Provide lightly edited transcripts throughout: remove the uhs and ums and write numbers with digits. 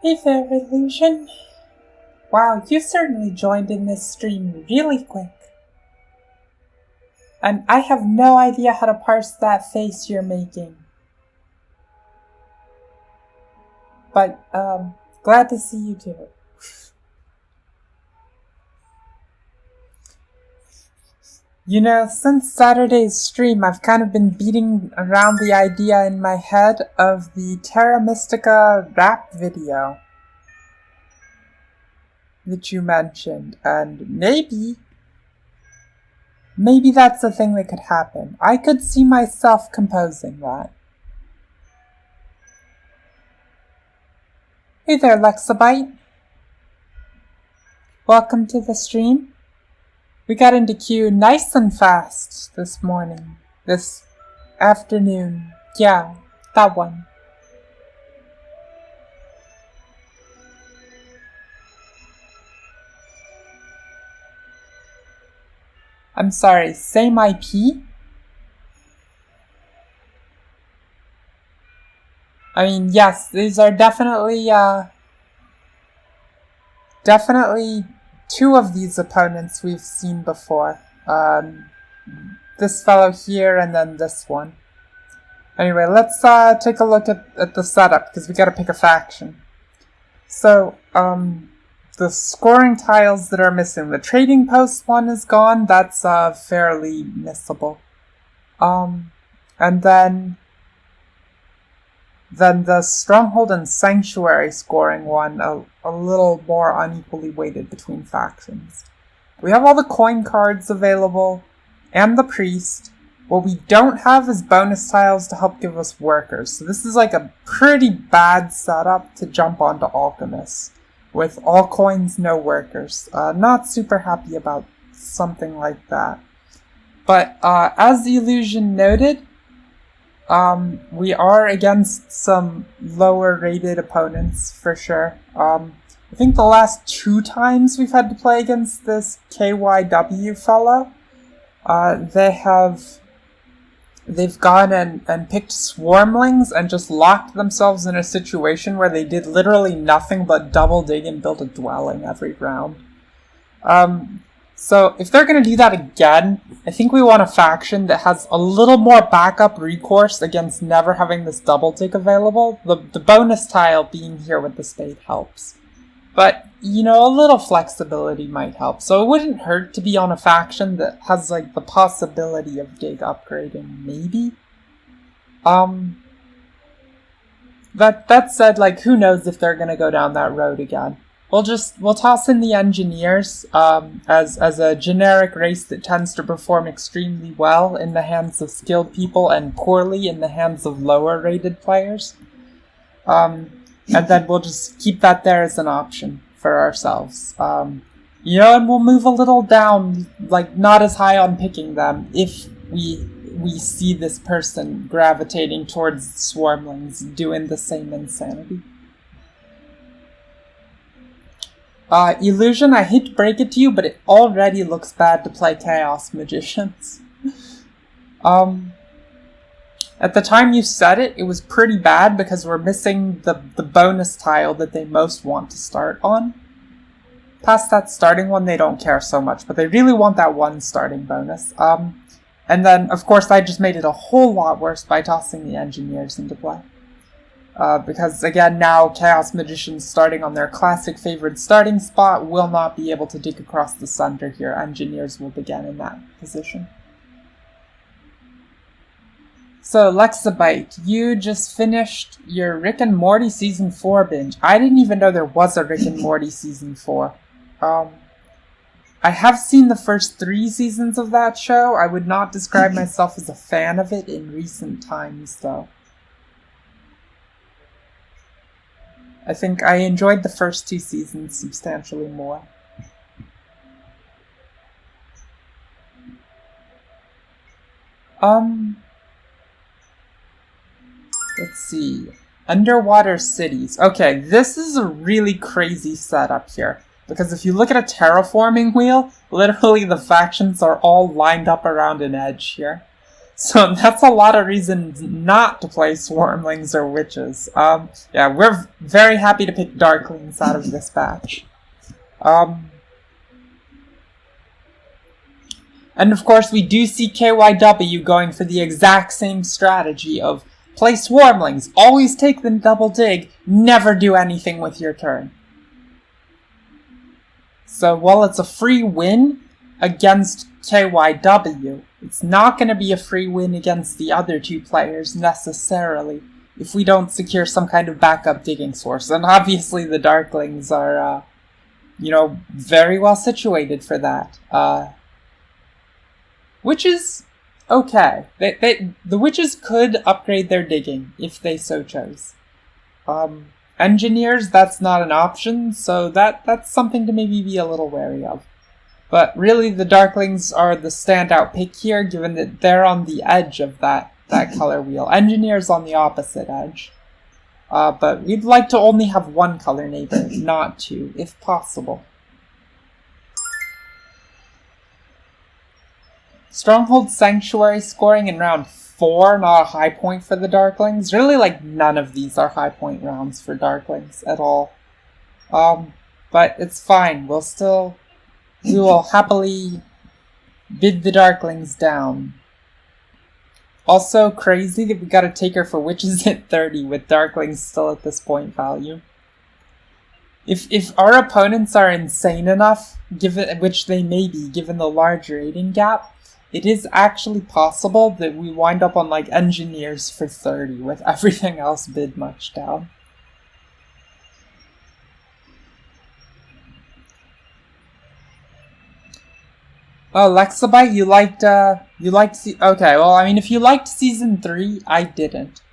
Hey there, Illusion. Wow, you certainly joined in this stream really quick. And I have no idea how to parse that face you're making. But, glad to see you too. You know, since Saturday's stream, I've kind of been beating around the idea in my head of the Terra Mystica rap video that you mentioned, and maybe that's a thing that could happen. I could see myself composing that. Hey there, Lexabyte. Welcome to the stream. We got into queue nice and fast this afternoon. Yeah, that one. I'm sorry, same IP? I mean, yes, these are definitely two of these opponents we've seen before. This fellow here and then this one. Anyway, let's take a look at the setup, because we gotta pick a faction. So, the scoring tiles that are missing. The trading post one is gone. That's fairly missable. And then the stronghold and sanctuary scoring one, a little more unequally weighted between factions. We have all the coin cards available, and the priest. What we don't have is bonus tiles to help give us workers. So this is like a pretty bad setup to jump onto Alchemists. With all coins, no workers. Not super happy about something like that. But as the Illusion noted, we are against some lower rated opponents for sure. I think the last 2 times we've had to play against this KYW fellow, they've gone and picked Swarmlings and just locked themselves in a situation where they did literally nothing but double dig and build a dwelling every round. So if they're going to do that again, I think we want a faction that has a little more backup recourse against never having this double dig available. The bonus tile being here with the spade helps. But, you know, a little flexibility might help. So it wouldn't hurt to be on a faction that has, like, the possibility of dig upgrading, maybe? That said, like, who knows if they're gonna go down that road again. We'll toss in the engineers, as a generic race that tends to perform extremely well in the hands of skilled people and poorly in the hands of lower rated players. And then we'll just keep that there as an option for ourselves. You know, and we'll move a little down, like, not as high on picking them if we see this person gravitating towards Swarmlings doing the same insanity. Illusion, I hate to break it to you, but it already looks bad to play Chaos Magicians. At the time you said it, it was pretty bad because we're missing the bonus tile that they most want to start on. Past that starting one, they don't care so much, but they really want that one starting bonus. And then, of course, I just made it a whole lot worse by tossing the engineers into play. Because, again, now Chaos Magicians starting on their classic favorite starting spot will not be able to dig across the center here. Engineers will begin in that position. So, Lexabyte, you just finished your Rick and Morty Season 4 binge. I didn't even know there was a Rick and Morty Season 4. I have seen the first 3 seasons of that show. I would not describe myself as a fan of it in recent times, though. I think I enjoyed the first 2 seasons substantially more. Let's see. Underwater cities. Okay, this is a really crazy setup here. Because if you look at a terraforming wheel, literally the factions are all lined up around an edge here. So that's a lot of reasons not to play Swarmlings or Witches. Yeah, we're very happy to pick Darklings out of this batch. And of course, we do see KYW going for the exact same strategy of play Swarmlings, always take the double dig, never do anything with your turn. So while it's a free win against KYW, it's not going to be a free win against the other two players necessarily if we don't secure some kind of backup digging source. And obviously the Darklings are, very well situated for that. Witches, okay. The witches could upgrade their digging if they so chose. Engineers, that's not an option, so that's something to maybe be a little wary of. But really, the Darklings are the standout pick here, given that they're on the edge of that color wheel. Engineers on the opposite edge. But we'd like to only have one color neighbor, not two, if possible. Stronghold Sanctuary scoring in round 4, not a high point for the Darklings. Really, none of these are high point rounds for Darklings at all. But it's fine. We will happily bid the Darklings down. Also crazy that we got a taker for Witches at 30 with Darklings still at this point value. If our opponents are insane enough, which they may be given the large rating gap, it is actually possible that we wind up on Engineers for 30 with everything else bid much down. Oh, Lexabyte, you liked okay, well, I mean, if you liked Season 3, I didn't.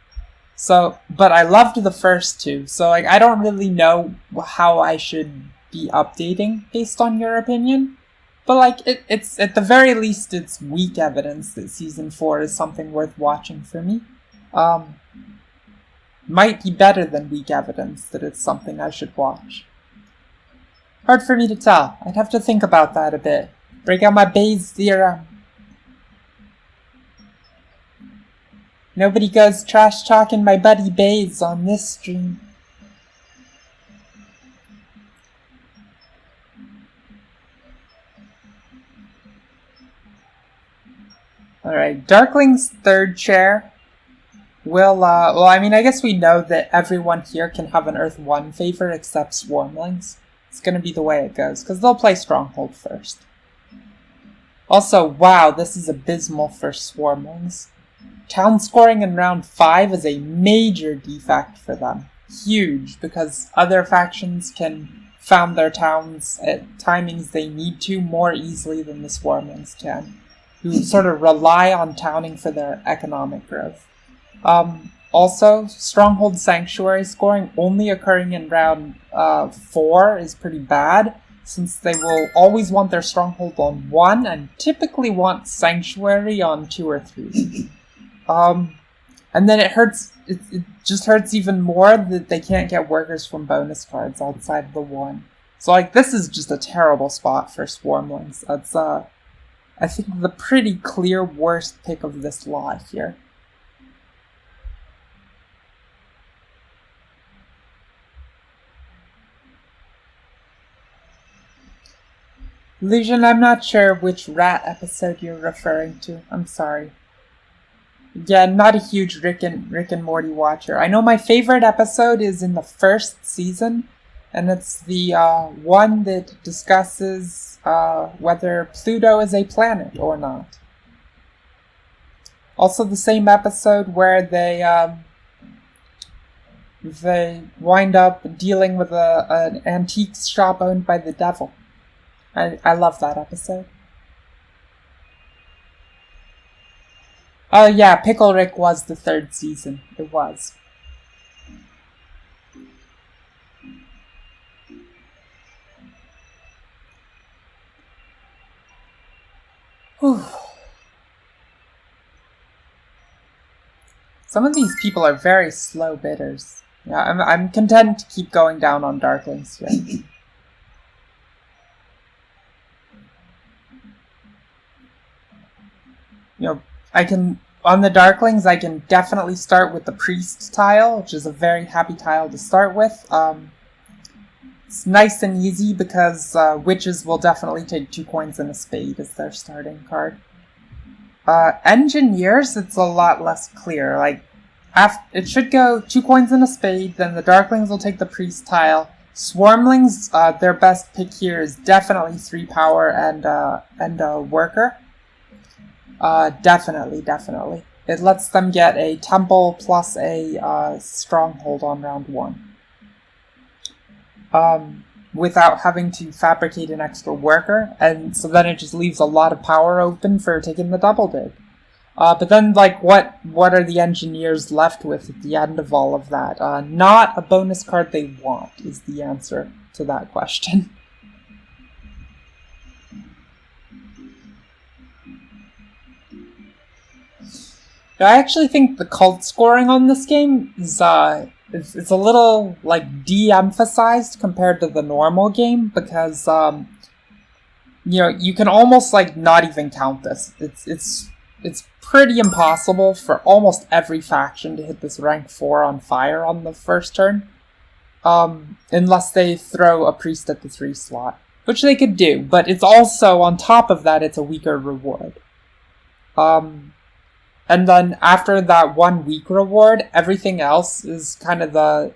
So, but I loved the first two, so, I don't really know how I should be updating based on your opinion. But, it's, at the very least, it's weak evidence that Season 4 is something worth watching for me. Might be better than weak evidence that it's something I should watch. Hard for me to tell. I'd have to think about that a bit. Break out my Bayes theorem. Nobody goes trash talking my buddy Bayes on this stream. Alright, Darkling's third chair will, I guess we know that everyone here can have an Earth 1 favor except Swarmlings. It's gonna be the way it goes, because they'll play Stronghold first. Also, wow, this is abysmal for Swarmlings. Town scoring in round 5 is a major defect for them. Huge, because other factions can found their towns at timings they need to more easily than the Swarmlings can, who sort of rely on towning for their economic growth. Also, Stronghold Sanctuary scoring only occurring in round 4 is pretty bad, since they will always want their Stronghold on 1 and typically want Sanctuary on 2 or 3. And then it just hurts even more that they can't get workers from bonus cards outside of the 1. So, this is just a terrible spot for Swarmlings. That's, I think, the pretty clear worst pick of this lot here. Illusion, I'm not sure which rat episode you're referring to. I'm sorry. Yeah, not a huge Rick and Morty watcher. I know my favorite episode is in the first season, and it's the one that discusses whether Pluto is a planet or not. Also the same episode where they wind up dealing with an antique shop owned by the devil. I love that episode. Oh yeah, Pickle Rick was the third season. It was. Whew. Some of these people are very slow bidders. Yeah, I'm content to keep going down on Darklings here. I can On the Darklings, I can definitely start with the Priest tile, which is a very happy tile to start with. It's nice and easy because Witches will definitely take 2 coins and a spade as their starting card. Engineers, it's a lot less clear. Like, it should go 2 coins and a spade, then the Darklings will take the Priest tile. Swarmlings, their best pick here is definitely 3 power and a worker. Definitely. It lets them get a temple plus a stronghold on round 1. Without having to fabricate an extra worker, and so then it just leaves a lot of power open for taking the double dig. But then, like, what are the engineers left with at the end of all of that? Not a bonus card they want is the answer to that question. I actually think the cult scoring on this game is it's a little, like, de-emphasized compared to the normal game because you can almost, like, not even count this. It's pretty impossible for almost every faction to hit this rank 4 on fire on the first turn, unless they throw a priest at the 3 slot, which they could do, but it's also, on top of that, it's a weaker reward. And then after that 1 weak reward, everything else is kind of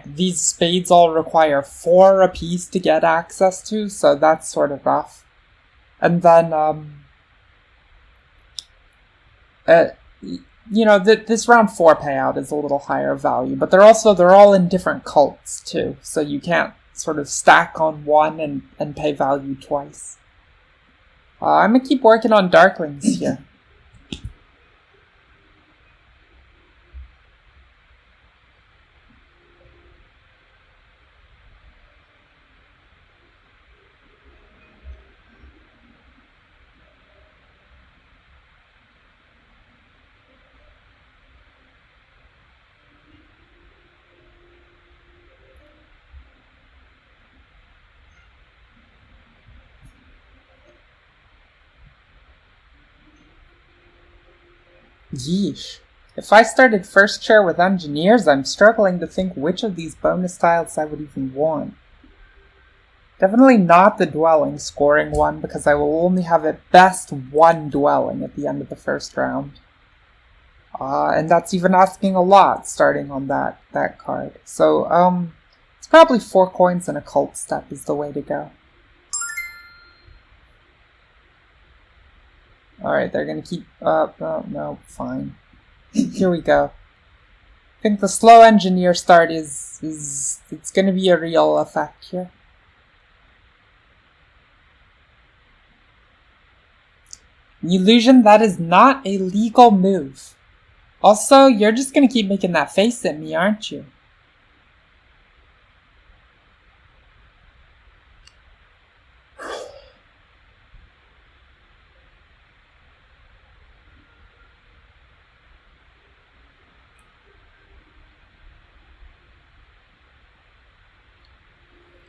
these spades all require 4 apiece to get access to, so that's sort of rough. And then, this round 4 payout is a little higher value, but they're all in different cults too, so you can't sort of stack on one and pay value twice. I'm gonna keep working on Darklings here. Yeesh. If I started first chair with engineers, I'm struggling to think which of these bonus tiles I would even want. Definitely not the dwelling scoring one, because I will only have at best 1 dwelling at the end of the first round. And that's even asking a lot, starting on that card. So, it's probably 4 coins and a cult step is the way to go. Alright, they're gonna keep up. Oh, no, fine. Here we go. I think the slow engineer start it's gonna be a real effect here. Illusion, that is not a legal move. Also, you're just gonna keep making that face at me, aren't you?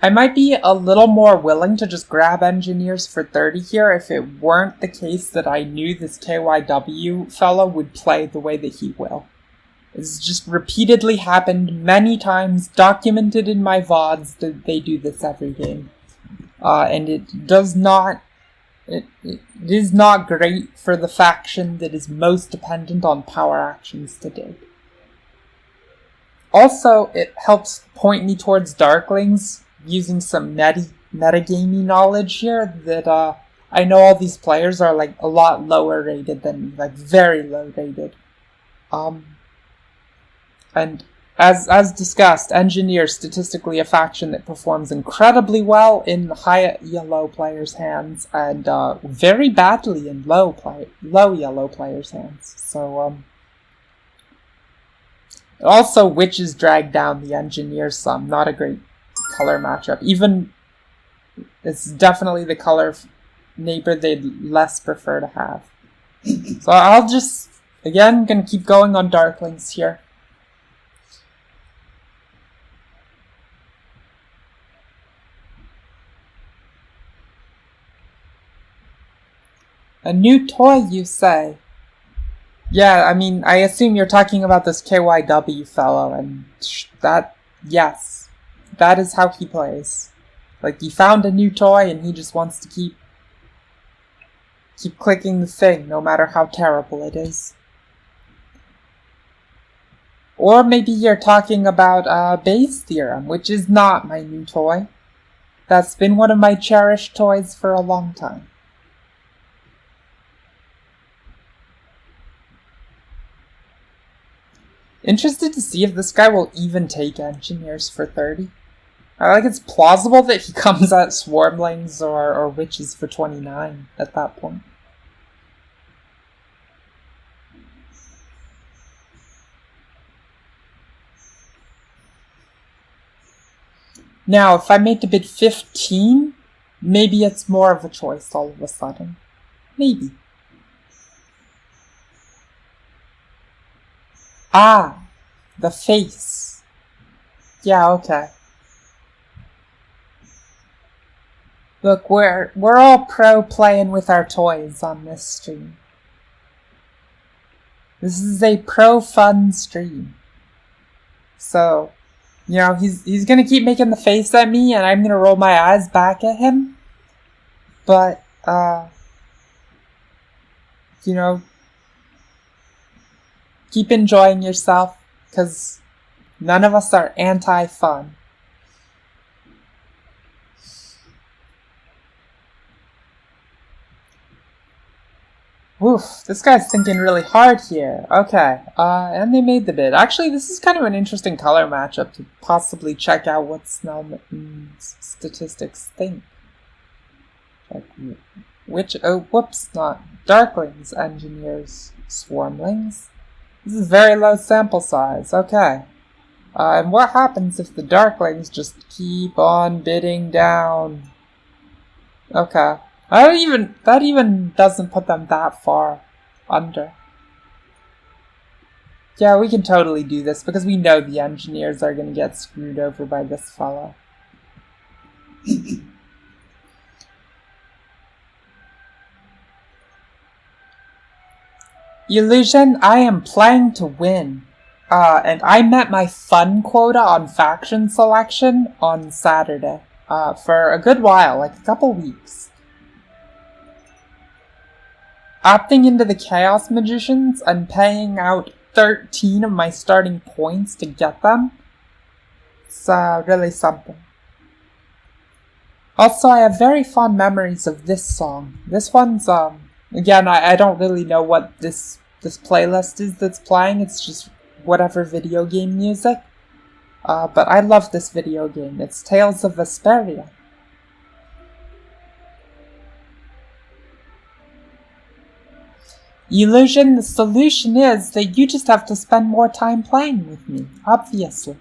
I might be a little more willing to just grab engineers for 30 here if it weren't the case that I knew this KYW fellow would play the way that he will. It's just repeatedly happened many times, documented in my VODs that they do this every game. And it does not... It is not great for the faction that is most dependent on power actions to do. Also, it helps point me towards Darklings, using some metagaming knowledge here, that I know all these players are like a lot lower rated than me, like very low rated. And as discussed, Engineer statistically a faction that performs incredibly well in high yellow players' hands and very badly in low yellow players' hands. So also Witches drag down the Engineers some, not a great color matchup. Even it's definitely the color neighbor they'd less prefer to have. So I'll just, again, gonna keep going on Darklings here. A new toy, you say? Yeah, I mean, I assume you're talking about this KYW fellow, and yes, that is how he plays. Like, he found a new toy and he just wants to keep clicking the thing, no matter how terrible it is. Or maybe you're talking about Bayes' theorem, which is not my new toy. That's been one of my cherished toys for a long time. Interested to see if this guy will even take engineers for 30. I think it's plausible that he comes at swarmlings or witches for 29 at that point. Now, if I make the bid 15, maybe it's more of a choice all of a sudden. Maybe. Ah, the face. Yeah, okay. Look, we're all pro playing with our toys on this stream. This is a pro fun stream. So, you know, he's gonna keep making the face at me and I'm gonna roll my eyes back at him. But, you know, keep enjoying yourself, because none of us are anti-fun. Woof, this guy's thinking really hard here. Okay, and they made the bid. Actually, this is kind of an interesting color matchup to possibly check out what Snellman's statistics think. Like, not Darklings, Engineers, Swarmlings. This is very low sample size, okay. And what happens if the Darklings just keep on bidding down? Okay. That even doesn't put them that far under. Yeah, we can totally do this because we know the engineers are gonna get screwed over by this fellow. Illusion, I am playing to win. And I met my fun quota on faction selection on Saturday. For a good while, like a couple weeks. Opting into the Chaos Magicians and paying out 13 of my starting points to get them. It's really something. Also, I have very fond memories of this song. This one's, again, I don't really know what this playlist is that's playing. It's just whatever video game music. But I love this video game. It's Tales of Vesperia. Illusion, the solution is that you just have to spend more time playing with me, obviously.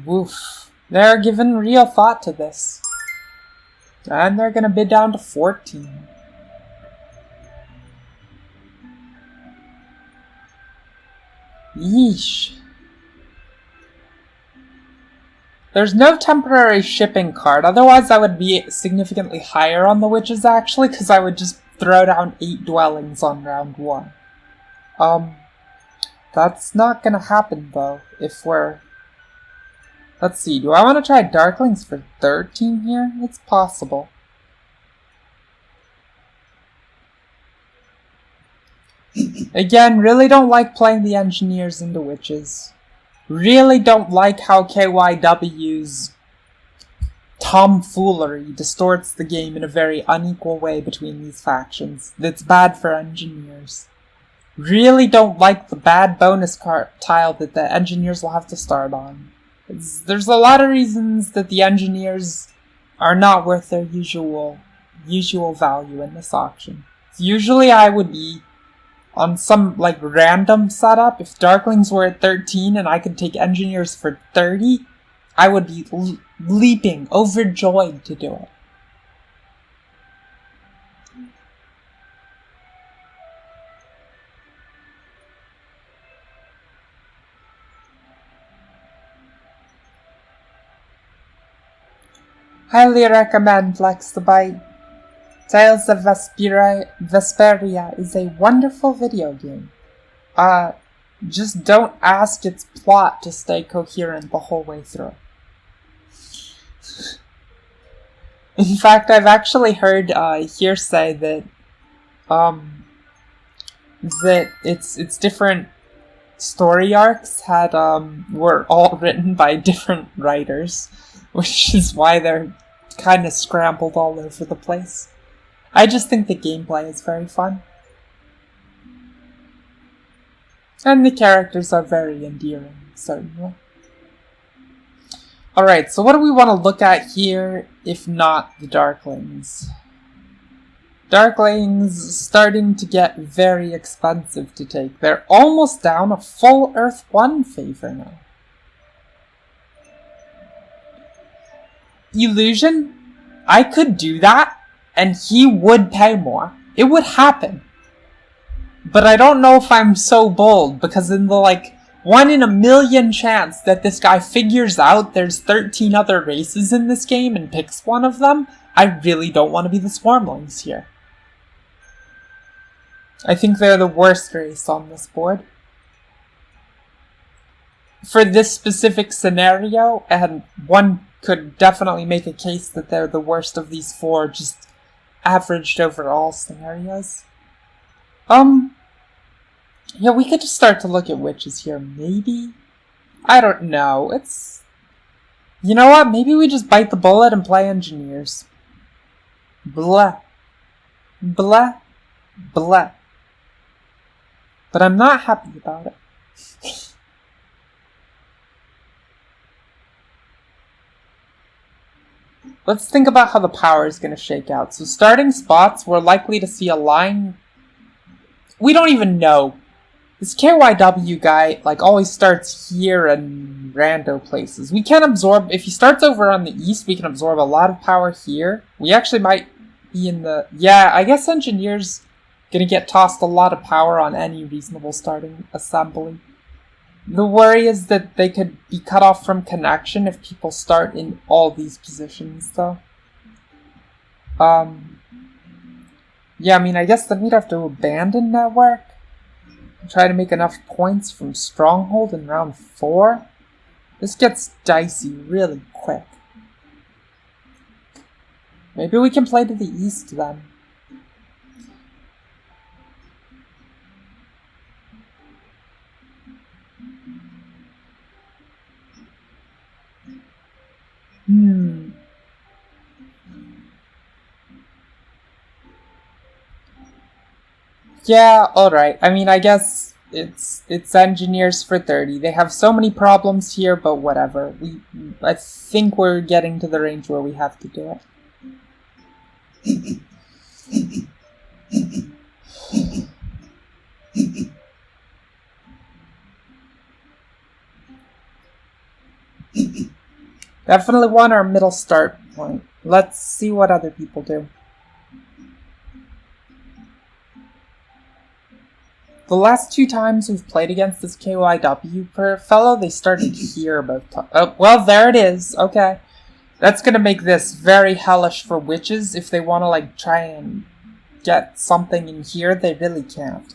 Woof. They're giving real thought to this. And they're gonna bid down to 14. Yeesh. There's no temporary shipping card, otherwise I would be significantly higher on the witches actually, because I would just throw down 8 dwellings on round 1. That's not gonna happen though, if we're... Let's see, do I want to try Darklings for 13 here? It's possible. Again, really don't like playing the engineers into witches. Really don't like how KYW's tomfoolery distorts the game in a very unequal way between these factions. That's bad for engineers. Really don't like the bad bonus tile that the engineers will have to start on. There's a lot of reasons that the engineers are not worth their usual value in this auction. Usually I would be on some like random setup. If Darklings were at 13 and I could take engineers for 30, I would be leaping, overjoyed to do it. Highly recommend Lex the Bite. Tales of Vesperia is a wonderful video game. Just don't ask its plot to stay coherent the whole way through. In fact, I've actually heard hearsay that its different story arcs were all written by different writers, which is why they're kind of scrambled all over the place. I just think the gameplay is very fun. And the characters are very endearing, certainly. Alright, so what do we want to look at here, if not the Darklings? Darklings starting to get very expensive to take. They're almost down a full Earth 1 favor now. Illusion? I could do that, and he would pay more. It would happen. But I don't know if I'm so bold, because in the 1 in a million chance that this guy figures out there's 13 other races in this game and picks one of them, I really don't want to be the Swarmlings here. I think they're the worst race on this board. For this specific scenario, and one could definitely make a case that they're the worst of these four, just averaged over all scenarios. Yeah, we could just start to look at witches here, maybe? I don't know, You know what, maybe we just bite the bullet and play engineers. Blah. Blah. Blah. But I'm not happy about it. Let's think about how the power is going to shake out. So starting spots, we're likely to see a line... We don't even know. This KYW guy, always starts here and rando places. We can absorb... If he starts over on the east, we can absorb a lot of power here. We actually might be in the... Yeah, I guess engineers... Gonna get tossed a lot of power on any reasonable starting assembly. The worry is that they could be cut off from connection if people start in all these positions, though. Yeah, I mean, I guess then we'd have to abandon network. And try to make enough points from Stronghold in round 4. This gets dicey really quick. Maybe we can play to the east then. Yeah, alright. I mean, I guess it's engineers for 30. They have so many problems here, but whatever. I think we're getting to the range where we have to do it. Definitely want our middle start point. Let's see what other people do. The last 2 times we've played against this KYW fellow, they started here both times. Oh, well, there it is. Okay. That's gonna make this very hellish for witches. If they want to, try and get something in here, they really can't.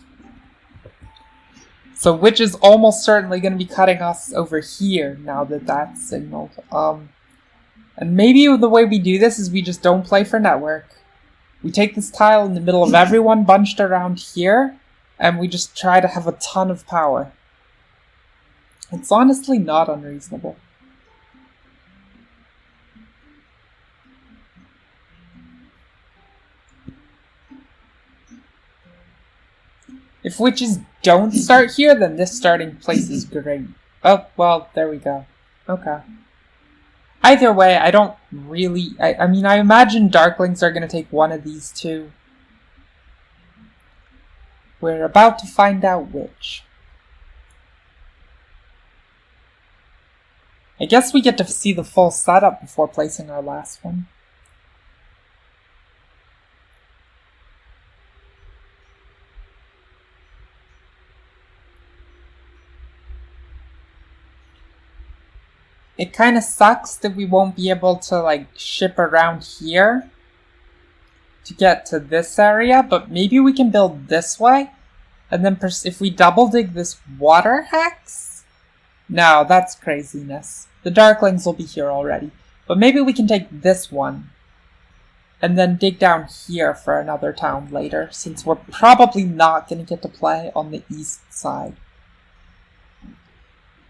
So witch is almost certainly going to be cutting us over here now that that's signaled. And maybe the way we do this is we just don't play for network. We take this tile in the middle of everyone bunched around here, and we just try to have a ton of power. It's honestly not unreasonable. If witches don't start here, then this starting place is great. Oh, well, there we go. Okay. Either way, I don't really... I mean, I imagine Darklings are going to take one of these two. We're about to find out which. I guess we get to see the full setup before placing our last one. it kind of sucks that we won't be able to, like, ship around here to get to this area, but maybe we can build this way, and then if we double dig this water hex? No, that's craziness. The Darklings will be here already, but maybe we can take this one, and then dig down here for another town later, since we're probably not going to get to play on the east side.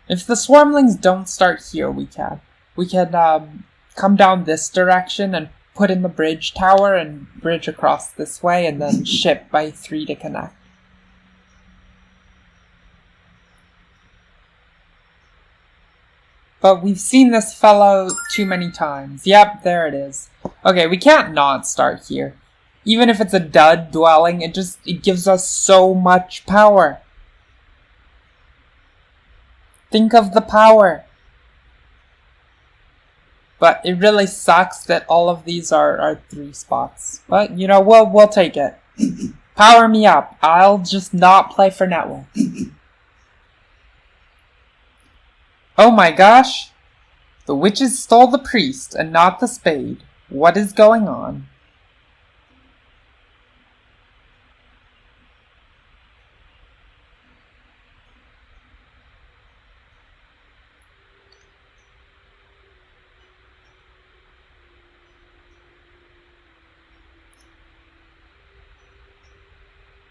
If the Swarmlings don't start here, we can. We can come down this direction and put in the bridge tower and bridge across this way, and then ship by 3 to connect. But we've seen this fellow too many times. Yep, there it is. Okay, we can't not start here. Even if it's a dud dwelling, it gives us so much power. Think of the power. But it really sucks that all of these are 3 spots. But, you know, we'll take it. Power me up. I'll just not play for network. Oh my gosh! The witches stole the priest and not the spade. What is going on?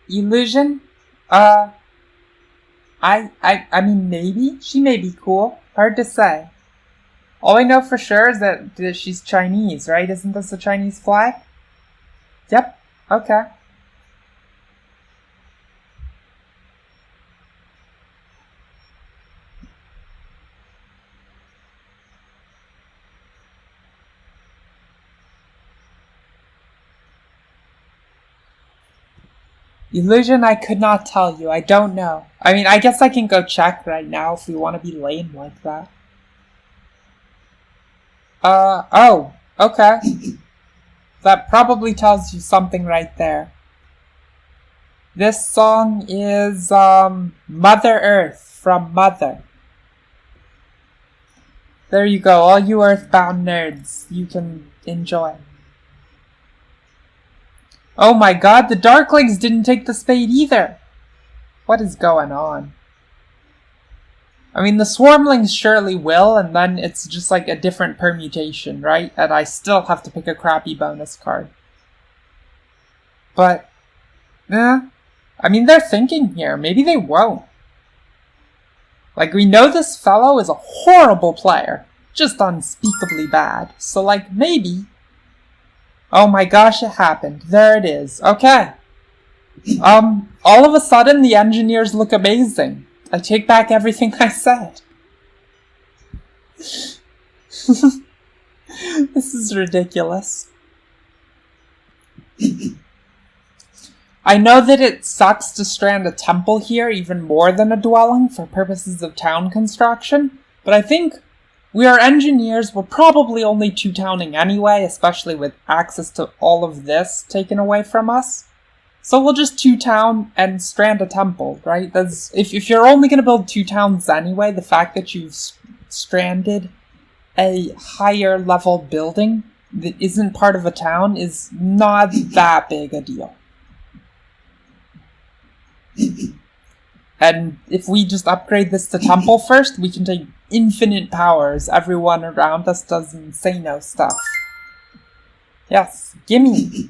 Illusion? I mean, maybe? She may be cool. Hard to say. All I know for sure is that she's Chinese, right? Isn't this a Chinese flag? Yep. Okay. Illusion, I could not tell you. I don't know. I mean, I guess I can go check right now if we want to be lame like that. Oh, okay. That probably tells you something right there. This song is, Mother Earth from Mother. There you go, all you Earthbound nerds. You can enjoy. Oh my god, the Darklings didn't take the spade either! What is going on? I mean, the Swarmlings surely will, and then it's just like a different permutation, right? And I still have to pick a crappy bonus card. But, I mean, they're thinking here. Maybe they won't. Like, we know this fellow is a horrible player. Just unspeakably bad. So, like, maybe... Oh my gosh, it happened. There it is. Okay. All of a sudden, the engineers look amazing. I take back everything I said. This is ridiculous. I know that it sucks to strand a temple here even more than a dwelling for purposes of town construction, but I think we are engineers, we're probably only 2-towning anyway, especially with access to all of this taken away from us. So we'll just 2-town and strand a temple, right? If you're only going to build 2 towns anyway, the fact that you've stranded a higher level building that isn't part of a town is not that big a deal. And if we just upgrade this to temple first, we can take infinite powers. Everyone around us does insano stuff. Yes, gimme!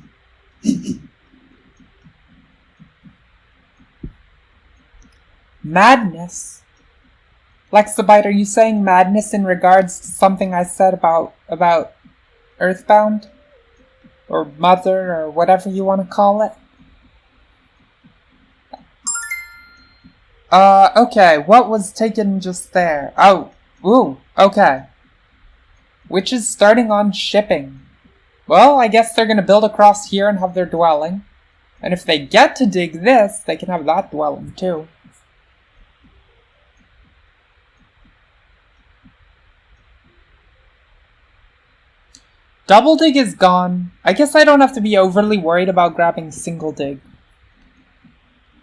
Madness? Lexabite, are you saying madness in regards to something I said about Earthbound? Or Mother, or whatever you want to call it? Okay, what was taken just there? Oh, ooh, okay. Which is starting on shipping. Well, I guess they're gonna build across here and have their dwelling. And if they get to dig this, they can have that dwelling too. Double dig is gone. I guess I don't have to be overly worried about grabbing single dig.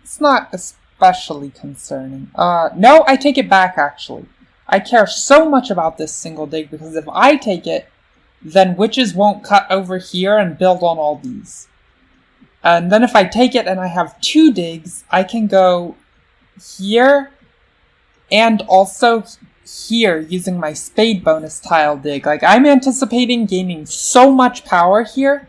It's not especially concerning. No, I take it back, actually. I care so much about this single dig because if I take it, then witches won't cut over here and build on all these. And then if I take it and I have 2 digs, I can go here and also here using my spade bonus tile dig. Like, I'm anticipating gaining so much power here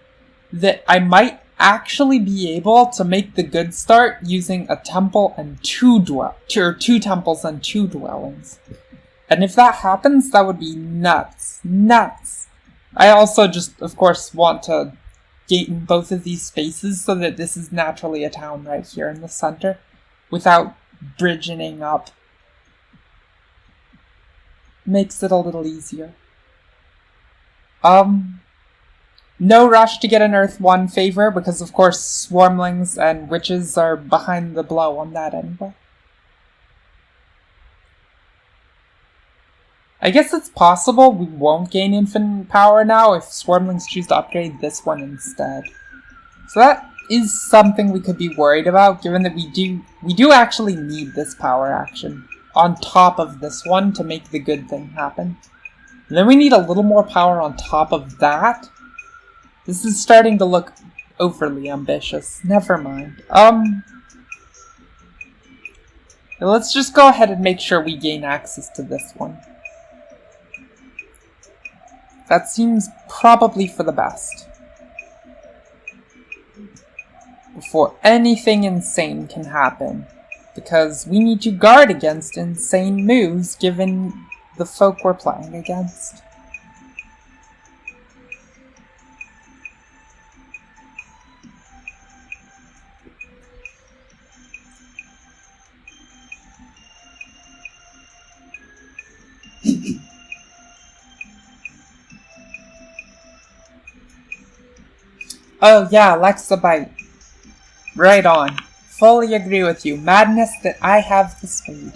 that I might actually be able to make the good start using a temple and 2 temples and 2 dwellings. And if that happens, that would be nuts. Nuts. I also just, of course, want to gain both of these spaces so that this is naturally a town right here in the center without bridging up. Makes it a little easier. No rush to get an Earth 1 favor because, of course, Swarmlings and Witches are behind the blow on that anyway. I guess it's possible we won't gain infinite power now if Swarmlings choose to upgrade this one instead. So that is something we could be worried about, given that we do actually need this power action on top of this one to make the good thing happen. And then we need a little more power on top of that. This is starting to look overly ambitious. Never mind. Let's just go ahead and make sure we gain access to this one. That seems probably for the best. Before anything insane can happen. Because we need to guard against insane moves given the folk we're playing against. Oh yeah, Lexabite. Right on. Fully agree with you. Madness that I have the speed.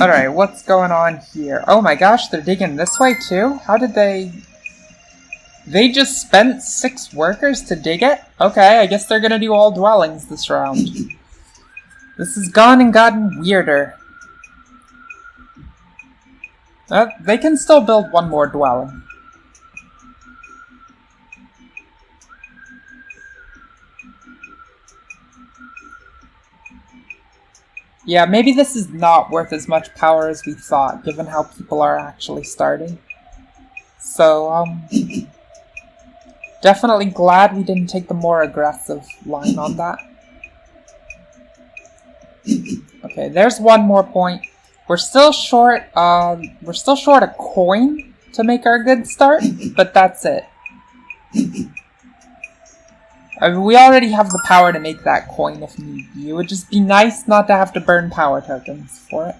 Alright, what's going on here? Oh my gosh, they're digging this way too? How did they... They just spent 6 workers to dig it? Okay, I guess they're gonna do all dwellings this round. This has gone and gotten weirder. They can still build 1 more dwelling. Yeah, maybe this is not worth as much power as we thought, given how people are actually starting. So, definitely glad we didn't take the more aggressive line on that. Okay, there's 1 more point. We're still short a coin to make our good start, but that's it. I mean, we already have the power to make that coin if need be. It would just be nice not to have to burn power tokens for it.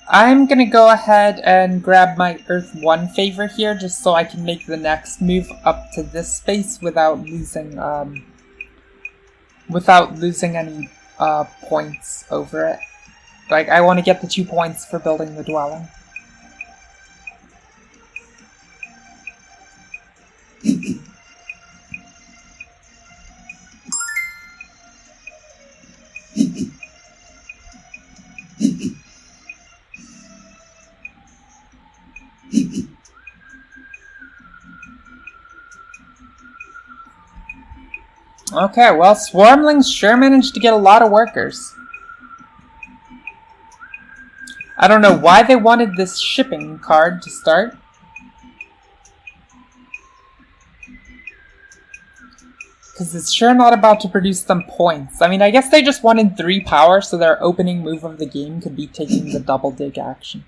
I'm gonna go ahead and grab my Earth 1 favor here, just so I can make the next move up to this space without losing any points over it. Like, I want to get the 2 points for building the dwelling. Okay, well, Swarmlings sure managed to get a lot of workers. I don't know why they wanted this shipping card to start. Because it's sure not about to produce them points. I mean, I guess they just wanted 3 power, so their opening move of the game could be taking the double dig action.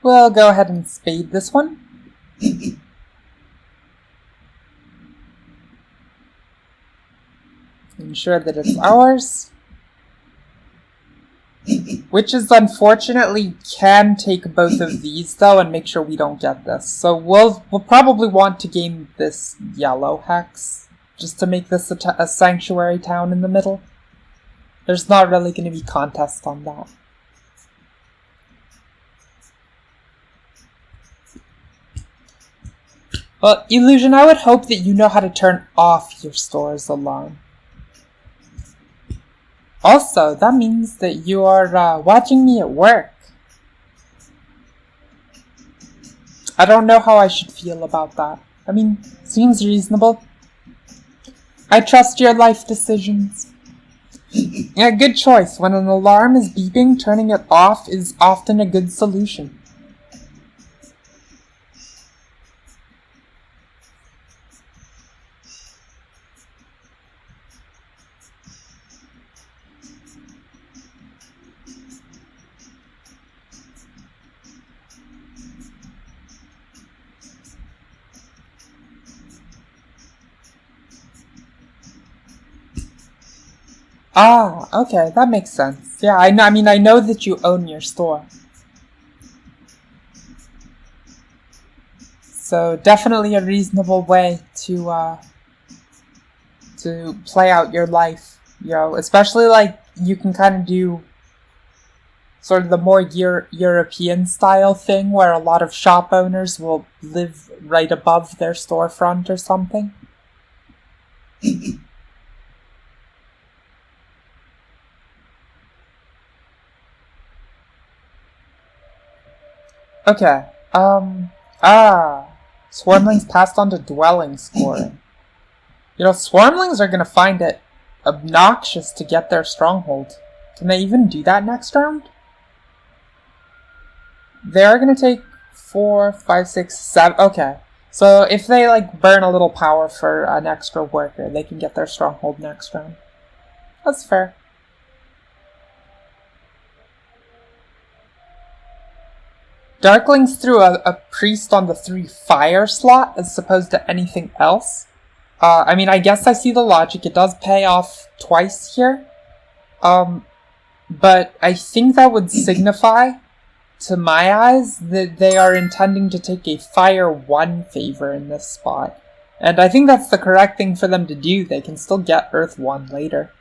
We'll go ahead and spade this one. Ensure that it's ours. Witches unfortunately can take both of these though and make sure we don't get this. So we'll probably want to gain this yellow hex just to make this a sanctuary town in the middle. There's not really going to be contest on that. Well, Illusion, I would hope that you know how to turn off your store's alarm. Also, that means that you are watching me at work. I don't know how I should feel about that. I mean, seems reasonable. I trust your life decisions. Yeah, good choice. When an alarm is beeping, turning it off is often a good solution. Ah, okay, that makes sense. Yeah, I know that you own your store. So definitely a reasonable way to play out your life, especially like you can kind of do sort of the more European style thing where a lot of shop owners will live right above their storefront or something. Okay, Swarmlings passed on to dwelling scoring. Swarmlings are gonna find it obnoxious to get their stronghold. Can they even do that next round? They are gonna take 4, 5, 6, 7. Okay. So if they burn a little power for an extra worker, they can get their stronghold next round. That's fair. Darklings threw a priest on the 3 fire slot as opposed to anything else. I guess I see the logic. It does pay off twice here. But I think that would signify, to my eyes, that they are intending to take a Fire 1 favor in this spot. And I think that's the correct thing for them to do. They can still get Earth 1 later.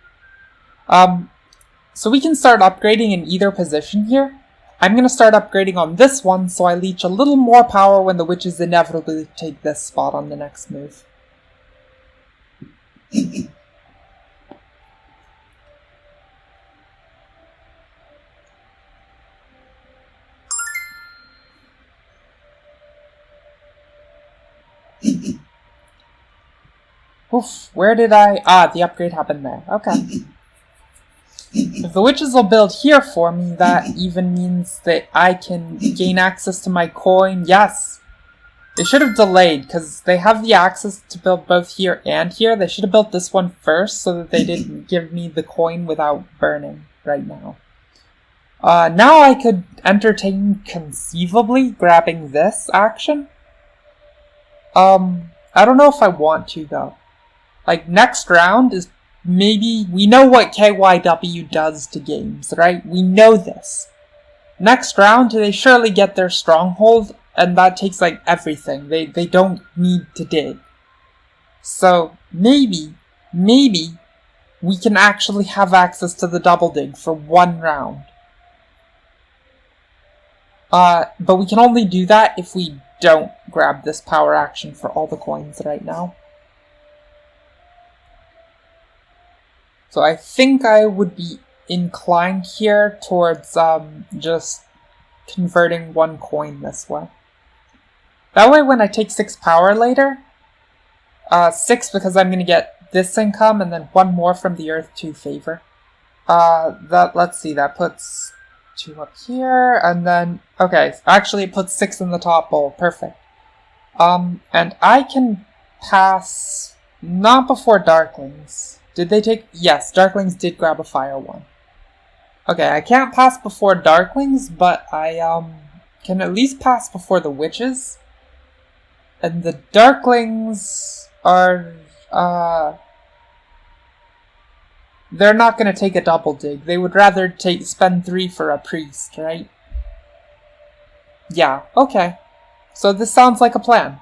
So we can start upgrading in either position here. I'm going to start upgrading on this one, so I leech a little more power when the witches inevitably take this spot on the next move. Oof, where did the upgrade happened there. Okay. If the witches will build here for me, that even means that I can gain access to my coin. Yes! They should have delayed, because they have the access to build both here and here. They should have built this one first, so that they didn't give me the coin without burning right now. Now I could entertain conceivably grabbing this action. I don't know if I want to, though. Next round is maybe... We know what KYW does to games, right? We know this. Next round, they surely get their stronghold, and that takes, everything. They don't need to dig. So, maybe, we can actually have access to the double dig for one round. But we can only do that if we don't grab this power action for all the coins right now. So I think I would be inclined here towards just converting one coin this way. That way when I take 6 power later, 6 because I'm going to get this income and then 1 more from the Earth 2 favor. Let's see, that puts 2 up here, and then, okay, actually it puts 6 in the top bowl, perfect. And I can pass, not before Darklings. Did they take, yes, Darklings did grab a Fire 1. Okay, I can't pass before Darklings, but I, can at least pass before the Witches. And the Darklings are, they're not gonna take a double dig. They would rather spend 3 for a priest, right? Yeah, okay. So this sounds like a plan.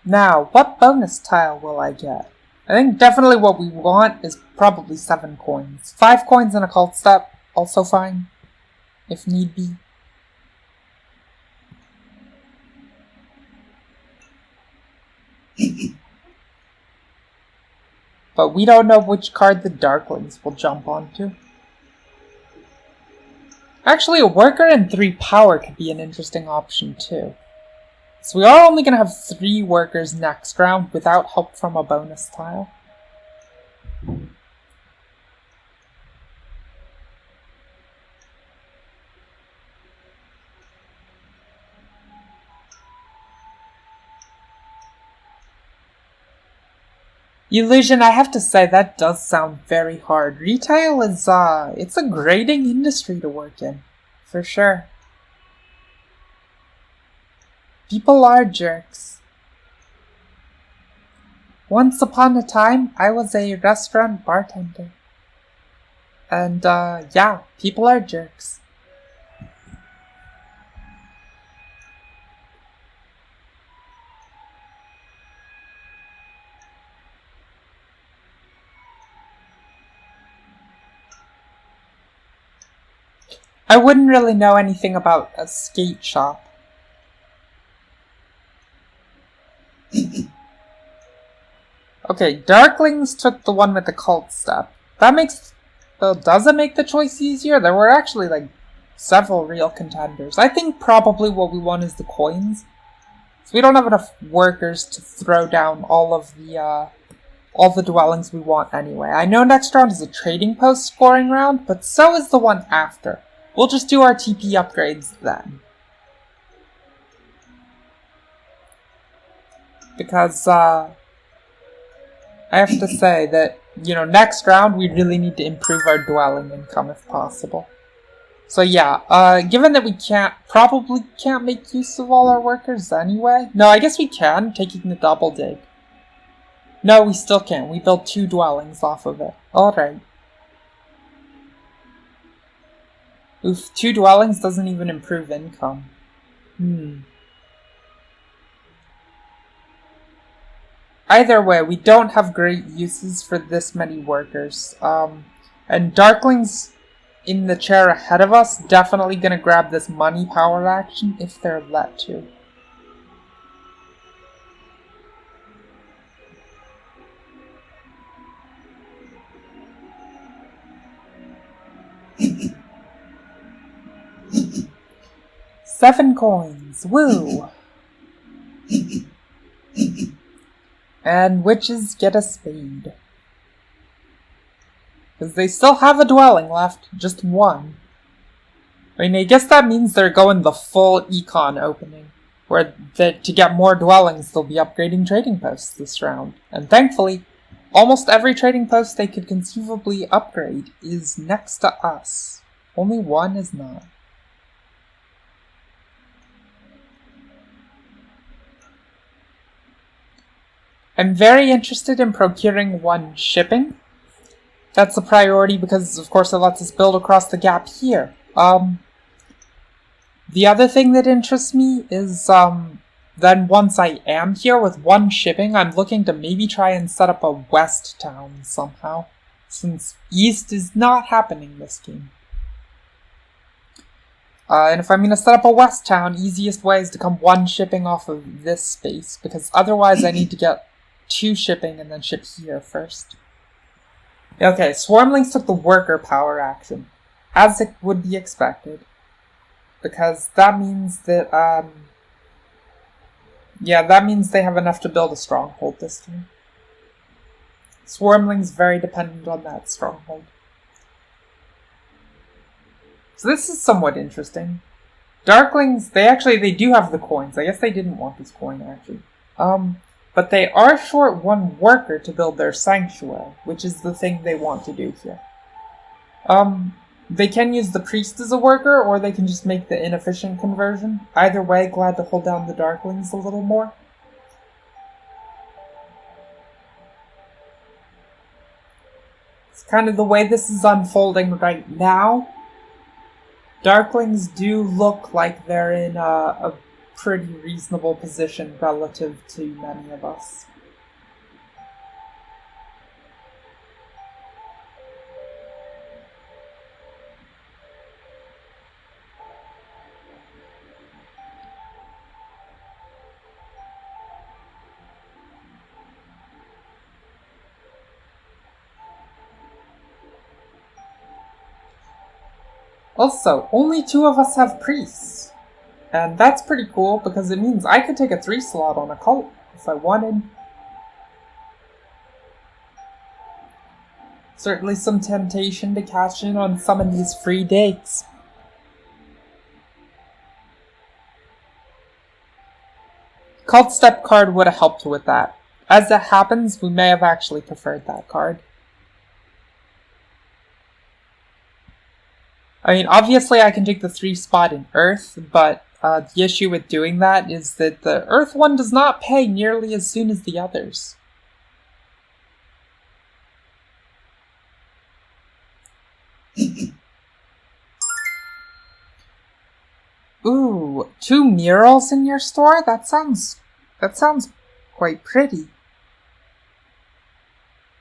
Now, what bonus tile will I get? I think definitely what we want is probably 7 coins. 5 coins and a cult step, also fine, if need be. But we don't know which card the Darklings will jump onto. Actually, a worker and 3 power could be an interesting option too. So we are only going to have 3 workers next round without help from a bonus tile. Illusion, I have to say, that does sound very hard. Retail is, it's a grading industry to work in. For sure. People are jerks. Once upon a time, I was a restaurant bartender. And, yeah, people are jerks. I wouldn't really know anything about a skate shop. Okay, Darklings took the one with the cult step. That makes... Well, does it make the choice easier? There were actually, like, several real contenders. I think probably what we want is the coins. So we don't have enough workers to throw down all the dwellings we want anyway. I know next round is a trading post scoring round, but so is the one after. We'll just do our TP upgrades then. Because, I have to say that, you know, next round we really need to improve our dwelling income if possible. So yeah, given that we probably can't make use of all our workers anyway. No, I guess we can, taking the double dig. No, we still can't. We built 2 dwellings off of it. Alright. Oof, 2 dwellings doesn't even improve income. Either way, we don't have great uses for this many workers. And Darklings in the chair ahead of us definitely gonna grab this money power action if they're let to. Seven coins, woo! And witches get a spade. Because they still have a dwelling left, just 1. I mean, I guess that means they're going the full econ opening, where to get more dwellings they'll be upgrading trading posts this round. And thankfully, almost every trading post they could conceivably upgrade is next to us. Only 1 is not. I'm very interested in procuring 1 shipping. That's a priority because, of course, it lets us build across the gap here. The other thing that interests me is, then once I am here with 1 shipping, I'm looking to maybe try and set up a west town somehow, since east is not happening this game. And if I'm going to set up a west town, easiest way is to come 1 shipping off of this space, because otherwise I need to get 2 shipping and then ship here first. Okay, Swarmlings took the worker power action, as it would be expected, because that means that, yeah, that means they have enough to build a stronghold this time. Swarmlings very dependent on that stronghold. So this is somewhat interesting. Darklings, they do have the coins. I guess they didn't want this coin, actually. But they are short 1 worker to build their sanctuary, which is the thing they want to do here. They can use the priest as a worker, or they can just make the inefficient conversion. Either way, glad to hold down the Darklings a little more. It's kind of the way this is unfolding right now. Darklings do look like they're in a pretty reasonable position relative to many of us. Also, only 2 of us have priests. And that's pretty cool because it means I could take a 3 slot on a cult if I wanted. Certainly some temptation to cash in on some of these free dates. Cult Step card would have helped with that. As it happens, we may have actually preferred that card. I mean, obviously I can take the 3 spot in Earth, but the issue with doing that is that the Earth one does not pay nearly as soon as the others. Ooh, 2 murals in your store? That sounds quite pretty.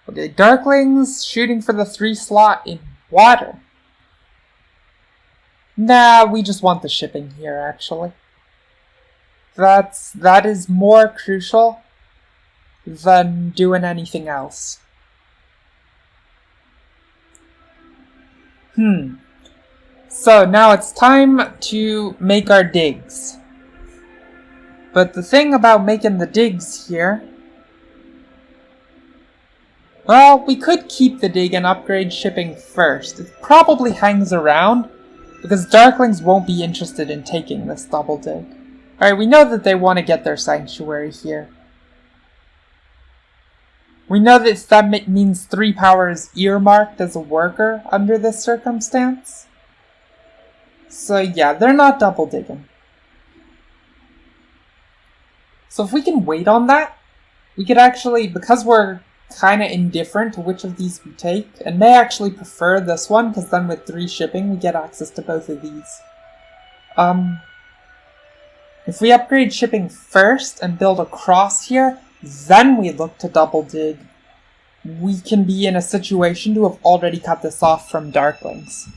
Okay, Darklings shooting for the 3 slot in water. Nah, we just want the shipping here, actually. That is more crucial than doing anything else. So now it's time to make our digs. But the thing about making the digs here... Well, we could keep the dig and upgrade shipping first. It probably hangs around, because Darklings won't be interested in taking this double dig. Alright, we know that they want to get their sanctuary here. We know that means 3 power is earmarked as a worker under this circumstance. So yeah, they're not double digging. So if we can wait on that, we could actually, because we're kind of indifferent to which of these we take, and may actually prefer this one, because then with 3 shipping, we get access to both of these. If we upgrade shipping first and build a cross here, then we look to double dig, we can be in a situation to have already cut this off from Darklings.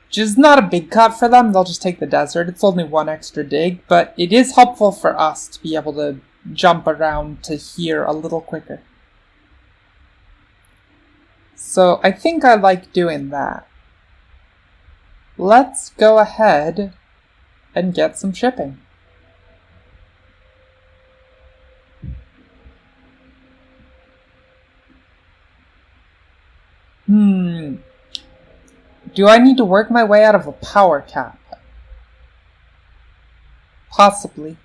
Which is not a big cut for them, they'll just take the desert, it's only 1 extra dig, but it is helpful for us to be able to jump around to here a little quicker. So I think I like doing that. Let's go ahead and get some shipping. Do I need to work my way out of a power cap? Possibly.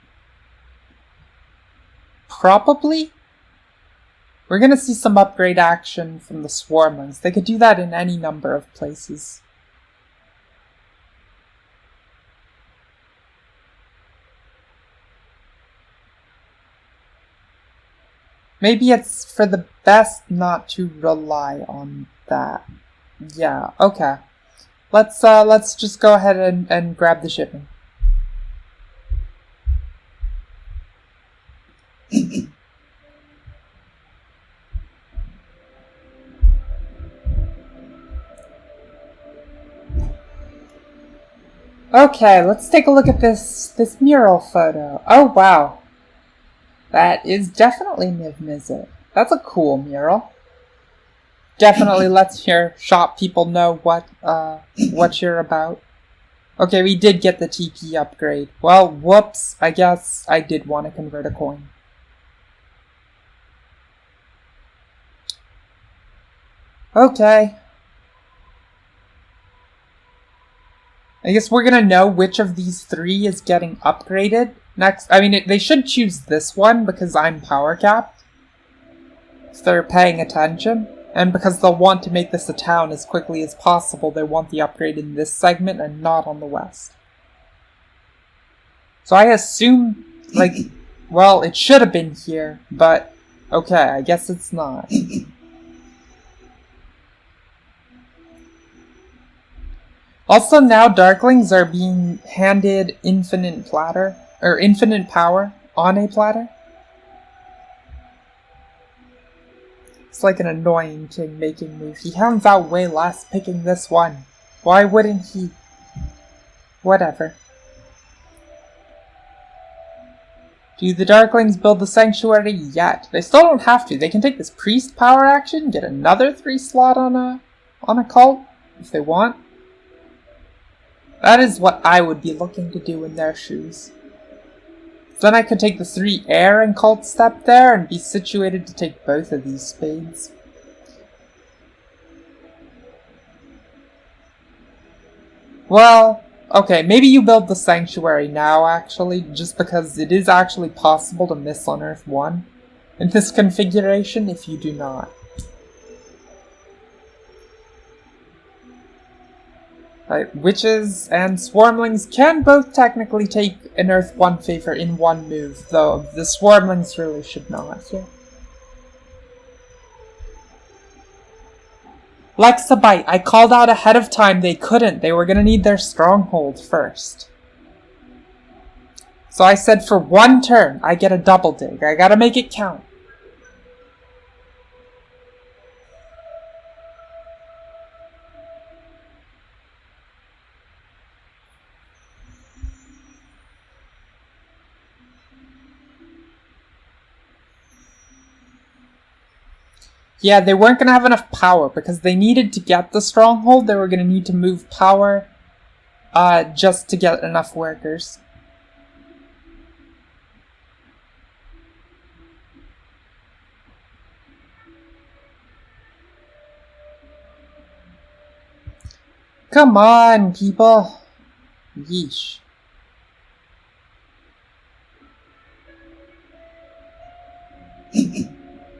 Probably? We're gonna see some upgrade action from the Swarmlings. They could do that in any number of places. Maybe it's for the best not to rely on that. Yeah, okay. Let's just go ahead and grab the shipping. Okay, let's take a look at this mural photo. Oh wow. That is definitely Niv Mizzet. That's a cool mural. Definitely lets your shop people know what you're about. Okay, we did get the TP upgrade. Well, whoops, I guess I did want to convert a coin. Okay. I guess we're gonna know which of these 3 is getting upgraded next. I mean, they should choose this one because I'm power capped. If they're paying attention. And because they'll want to make this a town as quickly as possible, they want the upgrade in this segment and not on the west. So I assume, like, well, it should have been here, but okay, I guess it's not. Also, now Darklings are being handed infinite power on a platter. It's like an annoying king-making move. He hands out way less picking this one. Why wouldn't he? Whatever. Do the Darklings build the sanctuary yet? They still don't have to. They can take this priest power action, get another 3 slot on a cult if they want. That is what I would be looking to do in their shoes. Then I could take the 3 air and cult step there and be situated to take both of these spades. Well, okay, maybe you build the sanctuary now, actually, just because it is actually possible to miss on Earth 1 in this configuration if you do not. Right, witches and swarmlings can both technically take an Earth 1 favor in one move, though the swarmlings really should not here. Lexabite, I called out ahead of time they couldn't. They were gonna need their stronghold first. So I said for 1 turn, I get a double dig. I gotta make it count. Yeah, they weren't going to have enough power because they needed to get the stronghold. They were going to need to move power just to get enough workers. Come on, people. Yeesh.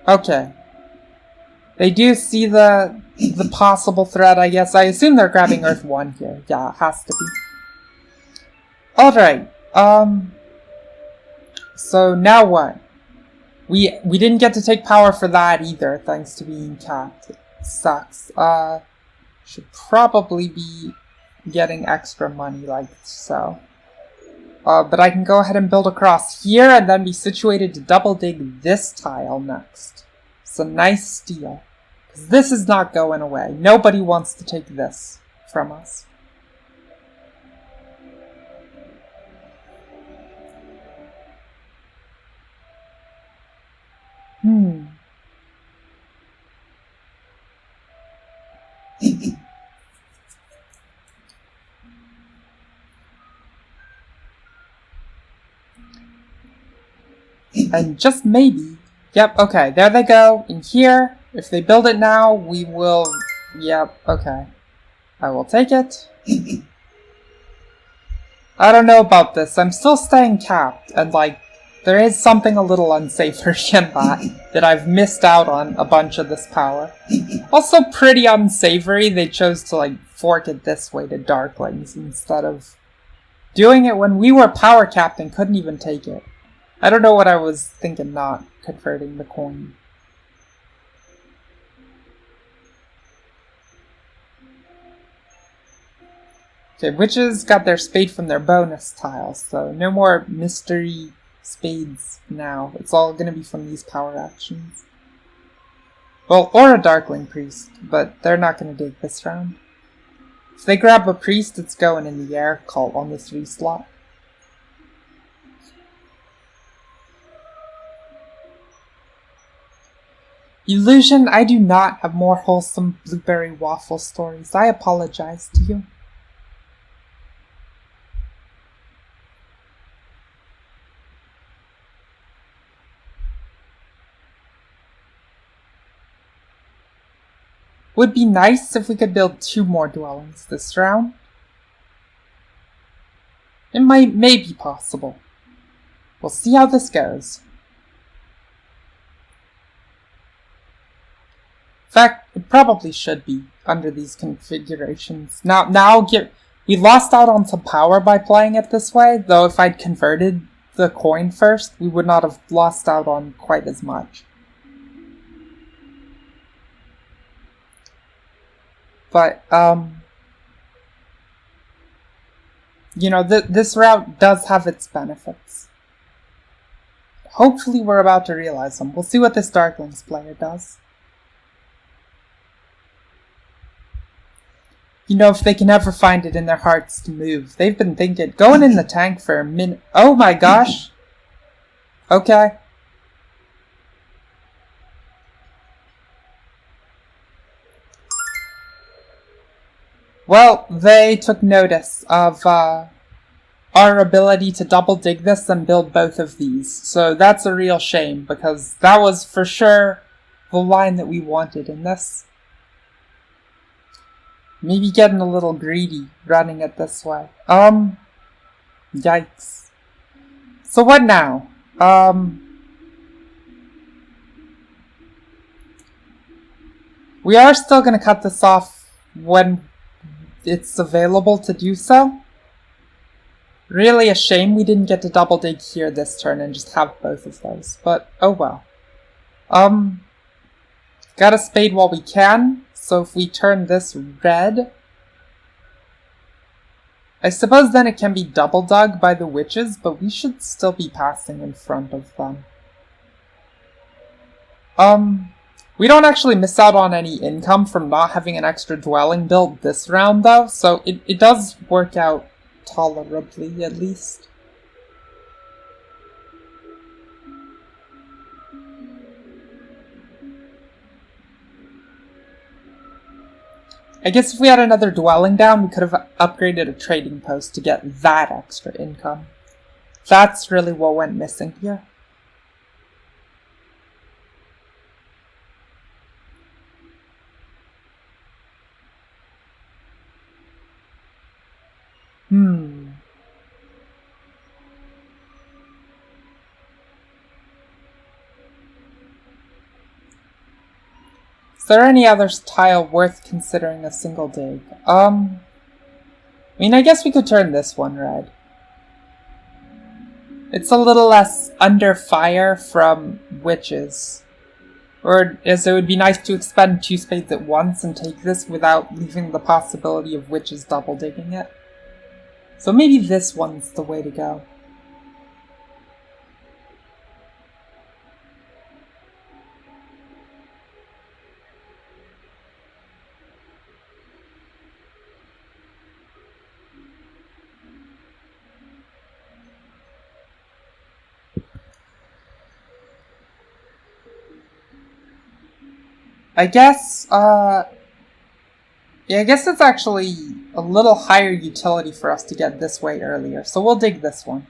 Okay. They do see the possible threat, I guess. I assume they're grabbing Earth 1 here. Yeah, it has to be. Alright. So now what? We didn't get to take power for that either, thanks to being capped. It sucks. Should probably be getting extra money like so. But I can go ahead and build across here and then be situated to double dig this tile next. It's a nice steal. Because this is not going away. Nobody wants to take this from us. And just maybe... Yep, okay, there they go. In here. If they build it now, we will... Yep, okay. I will take it. I don't know about this. I'm still staying capped, and like, there is something a little unsavory in that I've missed out on a bunch of this power. Also pretty unsavory, they chose to like fork it this way to Darklings instead of doing it when we were power capped and couldn't even take it. I don't know what I was thinking not converting the coin. Okay, witches got their spade from their bonus tiles, so no more mystery spades now. It's all gonna be from these power actions. Well, or a Darkling Priest, but they're not gonna dig this round. If they grab a Priest, it's going in the air cult on the 3 slot. Illusion, I do not have more wholesome blueberry waffle stories. I apologize to you. Would be nice if we could build 2 more dwellings this round. It may be possible. We'll see how this goes. In fact, it probably should be under these configurations. We lost out on some power by playing it this way, though if I'd converted the coin first, we would not have lost out on quite as much. But, You know, this route does have its benefits. Hopefully we're about to realize them. We'll see what this Darklings player does. You know, if they can ever find it in their hearts to move. They've been thinking, going in the tank for a minute. Oh my gosh! Okay. Well, they took notice of our ability to double dig this and build both of these. So that's a real shame, because that was for sure the line that we wanted in this. Maybe getting a little greedy running it this way. Yikes. So what now? We are still going to cut this off when it's available to do so. Really a shame we didn't get to double dig here this turn and just have both of those, but oh well. Gotta spade while we can, so if we turn this red, I suppose then it can be double dug by the witches, but we should still be passing in front of them. We don't actually miss out on any income from not having an extra dwelling built this round though, so it does work out tolerably at least. I guess if we had another dwelling down, we could have upgraded a trading post to get that extra income. That's really what went missing here. Is there any other tile worth considering a single dig? I mean, I guess we could turn this one red. It's a little less under fire from witches. Or as it would be nice to expend 2 spades at once and take this without leaving the possibility of witches double digging it. So maybe this one's the way to go. I guess, yeah, I guess it's actually a little higher utility for us to get this way earlier, so we'll dig this one.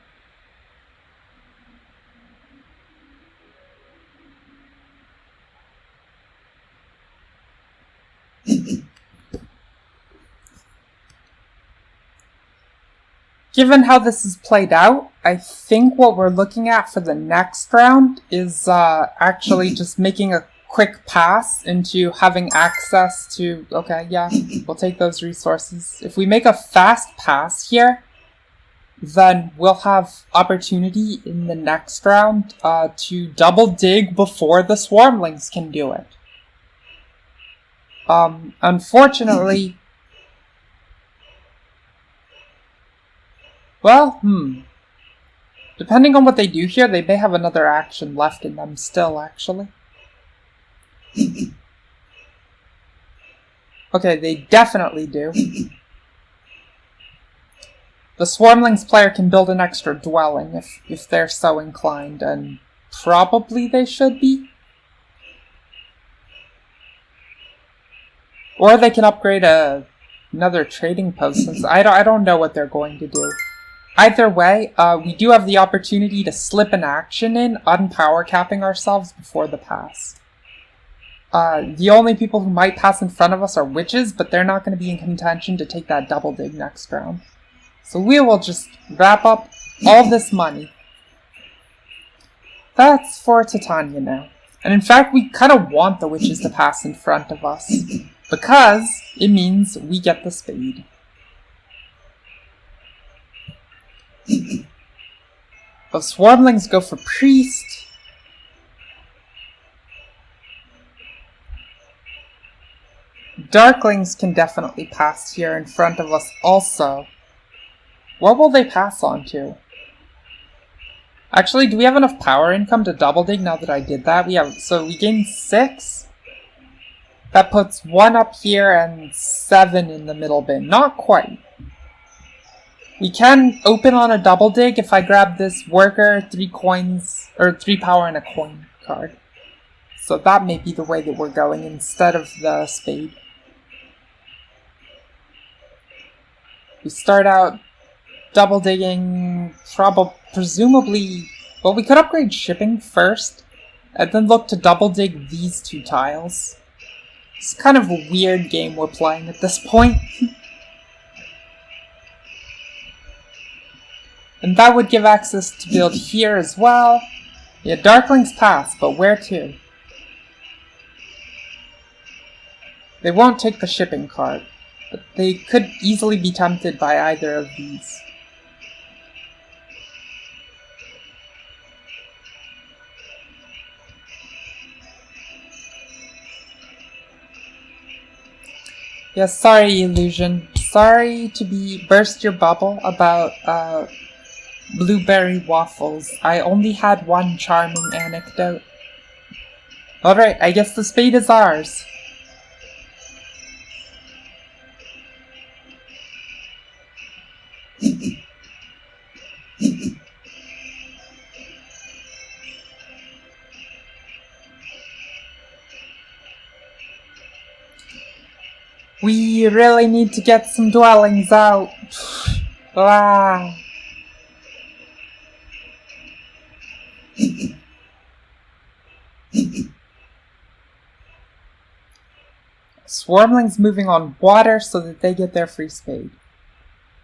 Given how this is played out, I think what we're looking at for the next round is actually just making a quick pass into having access to, okay, yeah, we'll take those resources. If we make a fast pass here, then we'll have opportunity in the next round to double dig before the swarmlings can do it. Unfortunately, well, depending on what they do here, they may have another action left in them still, actually. Okay, they definitely do. The Swarmlings player can build an extra dwelling if they're so inclined, and probably they should be. Or they can upgrade another trading post, since I don't know what they're going to do. Either way, we do have the opportunity to slip an action in, unpower capping ourselves before the pass. The only people who might pass in front of us are witches, but they're not going to be in contention to take that double dig next round. So we will just wrap up all this money. That's for Titania now. And in fact, we kind of want the witches to pass in front of us, because it means we get the spade. But Swarmlings go for priest. Darklings can definitely pass here in front of us also. What will they pass on to? Actually, do we have enough power income to double dig now that I did that? So we gained 6. That puts 1 up here and 7 in the middle bin. Not quite. We can open on a double dig if I grab this worker, 3 coins, or 3 power and a coin card. So that may be the way that we're going instead of the spade. We start out double digging, presumably, well, we could upgrade shipping first, and then look to double dig these 2 tiles. It's kind of a weird game we're playing at this point. And that would give access to build here as well. Yeah, Darklings pass, but where to? They won't take the shipping card, but they could easily be tempted by either of these. Yes, sorry, Illusion. Sorry to burst your bubble about, blueberry waffles. I only had one charming anecdote. Alright, I guess the spade is ours. We really need to get some dwellings out. Ah. Swarmlings moving on water so that they get their free spade.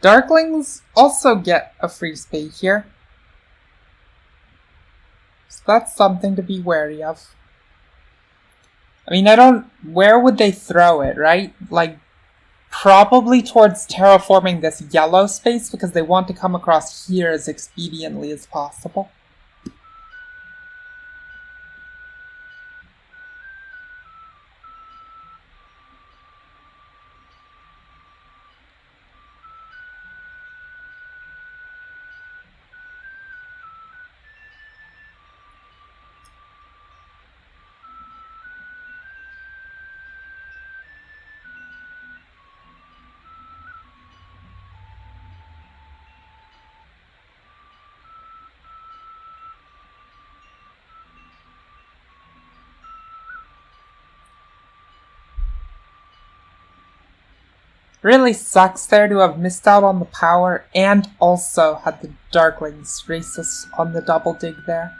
Darklings also get a free spade here. So that's something to be wary of. I mean, where would they throw it, right? Like, probably towards terraforming this yellow space because they want to come across here as expediently as possible. Really sucks there to have missed out on the power and also had the Darklings race us on the double dig there.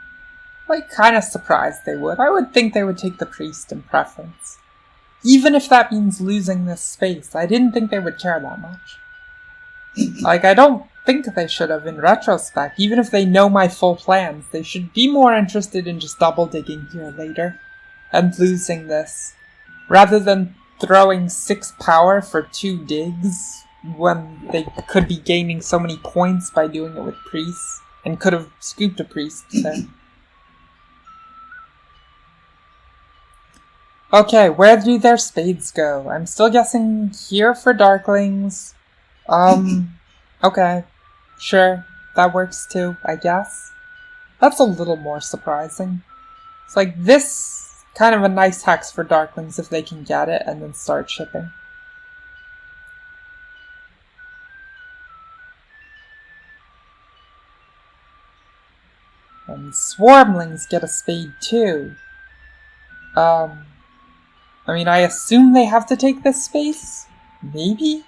Like, kinda surprised they would. I would think they would take the priest in preference. Even if that means losing this space, I didn't think they would care that much. Like, I don't think they should have in retrospect. Even if they know my full plans, they should be more interested in just double digging here later and losing this, rather than throwing 6 power for 2 digs when they could be gaining so many points by doing it with priests and could have scooped a priest there. Okay, where do their spades go? I'm still guessing here for Darklings. Okay. Sure, that works too, I guess. That's a little more surprising. It's like this kind of a nice hex for Darklings if they can get it and then start shipping. And Swarmlings get a spade too. I mean, I assume they have to take this space? Maybe?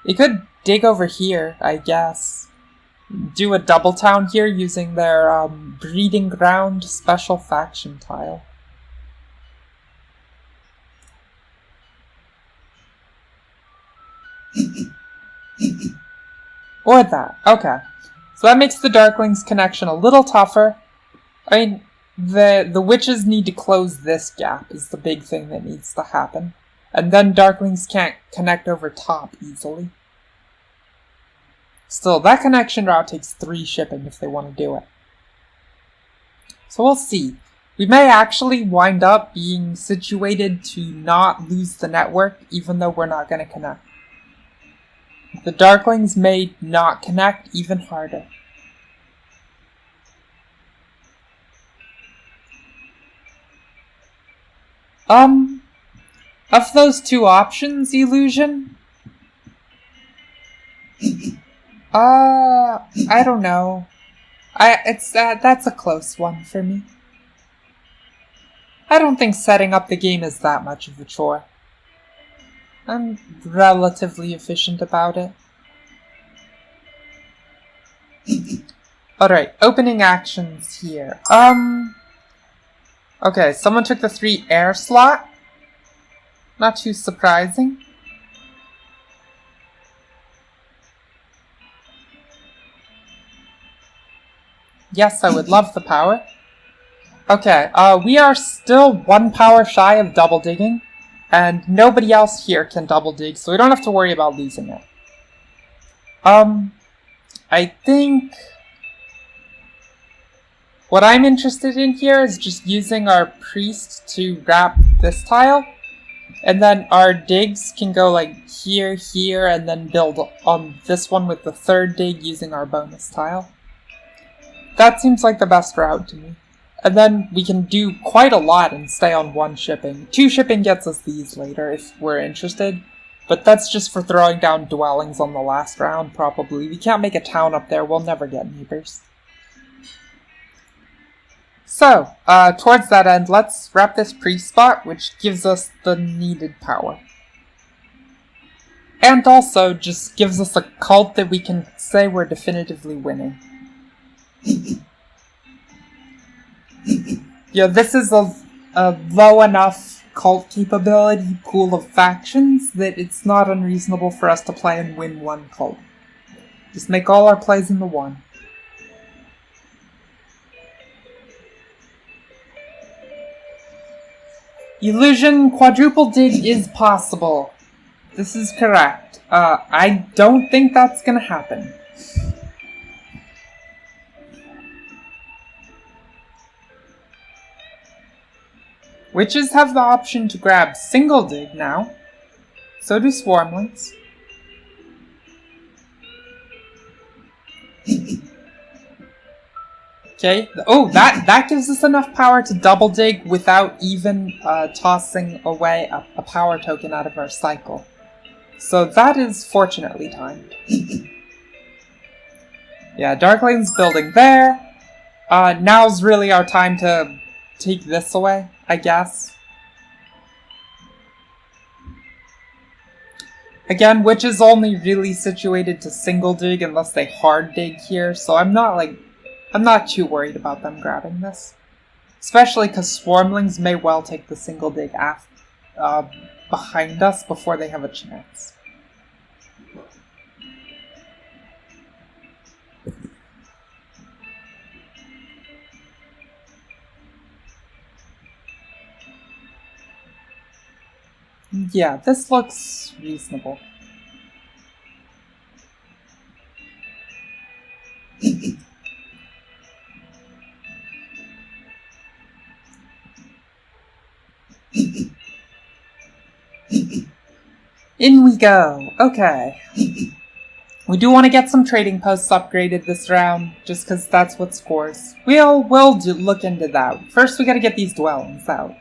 They could dig over here, I guess. Do a double town here using their breeding ground special faction tile. Or that. Okay. So that makes the Darklings connection a little tougher. I mean, the witches need to close this gap is the big thing that needs to happen. And then Darklings can't connect over top easily. Still, that connection route takes 3 shipping if they want to do it. So we'll see. We may actually wind up being situated to not lose the network, even though we're not going to connect. The Darklings may not connect even harder. Of those two options, Illusion? I don't know. That's a close one for me. I don't think setting up the game is that much of a chore. I'm relatively efficient about it. Alright, opening actions here. Okay, someone took the 3 air slot. Not too surprising. Yes, I would love the power. Okay, we are still 1 power shy of double digging, and nobody else here can double dig, so we don't have to worry about losing it. I think what I'm interested in here is just using our priest to wrap this tile, and then our digs can go like here, here, and then build on this one with the 3rd dig using our bonus tile. That seems like the best route to me. And then we can do quite a lot and stay on 1 shipping. 2 shipping gets us these later if we're interested. But that's just for throwing down dwellings on the last round, probably. We can't make a town up there, we'll never get neighbors. So, towards that end, let's wrap this priest spot, which gives us the needed power. And also just gives us a cult that we can say we're definitively winning. Yeah, this is a low enough cult capability pool of factions that it's not unreasonable for us to play and win 1 cult. Just make all our plays in the 1. Illusion quadruple dig is possible. This is correct. I don't think that's gonna happen. Witches have the option to grab single dig now. So do swarmlings. Okay. Oh, that gives us enough power to double dig without even tossing away a power token out of our cycle. So that is fortunately timed. Yeah, Darkling's building there. Now's really our time to take this away, I guess. Again, which is only really situated to single dig unless they hard dig here, so I'm not too worried about them grabbing this. Especially because swarmlings may well take the single dig behind us before they have a chance. Yeah, this looks reasonable. In we go. Okay. We do want to get some trading posts upgraded this round, just because that's what scores. We'll look into that. First, we gotta get these dwellings out.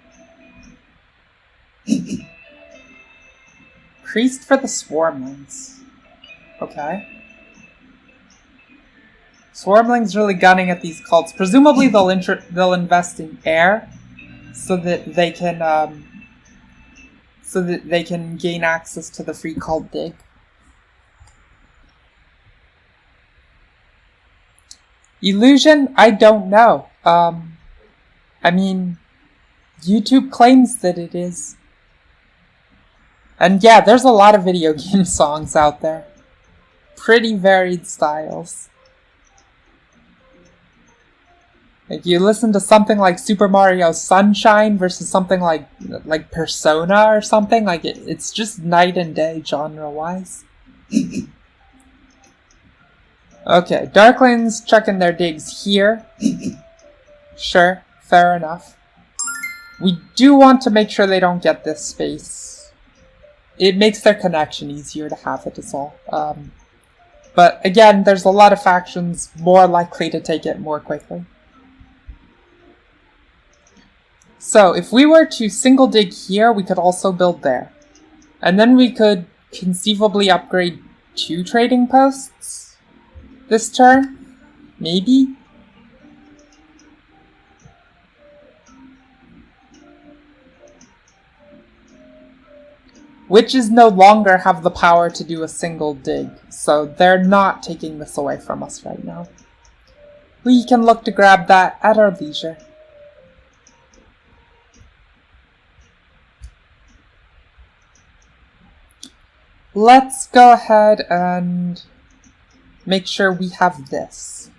Priest for the swarmlings. Okay. Swarmlings really gunning at these cults. Presumably they'll invest in air so that they can gain access to the free cult dig. Illusion? I don't know. I mean, YouTube claims that it is. And yeah, there's a lot of video game songs out there. Pretty varied styles. Like, you listen to something like Super Mario Sunshine versus something like Persona or something, like it's just night and day genre-wise. Okay, Darklings checking their digs here. Sure, fair enough. We do want to make sure they don't get this space. it makes their connection easier to have it is all. But again, there's a lot of factions more likely to take it more quickly. So if we were to single dig here, we could also build there. And then we could conceivably upgrade 2 trading posts this turn, maybe? Witches no longer have the power to do a single dig, so they're not taking this away from us right now. We can look to grab that at our leisure. Let's go ahead and make sure we have this.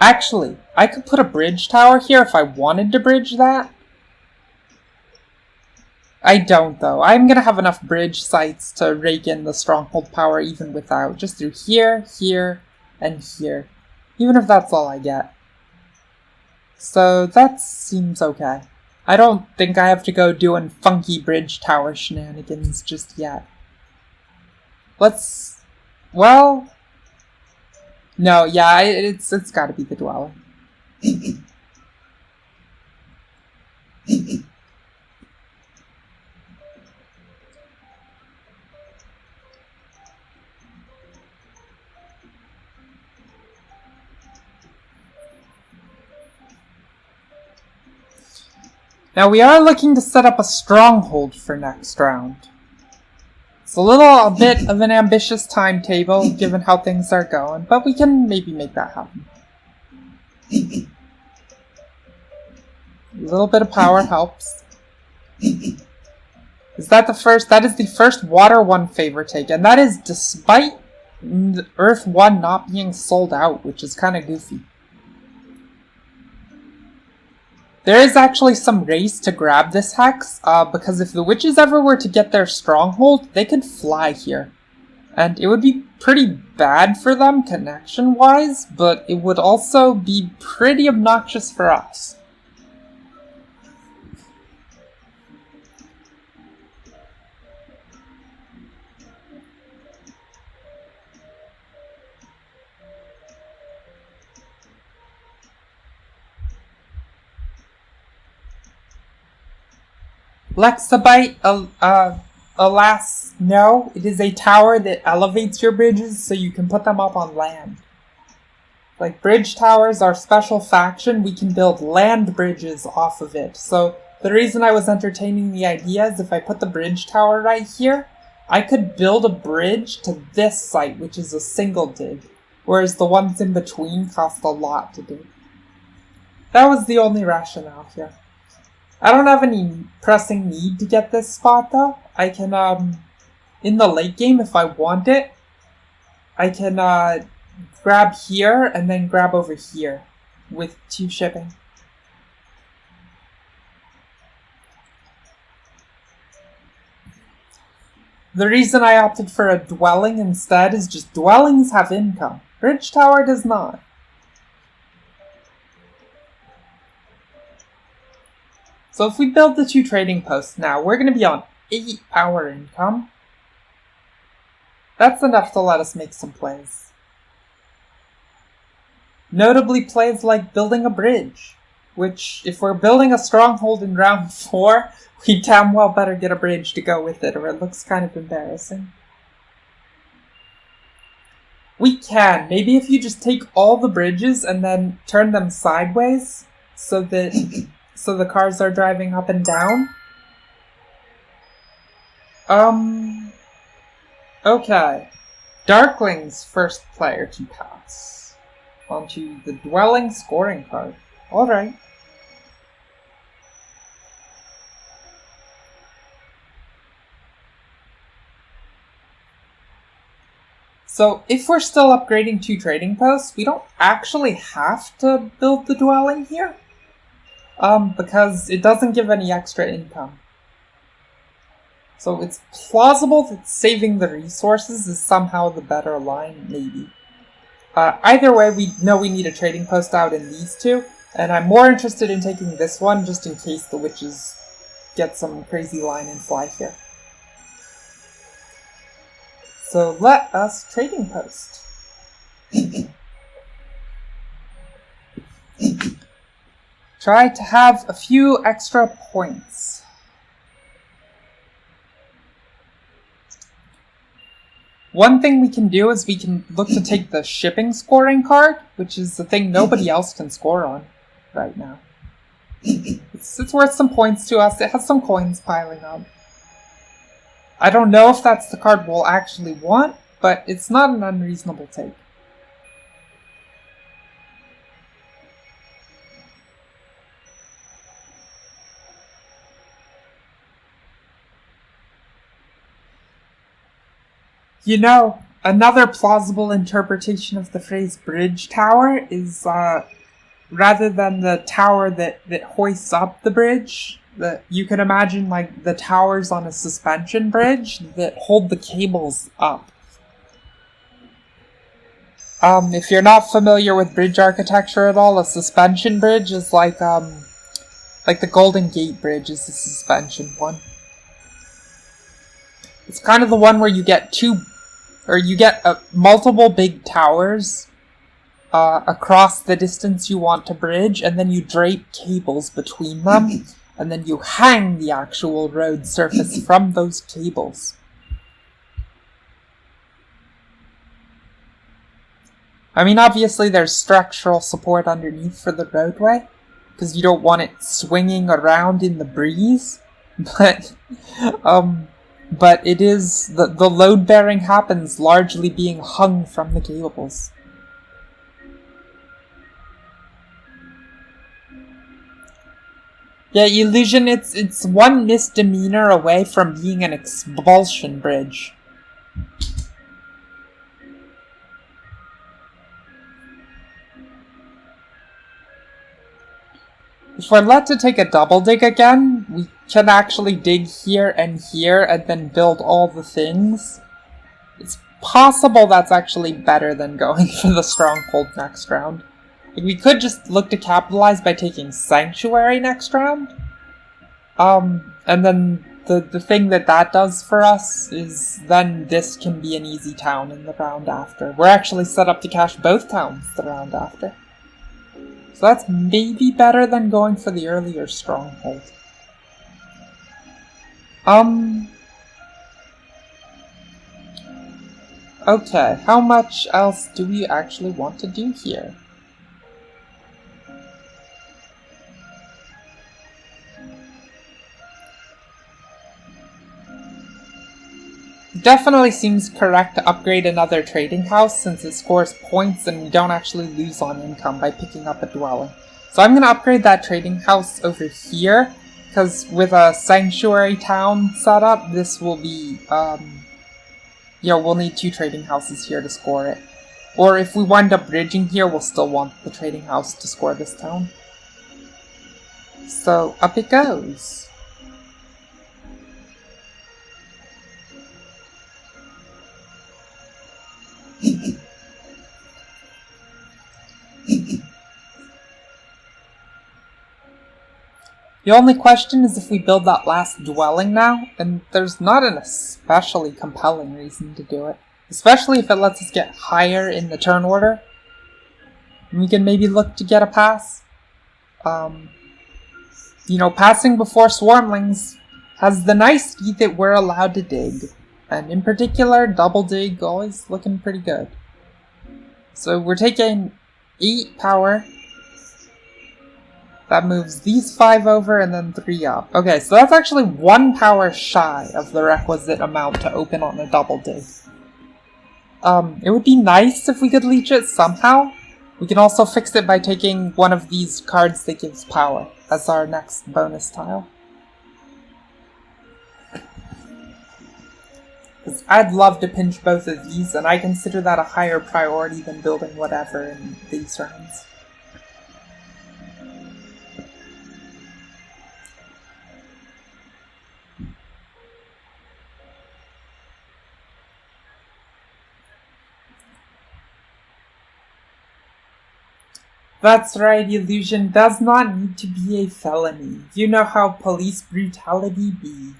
Actually, I could put a bridge tower here if I wanted to bridge that. I don't, though. I'm gonna have enough bridge sites to rake in the stronghold power even without. Just through here, here, and here. Even if that's all I get. So that seems okay. I don't think I have to go doing funky bridge tower shenanigans just yet. Let's... well... no, yeah, it's gotta be the dwelling. Now we are looking to set up a stronghold for next round. It's a bit of an ambitious timetable, given how things are going, but we can maybe make that happen. A little bit of power helps. Is that the first? That is the first Water 1 favor take, and that is despite Earth 1 not being sold out, which is kind of goofy. There is actually some race to grab this hex, because if the witches ever were to get their stronghold, they could fly here. And it would be pretty bad for them connection-wise, but it would also be pretty obnoxious for us. Lexabite, alas, no. It is a tower that elevates your bridges so you can put them up on land. Like, bridge towers are special faction, we can build land bridges off of it. So, the reason I was entertaining the idea is if I put the bridge tower right here, I could build a bridge to this site, which is a single dig. Whereas the ones in between cost a lot to dig. That was the only rationale here. I don't have any pressing need to get this spot, though. I can, in the late game, if I want it, I can, grab here and then grab over here with 2 shipping. The reason I opted for a dwelling instead is just dwellings have income. Bridge tower does not. So if we build the 2 trading posts now, we're going to be on 8 power income. That's enough to let us make some plays. Notably plays like building a bridge, which, if we're building a stronghold in round 4, we damn well better get a bridge to go with it, or it looks kind of embarrassing. We can. Maybe if you just take all the bridges and then turn them sideways, so that... so the cars are driving up and down? Okay. Darkling's first player to pass. Onto the Dwelling scoring card. Alright. So, if we're still upgrading 2 trading posts, we don't actually have to build the Dwelling here. Because it doesn't give any extra income. So it's plausible that saving the resources is somehow the better line, maybe. Either way, we know we need a trading post out in these two, and I'm more interested in taking this one just in case the witches get some crazy line and fly here. So let us trading post. Try to have a few extra points. One thing we can do is we can look to take the shipping scoring card, which is the thing nobody else can score on right now. It's worth some points to us. It has some coins piling up. I don't know if that's the card we'll actually want, but it's not an unreasonable take. You know, another plausible interpretation of the phrase bridge tower is, rather than the tower that hoists up the bridge, that you can imagine like the towers on a suspension bridge that hold the cables up. If you're not familiar with bridge architecture at all, a suspension bridge is like the Golden Gate Bridge is the suspension one. It's kind of the one where you get multiple big towers across the distance you want to bridge, and then you drape cables between them, and then you hang the actual road surface from those cables. I mean, obviously there's structural support underneath for the roadway, because you don't want it swinging around in the breeze, but it is, the load bearing happens largely being hung from the cables. Yeah, Illusion, it's one misdemeanor away from being an expulsion bridge. If we're let to take a double dig again, we can actually dig here and then build all the things. It's possible that's actually better than going for the stronghold next round. Like, we could just look to capitalize by taking Sanctuary next round. And then the thing that does for us is then this can be an easy town in the round after. We're actually set up to cash both towns the round after. So that's maybe better than going for the earlier stronghold. Okay, how much else do we actually want to do here? Definitely seems correct to upgrade another trading house since it scores points and we don't actually lose on income by picking up a dwelling. So I'm going to upgrade that trading house over here, because with a sanctuary town setup, this will be, we'll need 2 trading houses here to score it. Or if we wind up bridging here, we'll still want the trading house to score this town. So up it goes. The only question is if we build that last dwelling now, and there's not an especially compelling reason to do it. Especially if it lets us get higher in the turn order. We can maybe look to get a pass. Passing before Swarmlings has the nicety that we're allowed to dig. And in particular, double dig always looking pretty good. So we're taking 8 power. That moves these 5 over and then 3 up. Okay, so that's actually 1 power shy of the requisite amount to open on a double dig. It would be nice if we could leech it somehow. We can also fix it by taking one of these cards that gives power as our next bonus tile. Because I'd love to pinch both of these, and I consider that a higher priority than building whatever in these rounds. That's right, illusion does not need to be a felony. You know how police brutality be.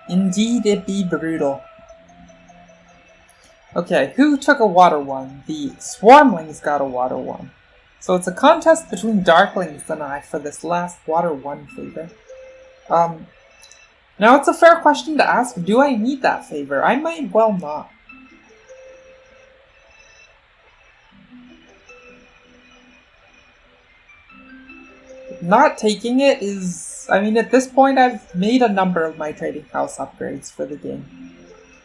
Indeed, it be brutal. Okay, who took a water one? The Swarmlings got a water one. So it's a contest between Darklings and I for this last water one favor. Now it's a fair question to ask, do I need that favor? I might well not. Not taking it is... I mean, at this point I've made a number of my trading house upgrades for the game.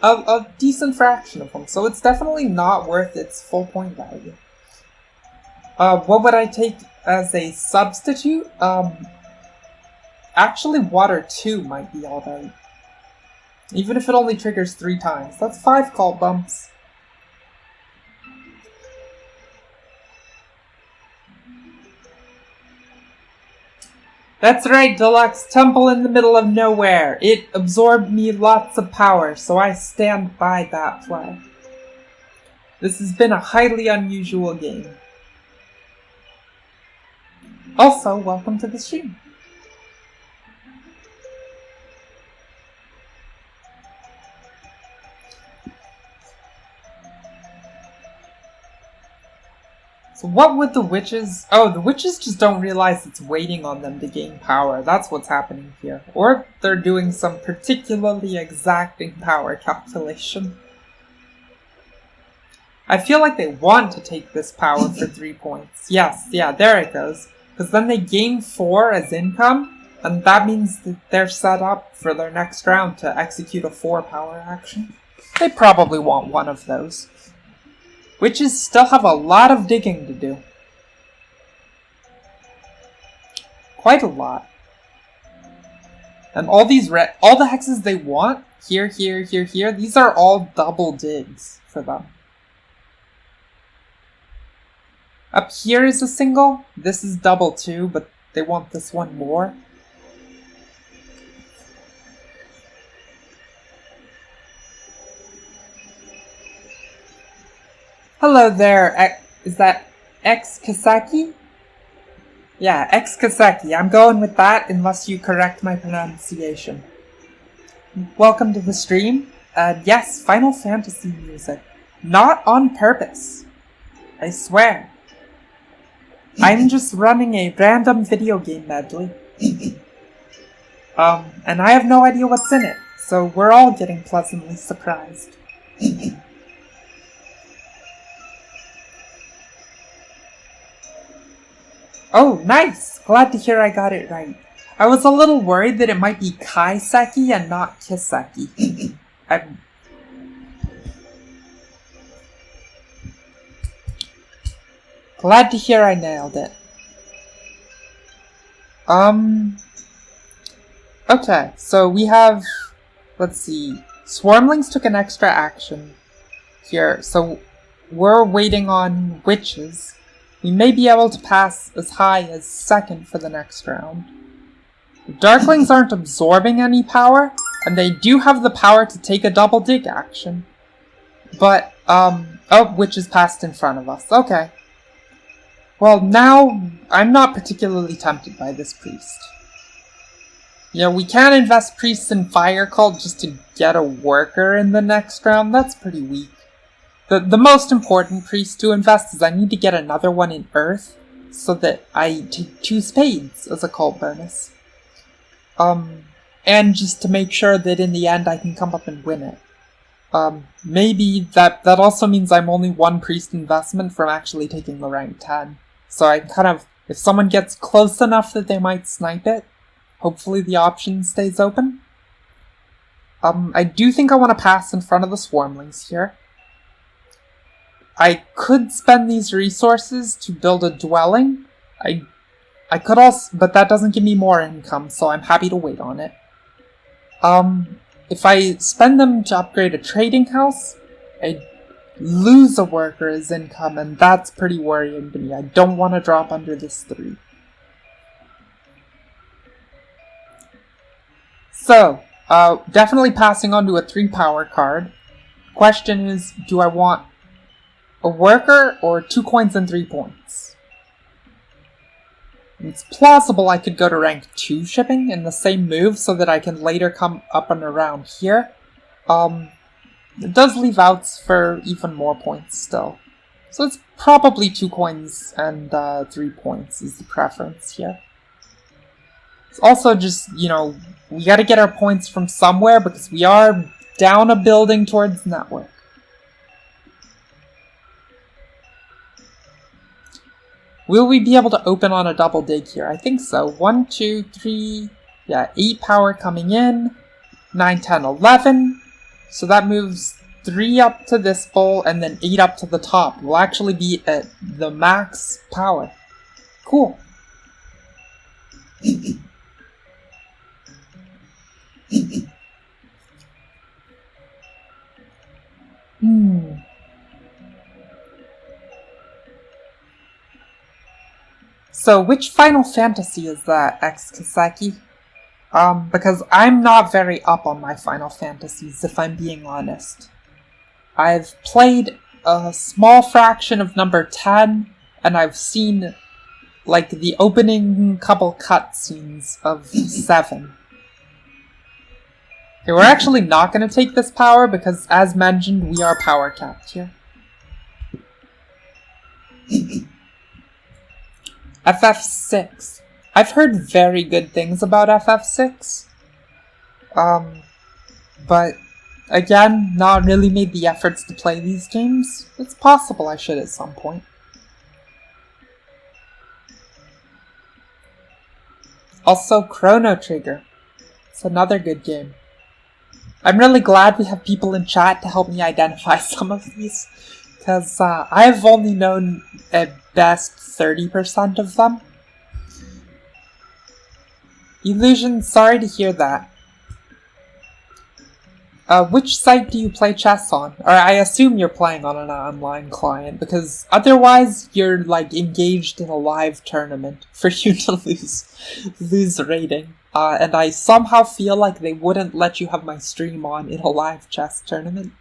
A decent fraction of them, so it's definitely not worth its full point value. What would I take as a substitute? Actually, Water 2 might be alright. Even if it only triggers 3 times. That's 5 cult bumps. That's right, Deluxe. Temple in the middle of nowhere. It absorbed me lots of power, so I stand by that play. This has been a highly unusual game. Also, welcome to the stream. So what would the witches... Oh, the witches just don't realize it's waiting on them to gain power. That's what's happening here. Or they're doing some particularly exacting power calculation. I feel like they want to take this power for 3 points. Yes, yeah, there it goes. Because then they gain 4 as income, and that means that they're set up for their next round to execute a 4 power action. They probably want one of those. Witches still have a lot of digging to do. Quite a lot. And all these all the hexes they want, here, these are all double digs for them. Up here is a single, this is double too, but they want this one more. Hello there, is that X Kasaki? Yeah, X Kasaki, I'm going with that unless you correct my pronunciation. Welcome to the stream. Yes, Final Fantasy music. Not on purpose. I swear. I'm just running a random video game medley. And I have no idea what's in it, so we're all getting pleasantly surprised. Oh, nice! Glad to hear I got it right. I was a little worried that it might be Kaiseki and not Kiseki. I'm... Glad to hear I nailed it. Okay, so we have... Let's see. Swarmlings took an extra action here, so we're waiting on witches. We may be able to pass as high as 2nd for the next round. The Darklings aren't absorbing any power, and they do have the power to take a double dig action. But, oh, witches passed in front of us. Okay. Well, now, I'm not particularly tempted by this priest. Yeah, we can't invest priests in Fire Cult just to get a worker in the next round. That's pretty weak. The most important priest to invest is I need to get another one in Earth, so that I take 2 spades as a cult bonus. And just to make sure that in the end I can come up and win it. Maybe that also means I'm only 1 priest investment from actually taking the rank 10. So I kind of, if someone gets close enough that they might snipe it, hopefully the option stays open. I do think I want to pass in front of the Swarmlings here. I could spend these resources to build a dwelling. I could also, but that doesn't give me more income, so I'm happy to wait on it. If I spend them to upgrade a trading house, I lose a worker as income, and that's pretty worrying to me. I don't want to drop under this 3. So, definitely passing on to a 3 power card. Question is, do I want a worker or 2 coins and 3 points? It's plausible I could go to rank 2 shipping in the same move so that I can later come up and around here. It does leave outs for even more points still. So it's probably 2 coins and 3 points is the preference here. It's also just, we gotta get our points from somewhere because we are down a building towards network. Will we be able to open on a double dig here? I think so. 1, 2, 3, 8 power coming in, 9, 10, 11. So that moves 3 up to this bowl and then 8 up to the top. We'll actually be at the max power. Cool. So which Final Fantasy is that, X-Kaseki? Because I'm not very up on my Final Fantasies, if I'm being honest. I've played a small fraction of number 10, and I've seen, the opening couple cutscenes of 7. Okay, we're actually not going to take this power, because, as mentioned, we are power capped here. FF6. I've heard very good things about FF6. But again, not really made the efforts to play these games. It's possible I should at some point. Also, Chrono Trigger. It's another good game. I'm really glad we have people in chat to help me identify some of these, because I've only known at best 30% of them. Illusion, sorry to hear that. Which site do you play chess on? Or I assume you're playing on an online client, because otherwise you're, engaged in a live tournament for you to lose rating. And I somehow feel like they wouldn't let you have my stream on in a live chess tournament.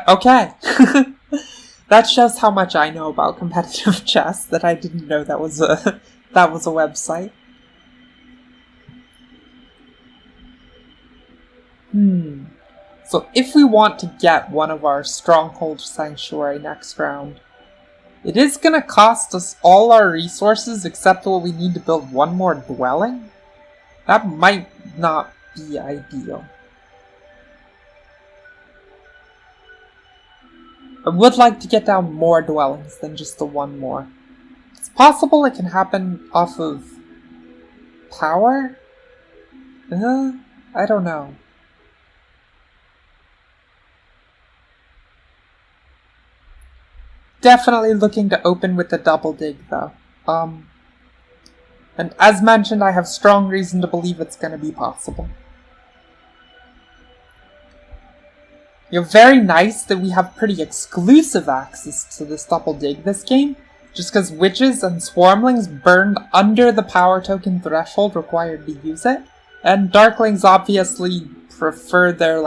Okay. That shows how much I know about competitive chess, that I didn't know that was a website. So if we want to get one of our Stronghold Sanctuary next round, it is gonna cost us all our resources except what we need to build one more dwelling? That might not be ideal. I would like to get down more dwellings than just the one more. It's possible it can happen off of power? I don't know. Definitely looking to open with the double dig though. And as mentioned, I have strong reason to believe it's going to be possible. Very nice that we have pretty exclusive access to this double dig this game, just because witches and swarmlings burned under the power token threshold required to use it, and darklings obviously prefer their,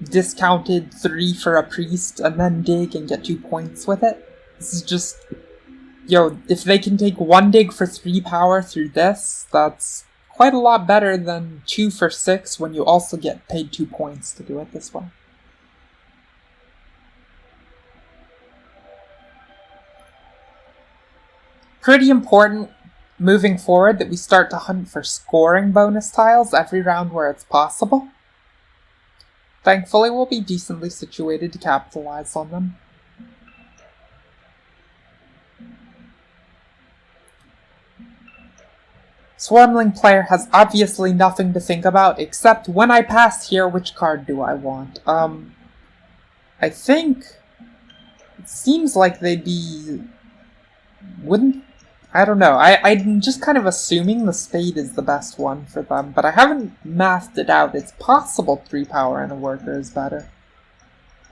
discounted 3 for a priest and then dig and get 2 points with it. This is just, if they can take 1 dig for 3 power through this, that's quite a lot better than 2 for 6 when you also get paid 2 points to do it this way. Pretty important moving forward that we start to hunt for scoring bonus tiles every round where it's possible. Thankfully, we'll be decently situated to capitalize on them. Swarmling player has obviously nothing to think about except when I pass here, which card do I want? I think it seems like they'd be... I don't know. I'm just kind of assuming the spade is the best one for them, but I haven't mathed it out. It's possible 3 power and a worker is better.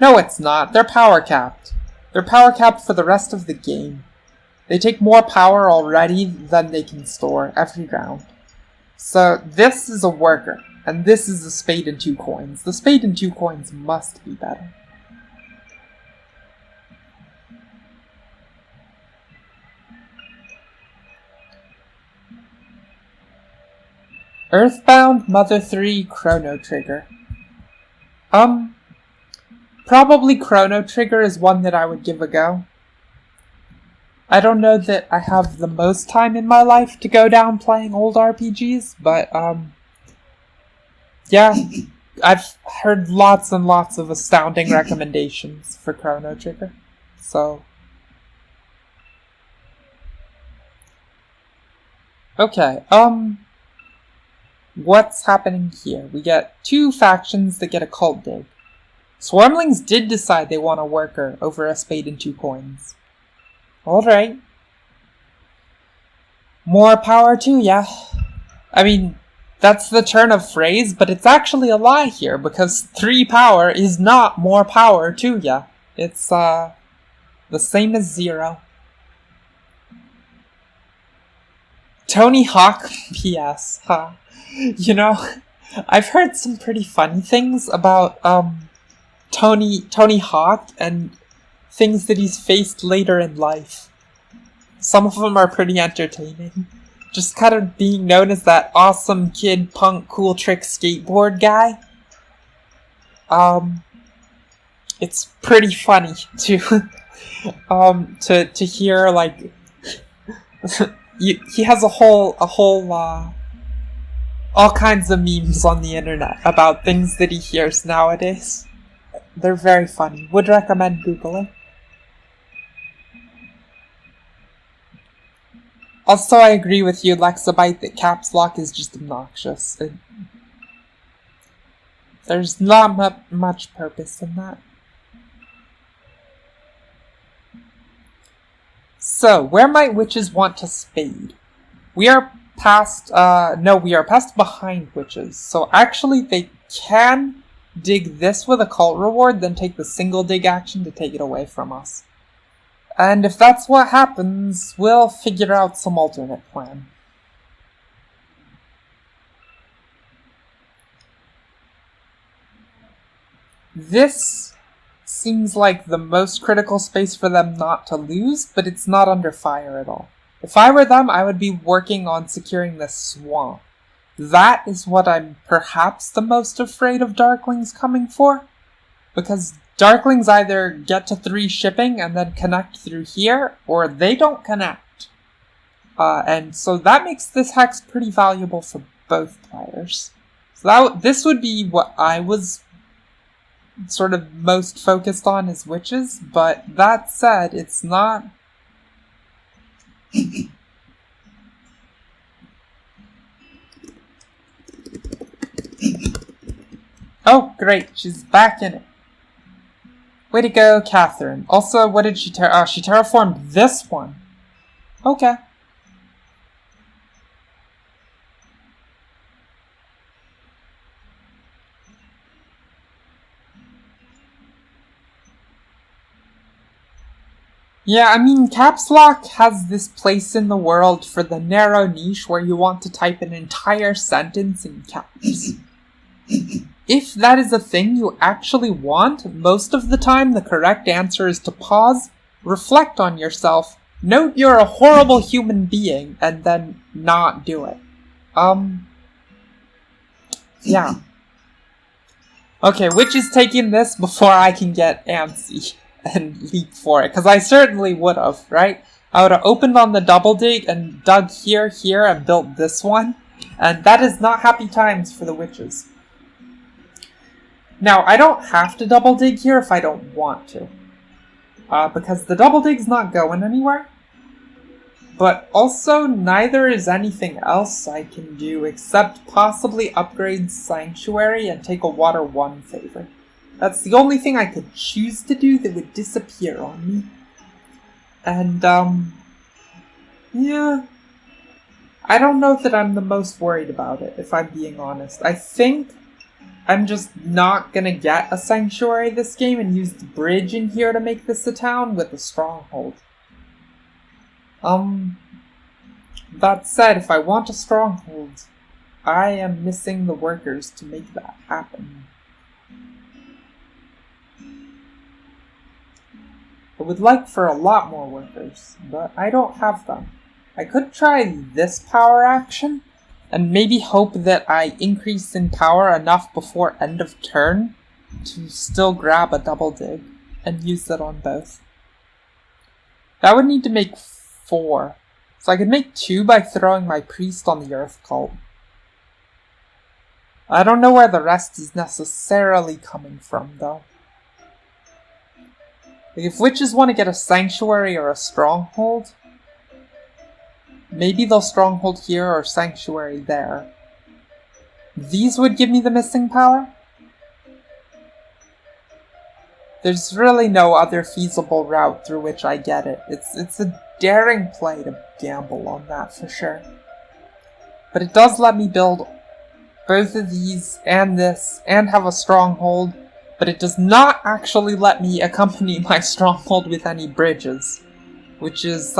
No, it's not. They're power capped. They're power capped for the rest of the game. They take more power already than they can store every round. So this is a worker, and this is a spade and 2 coins. The spade and 2 coins must be better. Earthbound, Mother 3, Chrono Trigger. Probably Chrono Trigger is one that I would give a go. I don't know that I have the most time in my life to go down playing old RPGs, but, yeah, I've heard lots and lots of astounding recommendations for Chrono Trigger, so... Okay, what's happening here? We get 2 factions that get a cult dig. Swarmlings did decide they want a worker over a spade and 2 coins. Alright. More power to ya. I mean, that's the turn of phrase, but it's actually a lie here, because 3 power is not more power to ya. It's, the same as 0. Tony Hawk PS, huh? You know, I've heard some pretty funny things about, Tony Hawk and things that he's faced later in life. Some of them are pretty entertaining. Just kind of being known as that awesome kid punk cool trick skateboard guy. It's pretty funny to hear, like, he has a whole all kinds of memes on the internet about things that he hears nowadays. They're very funny. Would recommend Googling. Also, I agree with you, Lexabyte, that caps lock is just obnoxious. There's not much purpose in that. So, where might witches want to spade? We are past behind witches. So actually they can dig this with a cult reward, then take the single dig action to take it away from us. And if that's what happens, we'll figure out some alternate plan. This seems like the most critical space for them not to lose, but it's not under fire at all. If I were them, I would be working on securing this swamp. That is what I'm perhaps the most afraid of Darklings coming for. Because Darklings either get to 3 shipping and then connect through here, or they don't connect. And so that makes this hex pretty valuable for both players. So this would be what I was sort of most focused on as witches, but that said, it's not... Oh, great, she's back in it. Way to go, Catherine. Also, what did she she terraformed this one. Okay. Yeah, I mean, Caps Lock has this place in the world for the narrow niche where you want to type an entire sentence in caps. If that is a thing you actually want, most of the time the correct answer is to pause, reflect on yourself, note you're a horrible human being, and then not do it. Yeah. Okay, which is taking this before I can get antsy and leap for it, because I certainly would have, right? I would have opened on the double dig and dug here, and built this one, and that is not happy times for the witches. Now, I don't have to double dig here if I don't want to, because the double dig's not going anywhere, but also neither is anything else I can do except possibly upgrade Sanctuary and take a Water 1 favor. That's the only thing I could choose to do that would disappear on me. And, yeah. I don't know that I'm the most worried about it, if I'm being honest. I think I'm just not gonna get a Sanctuary this game and use the bridge in here to make this a town with a stronghold. That said, if I want a stronghold, I am missing the workers to make that happen. I would like for a lot more workers, but I don't have them. I could try this power action, and maybe hope that I increase in power enough before end of turn to still grab a double dig and use it on both. That would need to make 4. So I could make 2 by throwing my priest on the earth cult. I don't know where the rest is necessarily coming from, though. If witches want to get a sanctuary or a stronghold, maybe they'll stronghold here or sanctuary there. These would give me the missing power? There's really no other feasible route through which I get it. It's a daring play to gamble on that for sure. But it does let me build both of these and this and have a stronghold, but it does not actually let me accompany my stronghold with any bridges, which is,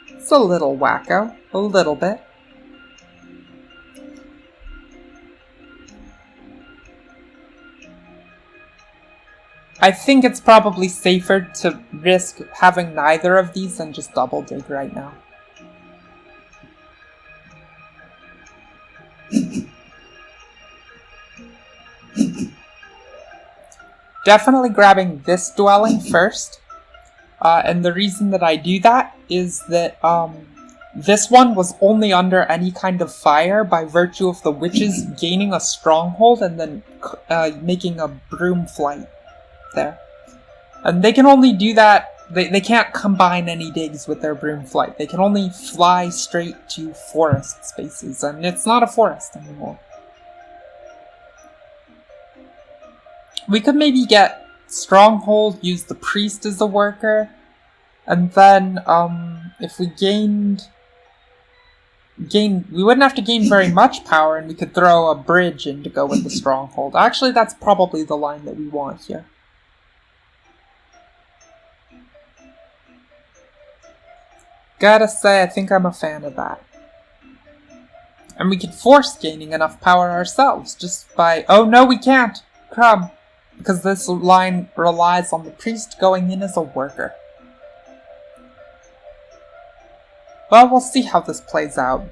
it's a little wacko, a little bit. I think it's probably safer to risk having neither of these than just double dig right now. Definitely grabbing this dwelling first, and the reason that I do that is that this one was only under any kind of fire by virtue of the witches gaining a stronghold and then making a broom flight there. And they can only do that, they can't combine any digs with their broom flight. They can only fly straight to forest spaces, and it's not a forest anymore. We could maybe get stronghold, use the priest as a worker, and then if we we wouldn't have to gain very much power, and we could throw a bridge in to go with the stronghold. Actually, that's probably the line that we want here. Gotta say, I think I'm a fan of that. And we could force gaining enough power ourselves, just by... Oh no, we can't! Crumb! Because this line relies on the priest going in as a worker. Well, we'll see how this plays out.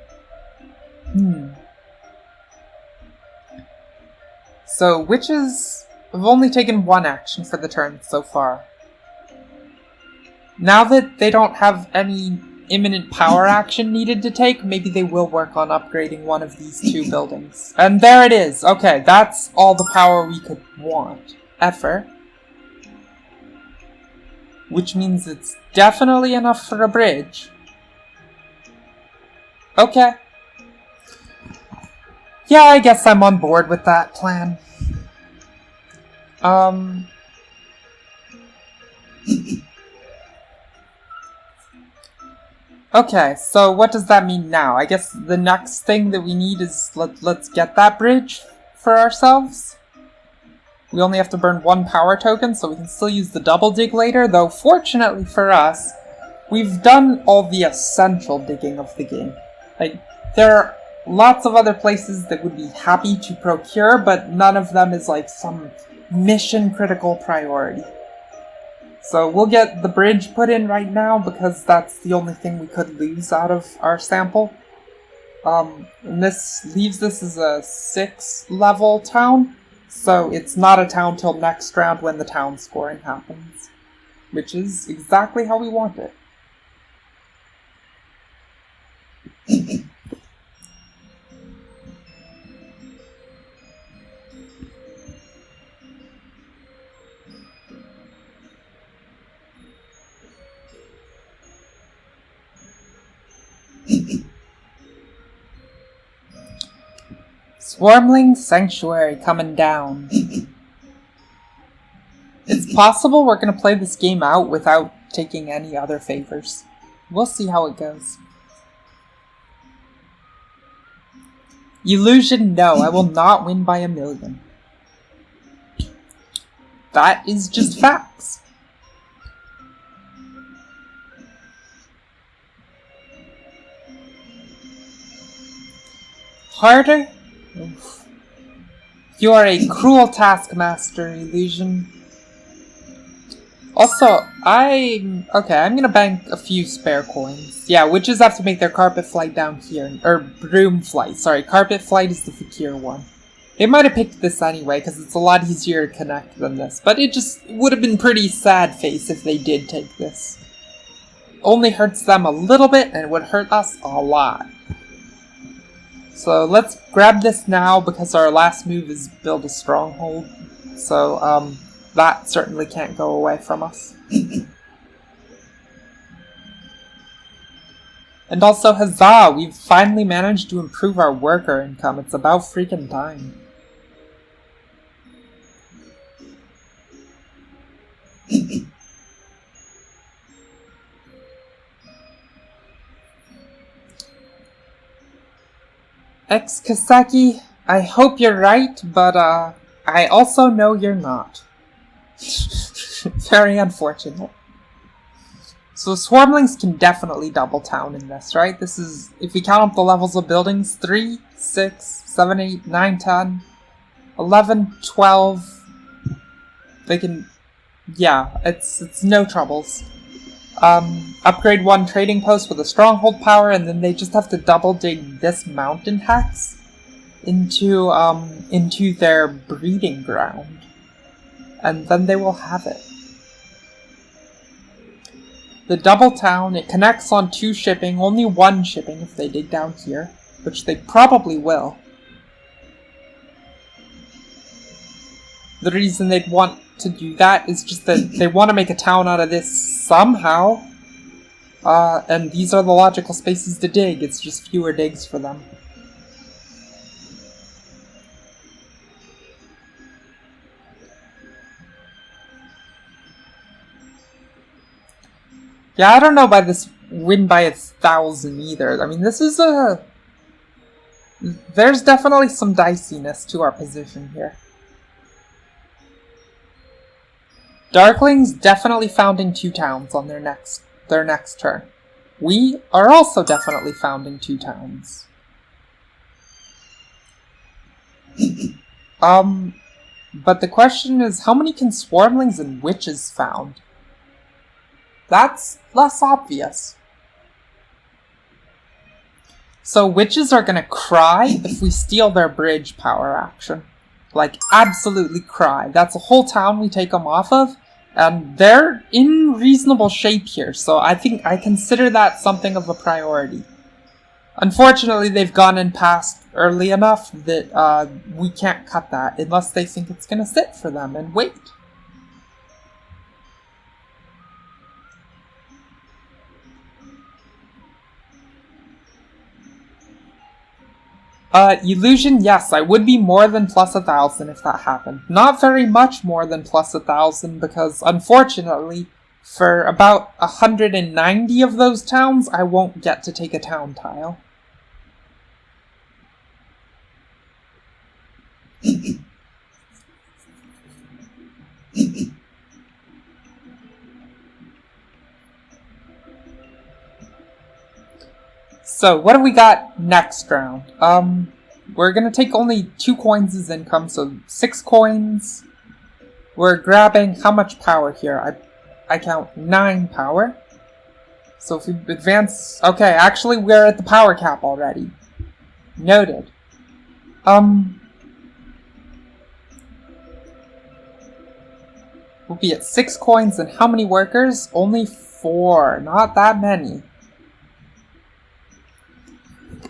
So, witches have only taken 1 action for the turn so far. Now that they don't have any imminent power action needed to take, maybe they will work on upgrading one of these 2 buildings. And there it is! Okay, that's all the power we could want. Ever. Which means it's definitely enough for a bridge. Okay. Yeah, I guess I'm on board with that plan. Okay, so what does that mean now? I guess the next thing that we need is let's get that bridge for ourselves. We only have to burn 1 power token, so we can still use the double dig later, though fortunately for us, we've done all the essential digging of the game. Like, there are lots of other places that would be happy to procure, but none of them is like some mission-critical priority. So we'll get the bridge put in right now, because that's the only thing we could lose out of our sample. And this leaves this as a 6-level town, so it's not a town till next round when the town scoring happens. Which is exactly how we want it. Swarmling Sanctuary coming down. It's possible we're going to play this game out without taking any other favors. We'll see how it goes. Illusion, no, I will not win by 1,000,000. That is just facts. Harder? Oof. You are a cruel taskmaster, Illusion. Also, I'm gonna bank a few spare coins. Yeah, witches have to make their carpet flight down here. Or broom flight, sorry. Carpet flight is the fakir one. They might have picked this anyway, because it's a lot easier to connect than this. But it would have been pretty sad face if they did take this. Only hurts them a little bit, and it would hurt us a lot. So let's grab this now, because our last move is build a stronghold. So, that certainly can't go away from us. And also, huzzah! We've finally managed to improve our worker income. It's about freaking time. Ex-Kaseki, I hope you're right, but I also know you're not. Very unfortunate. So Swarmlings can definitely double town in this, right? This is, if we count up the levels of buildings, 3, 6, 7, 8, 9, 10, 11, 12. They can, yeah, it's no troubles. Upgrade 1 trading post with a stronghold power, and then they just have to double dig this mountain hex into their breeding ground. And then they will have it. The double town, it connects on 2 shipping, only 1 shipping if they dig down here, which they probably will. The reason they'd want to do that is just that they want to make a town out of this somehow. And these are the logical spaces to dig, it's just fewer digs for them. Yeah, I don't know about this win by 1,000 either. I mean, this is there's definitely some diciness to our position here. Darklings definitely founding 2 towns on their next turn. We are also definitely founding 2 towns. But the question is, how many can Swarmlings and Witches found? That's less obvious. So Witches are gonna cry if we steal their bridge power action. Like, absolutely cry. That's a whole town we take them off of, and they're in reasonable shape here, so I think I consider that something of a priority. Unfortunately, they've gone in past early enough that we can't cut that unless they think it's gonna sit for them and wait. Illusion, yes, I would be more than plus 1,000 if that happened. Not very much more than plus 1,000 because, unfortunately, for about 190 of those towns, I won't get to take a town tile. So, what have we got next round? We're gonna take only 2 coins as income, so 6 coins. We're grabbing how much power here? I count 9 power. So if we advance... Okay, actually we're at the power cap already. Noted. We'll be at 6 coins and how many workers? Only 4. Not that many.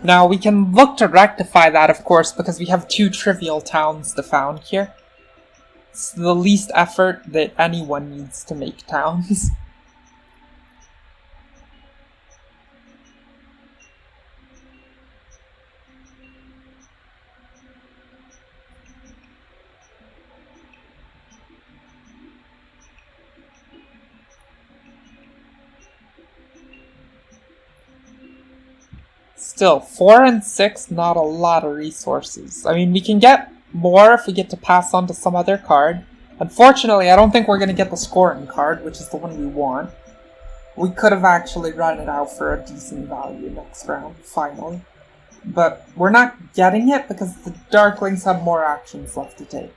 Now, we can look to rectify that, of course, because we have 2 trivial towns to found here. It's the least effort that anyone needs to make towns. Still, 4 and 6, not a lot of resources. I mean, we can get more if we get to pass on to some other card. Unfortunately, I don't think we're going to get the scoring card, which is the one we want. We could have actually run it out for a decent value next round, finally. But we're not getting it because the Darklings have more actions left to take.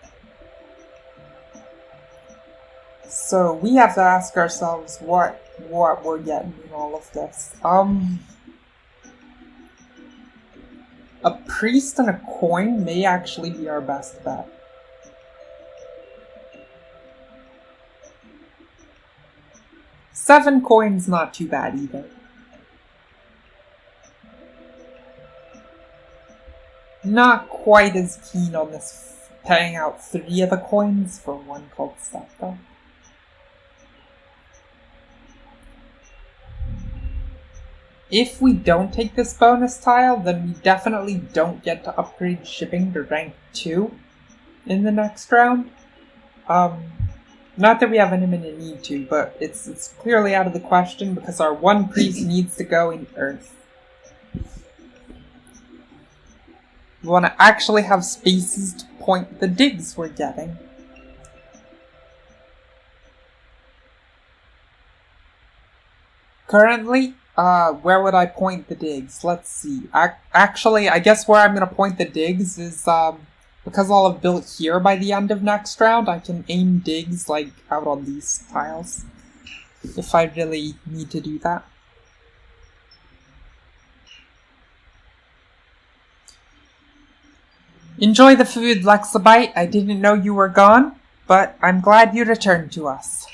So we have to ask ourselves what we're getting in all of this. A priest and a coin may actually be our best bet. Seven coins, not too bad either. Not quite as keen on this paying out 3 of the coins for 1 cult step though. If we don't take this bonus tile, then we definitely don't get to upgrade shipping to rank 2 in the next round. Not that we have an imminent need to, but it's clearly out of the question because our 1 priest needs to go in Earth. We want to actually have spaces to point the digs we're getting. Currently, where would I point the digs? Let's see. Actually, I guess where I'm going to point the digs is, because I'll have built here by the end of next round, I can aim digs, like, out on these tiles. If I really need to do that. Enjoy the food, Lexabite. I didn't know you were gone, but I'm glad you returned to us.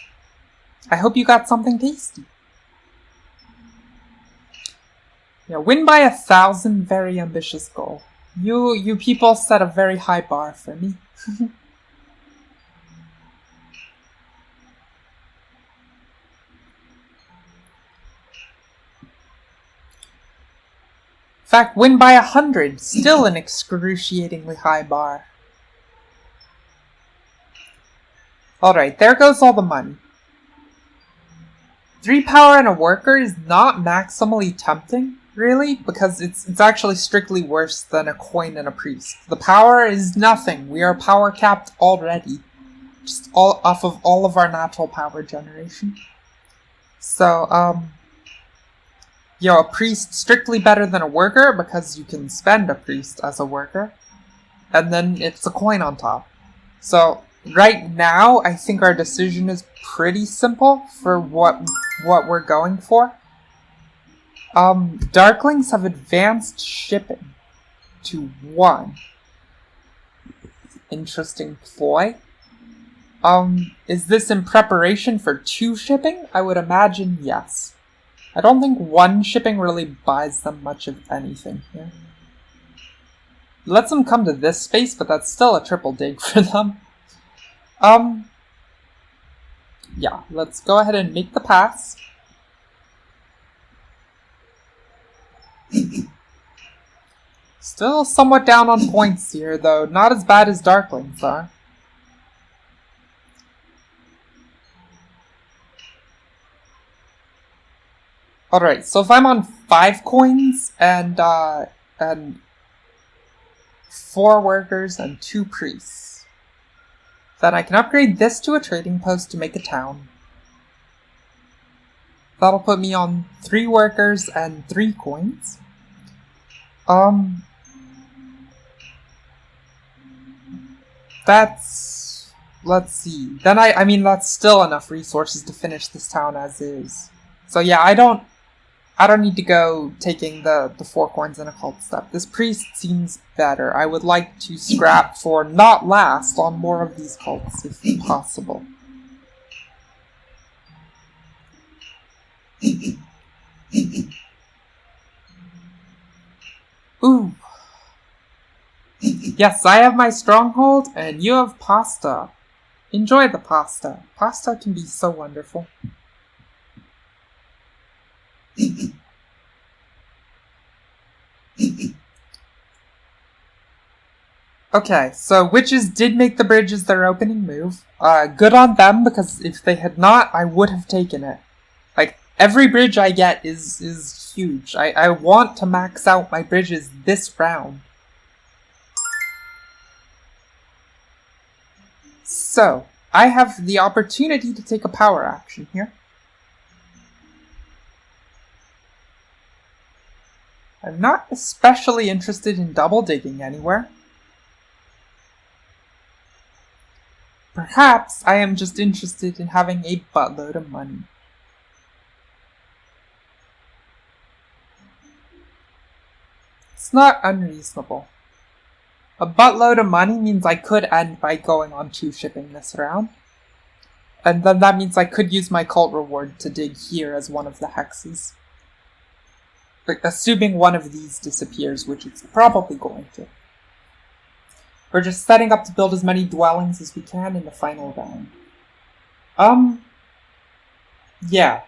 I hope you got something tasty. Yeah, win by 1,000, very ambitious goal. You people set a very high bar for me. In fact, win by 100, still an excruciatingly high bar. Alright, there goes all the money. 3 power and a worker is not maximally tempting, really, because it's actually strictly worse than a coin and a priest. The power is nothing. We are power capped already. Just off of all of our natural power generation. So, a priest strictly better than a worker because you can spend a priest as a worker. And then it's a coin on top. So, right now, I think our decision is pretty simple for what we're going for. Darklings have advanced shipping to 1. Interesting ploy. Is this in preparation for 2 shipping? I would imagine yes. I don't think 1 shipping really buys them much of anything here. Lets them come to this space, but that's still a triple dig for them. Yeah, let's go ahead and make the pass. Still somewhat down on points here, though. Not as bad as Darklings are. Alright, so if I'm on 5 coins and 4 workers and 2 priests, then I can upgrade this to a trading post to make a town. That'll put me on 3 workers and 3 coins. That's... let's see. Then I mean, that's still enough resources to finish this town as is. So yeah, I don't need to go taking the 4 coins and a cult step. This priest seems better. I would like to scrap for not last on more of these cults, if possible. Ooh. Yes, I have my stronghold, and you have pasta. Enjoy the pasta. Pasta can be so wonderful. Okay, so witches did make the bridge as their opening move. Good on them, because if they had not, I would have taken it. Like, every bridge I get is huge. I want to max out my bridges this round. So, I have the opportunity to take a power action here. I'm not especially interested in double digging anywhere. Perhaps I am just interested in having a buttload of money. It's not unreasonable. A buttload of money means I could end by going on 2 shipping this round. And then that means I could use my cult reward to dig here as one of the hexes. Like, assuming one of these disappears, which it's probably going to. We're just setting up to build as many dwellings as we can in the final round. Yeah.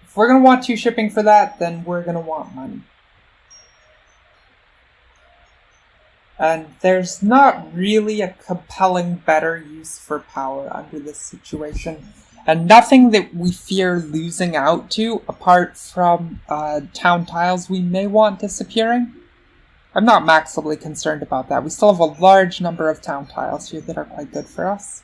If we're gonna want 2 shipping for that, then we're gonna want money. And there's not really a compelling better use for power under this situation. And nothing that we fear losing out to, apart from town tiles we may want disappearing. I'm not maximally concerned about that. We still have a large number of town tiles here that are quite good for us.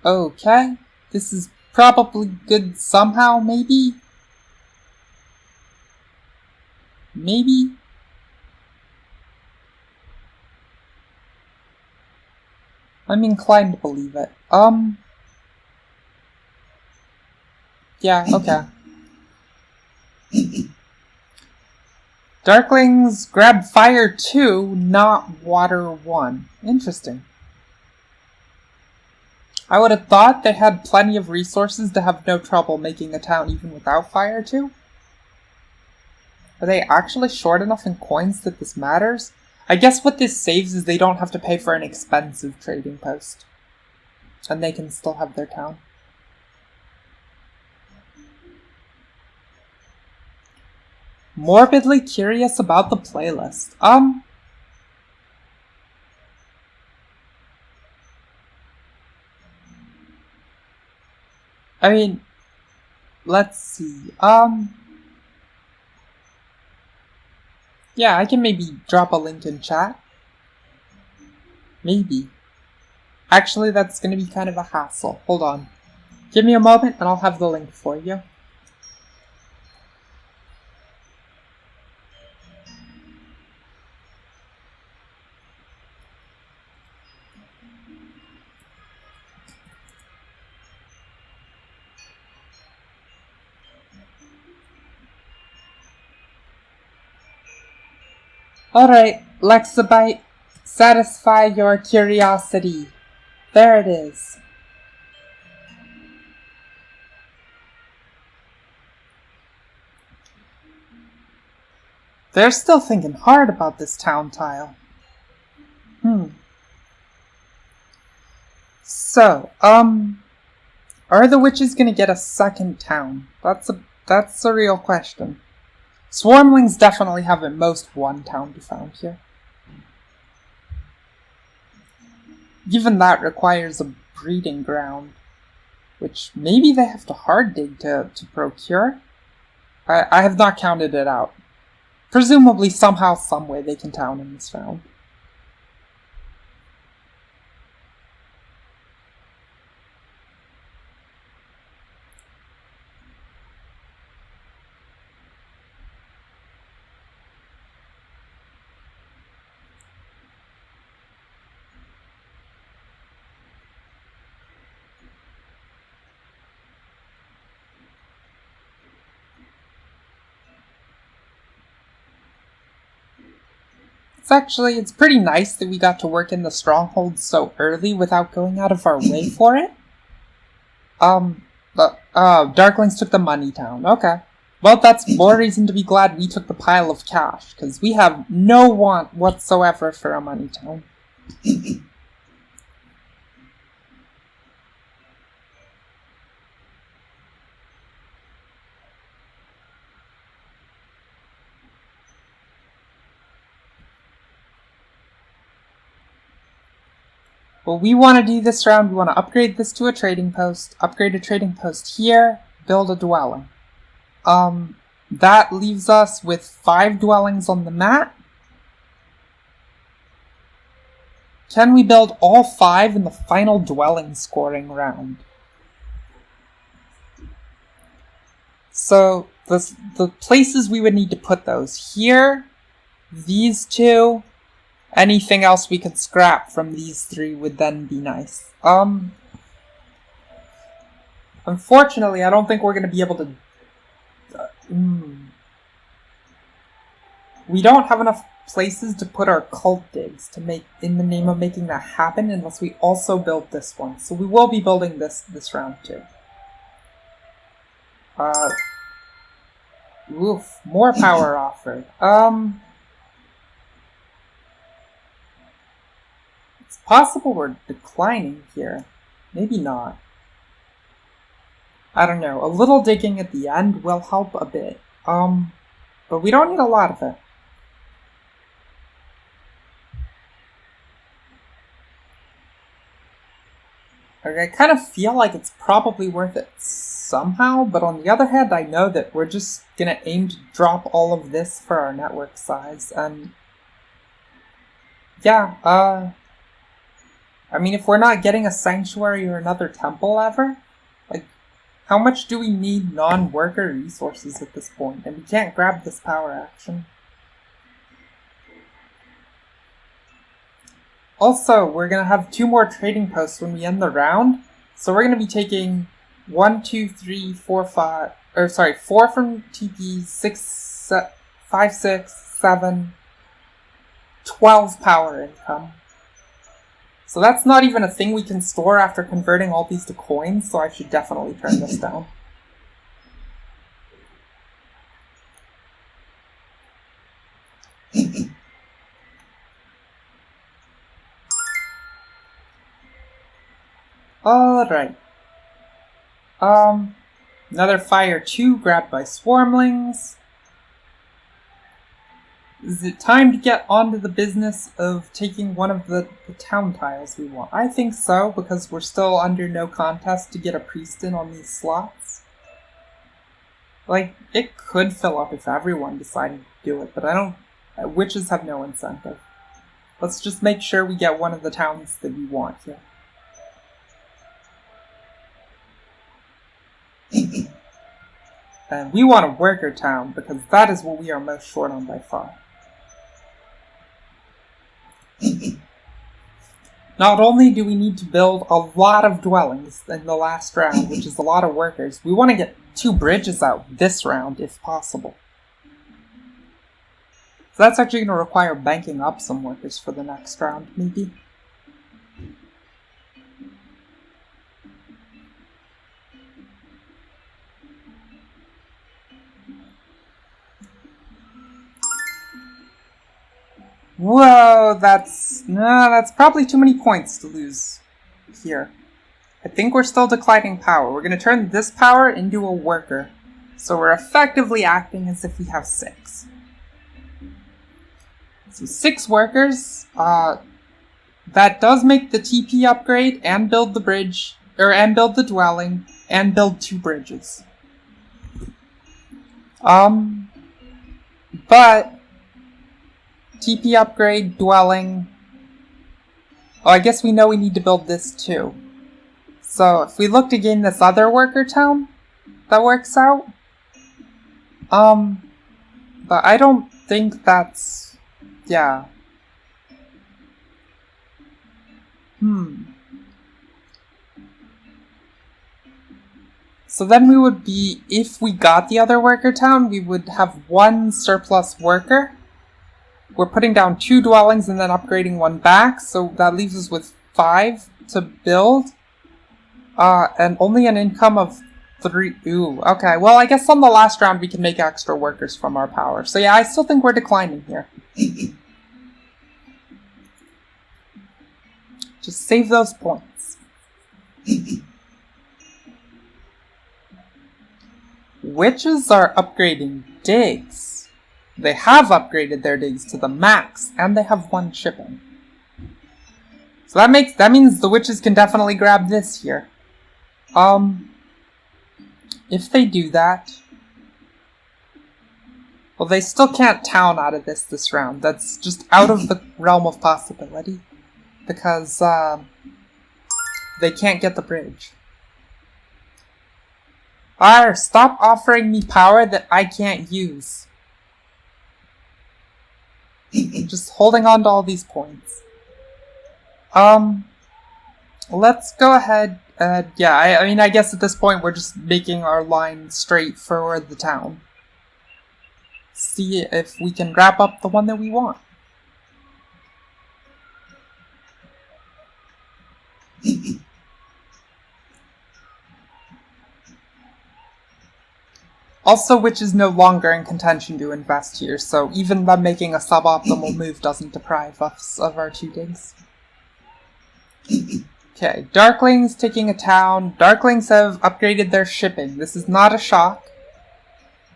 Okay, this is probably good somehow, maybe? Maybe? I'm inclined to believe it. Yeah, okay. Darklings grab fire 2, not water 1. Interesting. I would have thought they had plenty of resources to have no trouble making a town even without fire 2. Are they actually short enough in coins that this matters? I guess what this saves is they don't have to pay for an expensive trading post. And they can still have their town. Morbidly curious about the playlist. I mean, let's see. Yeah, I can maybe drop a link in chat. Maybe. Actually, that's gonna be kind of a hassle. Hold on. Give me a moment and I'll have the link for you. Alright, Lexabyte, satisfy your curiosity. There it is. They're still thinking hard about this town tile. So, are the witches gonna get a second town? That's a real question. Swarmlings definitely have at most 1 town to found here. Even that requires a breeding ground, which maybe they have to hard dig to procure? I have not counted it out. Presumably somehow, someway they can town in this round. It's pretty nice that we got to work in the stronghold so early without going out of our way for it. Darklings took the money town. Okay. Well, that's more reason to be glad we took the pile of cash, because we have no want whatsoever for a money town. What we want to do this round, we want to upgrade this to a trading post, upgrade a trading post here, build a dwelling. That leaves us with 5 dwellings on the map. can we build all 5 in the final dwelling scoring round? So the places we would need to put those here, these 2, anything else we could scrap from these 3 would then be nice. Unfortunately, I don't think we're going to be able to... We don't have enough places to put our cult digs to make in the name of making that happen unless we also build this one. So we will be building this round too. Oof, more power offered. It's possible we're declining here. Maybe not. I don't know. A little digging at the end will help a bit. But we don't need a lot of it. I kind of feel like it's probably worth it somehow, but on the other hand, I know that we're just gonna aim to drop all of this for our network size, and yeah, I mean, if we're not getting a sanctuary or another temple ever, like, how much do we need non-worker resources at this point? And we can't grab this power action. Also, we're going to have 2 more trading posts when we end the round. So we're going to be taking 1, 2, 3, 4, 5... 4 from TP, 5, 6, 7, 12 power income. So that's not even a thing we can store after converting all these to coins, so I should definitely turn this down. Alright. Another fire 2 grabbed by swarmlings. Is it time to get onto the business of taking one of the town tiles we want? I think so, because we're still under no contest to get a priest in on these slots. Like, it could fill up if everyone decided to do it, but I don't... Witches have no incentive. Let's just make sure we get one of the towns that we want here. And we want a worker town, because that is what we are most short on by far. Not only do we need to build a lot of dwellings in the last round, which is a lot of workers, we want to get 2 bridges out this round, if possible. So that's actually going to require banking up some workers for the next round, maybe. Whoa, that's probably too many points to lose here. I think we're still declining power. We're going to turn this power into a worker. So we're effectively acting as if we have 6. So 6 workers. That does make the TP upgrade and build the bridge, and build the dwelling, and build 2 bridges. But TP upgrade, dwelling. Oh, I guess we know we need to build this too. So if we look to gain this other worker town, that works out. But I don't think that's... yeah. So then we would be, if we got the other worker town, we would have 1 surplus worker. We're putting down 2 dwellings and then upgrading 1 back, so that leaves us with 5 to build. And only an income of 3. Ooh, okay. Well, I guess on the last round we can make extra workers from our power. So yeah, I still think we're declining here. Just save those points. Witches are upgrading digs. They have upgraded their digs to the max, and they have 1 shipping. So that means the witches can definitely grab this here. If they do that... well, they still can't town out of this round. That's just out of the realm of possibility. because they can't get the bridge. Stop offering me power that I can't use. I'm just holding on to all these points. Let's go ahead. Yeah, I mean, I guess at this point we're just making our line straight for the town. See if we can wrap up the one that we want. Also, which is no longer in contention to invest here, so even them making a suboptimal move doesn't deprive us of our 2 digs. Okay, Darklings taking a town. Darklings have upgraded their shipping. This is not a shock.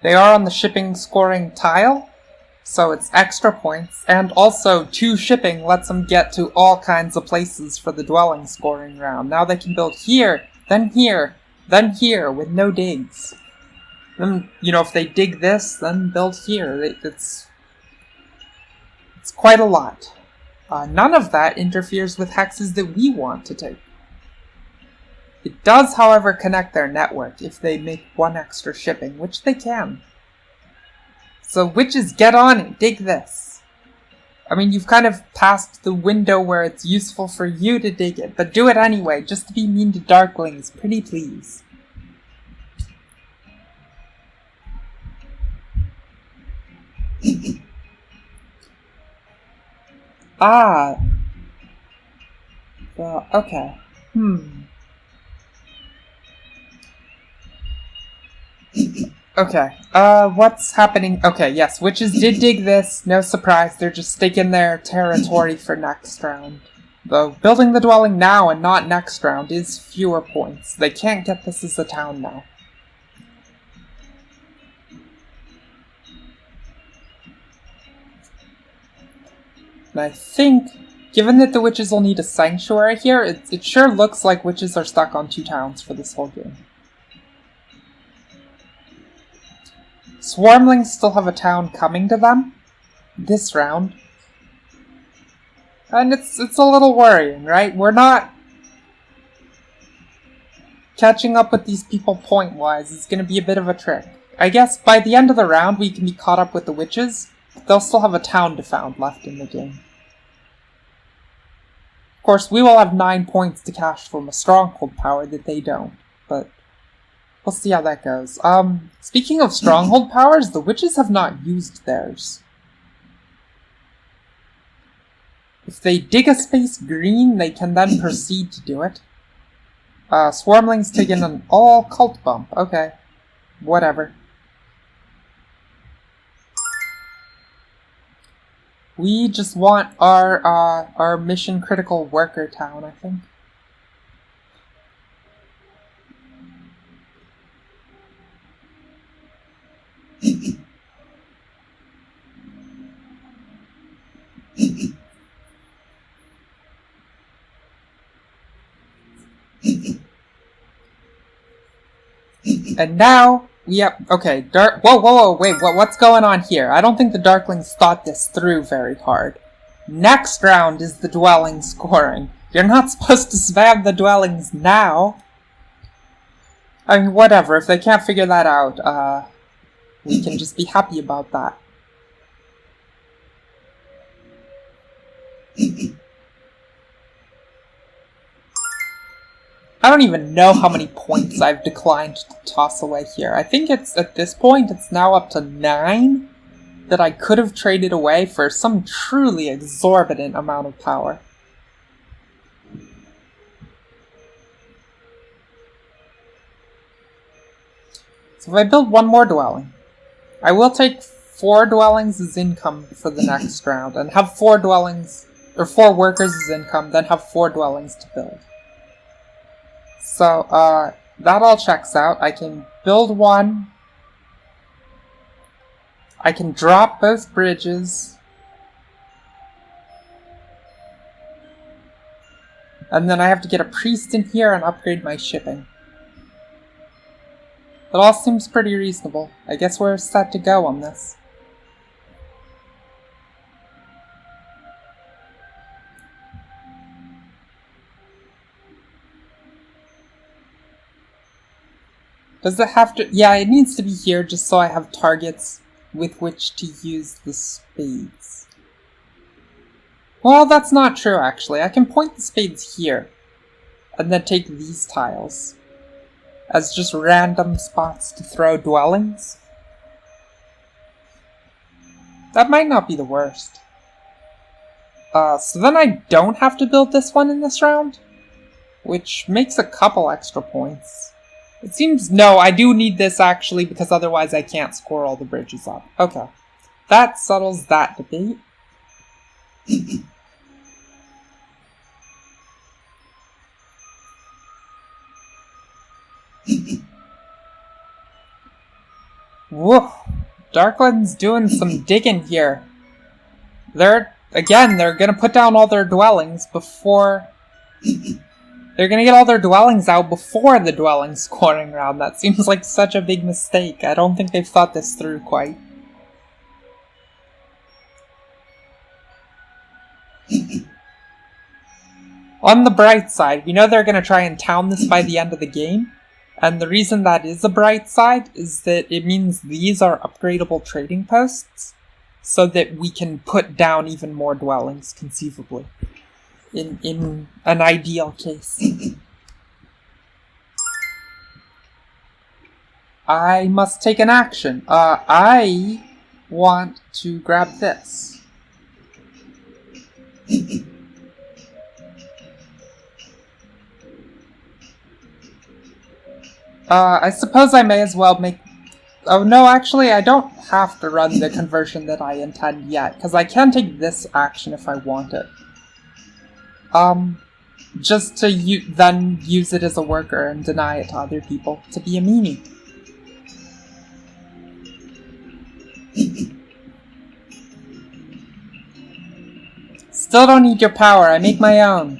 They are on the shipping scoring tile, so it's extra points, and also 2 shipping lets them get to all kinds of places for the dwelling scoring round. Now they can build here, then here, then here, with no digs. Then, if they dig this, then build here. It's quite a lot. None of that interferes with hexes that we want to take. It does, however, connect their network if they make 1 extra shipping, which they can. So witches, get on it, dig this. I mean, you've kind of passed the window where it's useful for you to dig it, but do it anyway, just to be mean to Darklings, pretty please. Okay. Okay, what's happening? Okay, yes, witches did dig this, no surprise, they're just staking their territory for next round. Though, building the dwelling now and not next round is fewer points. They can't get this as a town now. And I think, given that the witches will need a sanctuary here, it sure looks like witches are stuck on 2 towns for this whole game. Swarmlings still have a town coming to them this round. And it's a little worrying, right? We're not catching up with these people point-wise. It's going to be a bit of a trick. I guess by the end of the round we can be caught up with the witches. They'll still have a town to found left in the game. Of course, we will have 9 points to cash from a stronghold power that they don't, but we'll see how that goes. Speaking of stronghold powers, the witches have not used theirs. If they dig a space green, they can then proceed to do it. Swarmlings taking an all cult bump. Okay, whatever. We just want our mission critical worker town, I think. And now we have, okay, whoa, wait, what's going on here? I don't think the Darklings thought this through very hard. Next round is the dwelling scoring. You're not supposed to spam the dwellings now. I mean, whatever, if they can't figure that out, we can just be happy about that. I don't even know how many points I've declined to toss away here. I think it's, at this point, it's now up to 9 that I could have traded away for some truly exorbitant amount of power. So if I build 1 more dwelling, I will take 4 dwellings as income for the next round, and have 4 dwellings, or 4 workers as income, then have 4 dwellings to build. So, that all checks out. I can build 1. I can drop both bridges. And then I have to get a priest in here and upgrade my shipping. It all seems pretty reasonable. I guess we're set to go on this. Does it have to... Yeah, it needs to be here just so I have targets with which to use the spades. Well, that's not true, actually. I can point the spades here, and then take these tiles as just random spots to throw dwellings. That might not be the worst. So then I don't have to build this one in this round, which makes a couple extra points. It seems... No, I do need this actually, because otherwise I can't score all the bridges up. Okay. That settles that debate. Woof. Darkland's doing some digging here. They're gonna put down all their dwellings before... They're gonna get all their dwellings out before the dwelling scoring round. That seems like such a big mistake. I don't think they've thought this through quite. On the bright side, we know they're gonna try and town this by the end of the game. And the reason that is a bright side is that it means these are upgradable trading posts, so that we can put down even more dwellings, conceivably. In an ideal case. I must take an action. I want to grab this. I suppose I may as well make... Oh no, actually I don't have to run the conversion that I intend yet, because I can take this action if I want it. Just to then use it as a worker and deny it to other people to be a meanie. Still don't need your power, I make my own.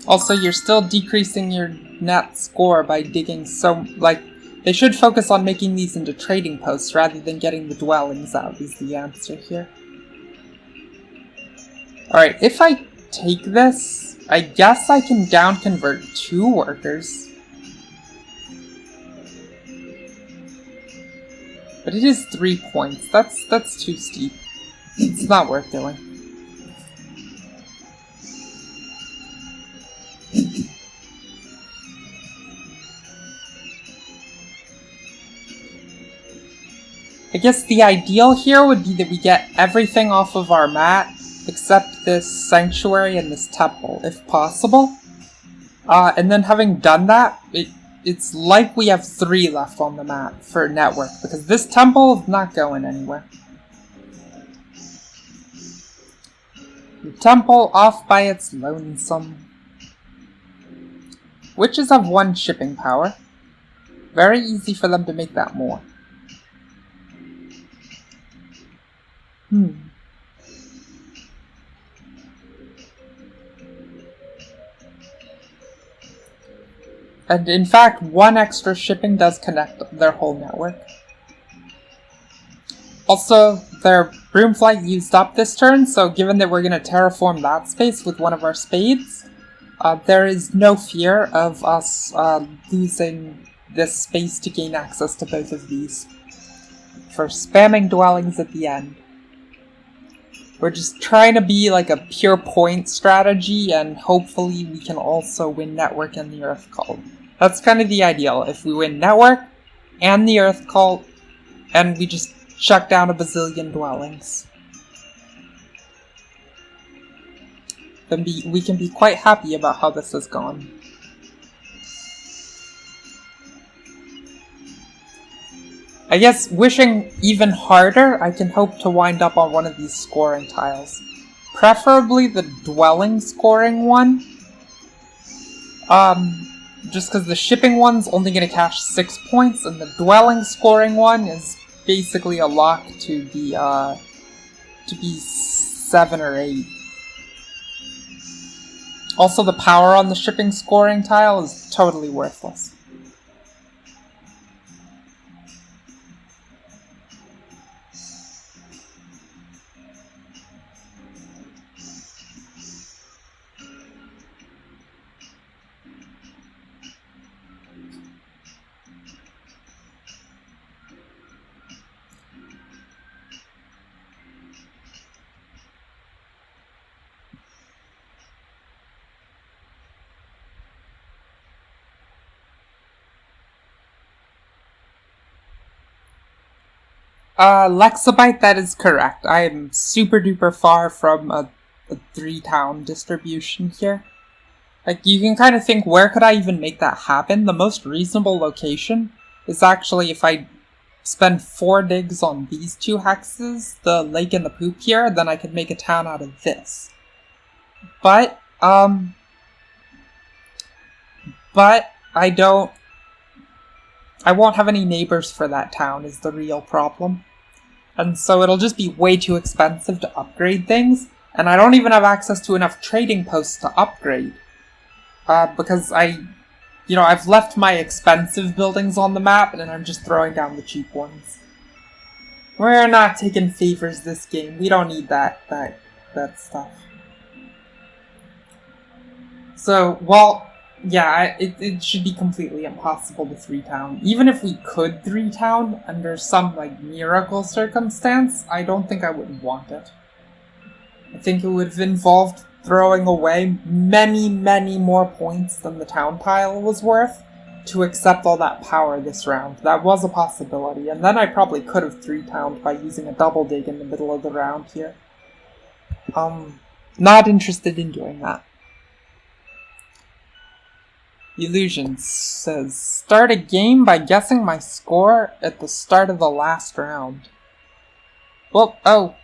Also, you're still decreasing your net score by digging so... they should focus on making these into trading posts rather than getting the dwellings out, is the answer here. Alright, if I take this, I guess I can down convert 2 workers. But it is 3 points. That's too steep. It's not worth doing. I guess the ideal here would be that we get everything off of our mat, except this sanctuary and this temple, if possible. And then having done that, it's like we have 3 left on the mat for network, because this temple is not going anywhere. The temple off by its lonesome. Witches have 1 shipping power. Very easy for them to make that more. And in fact, 1 extra shipping does connect their whole network. Also, their Broomflight used up this turn, so given that we're going to terraform that space with one of our spades, there is no fear of us losing this space to gain access to both of these. For spamming dwellings at the end. We're just trying to be like a pure point strategy, and hopefully we can also win network and the Earth Cult. That's kind of the ideal. If we win network and the Earth Cult, and we just chuck down a bazillion dwellings, then we can be quite happy about how this has gone. I guess, wishing even harder, I can hope to wind up on one of these scoring tiles. Preferably the dwelling scoring one. Just because the shipping one's only going to cash 6 points, and the dwelling scoring one is basically a lock to be 7 or 8. Also, the power on the shipping scoring tile is totally worthless. Lexabyte, that is correct. I am super duper far from a 3-town distribution here. Like, you can kind of think, where could I even make that happen? The most reasonable location is actually if I spend 4 digs on these 2 hexes, the lake and the poop here, then I could make a town out of this. But I won't have any neighbors for that town is the real problem. And so it'll just be way too expensive to upgrade things, and I don't even have access to enough trading posts to upgrade. Because I've left my expensive buildings on the map, and then I'm just throwing down the cheap ones. We're not taking favors this game. We don't need that stuff. So, well, yeah, it should be completely impossible to 3-town. Even if we could 3-town under some, miracle circumstance, I don't think I would want it. I think it would have involved throwing away many, many more points than the town pile was worth to accept all that power this round. That was a possibility, and then I probably could have 3-towned by using a double dig in the middle of the round here. Not interested in doing that. Illusions says, start a game by guessing my score at the start of the last round. Well, oh.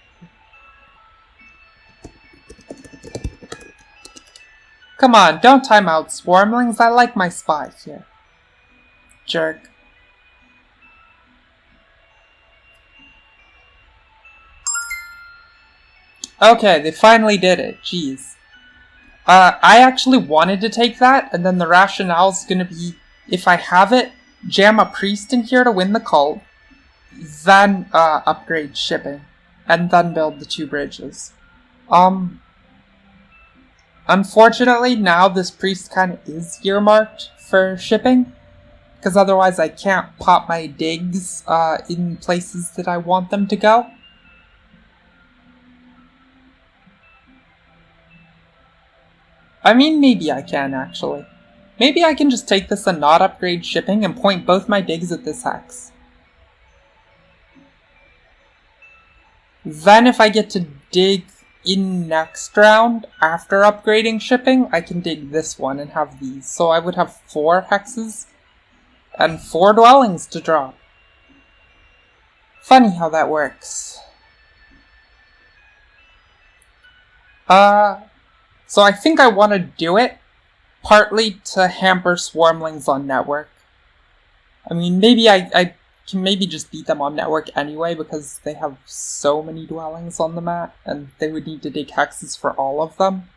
Come on, don't time out, Swarmlings. I like my spies here. Jerk. Okay, they finally did it. Jeez. I actually wanted to take that, and then the rationale's gonna be, if I have it, jam a priest in here to win the cult, then upgrade shipping, and then build the 2 bridges. Unfortunately, now this priest kind of is earmarked for shipping, because otherwise I can't pop my digs in places that I want them to go. I mean, maybe I can, actually. Maybe I can just take this and not upgrade shipping and point both my digs at this hex. Then if I get to dig in next round, after upgrading shipping, I can dig this one and have these. So I would have 4 hexes and 4 dwellings to drop. Funny how that works. So I think I want to do it, partly to hamper Swarmlings on network. I mean, maybe I can maybe just beat them on network anyway, because they have so many dwellings on the map, and they would need to dig hexes for all of them.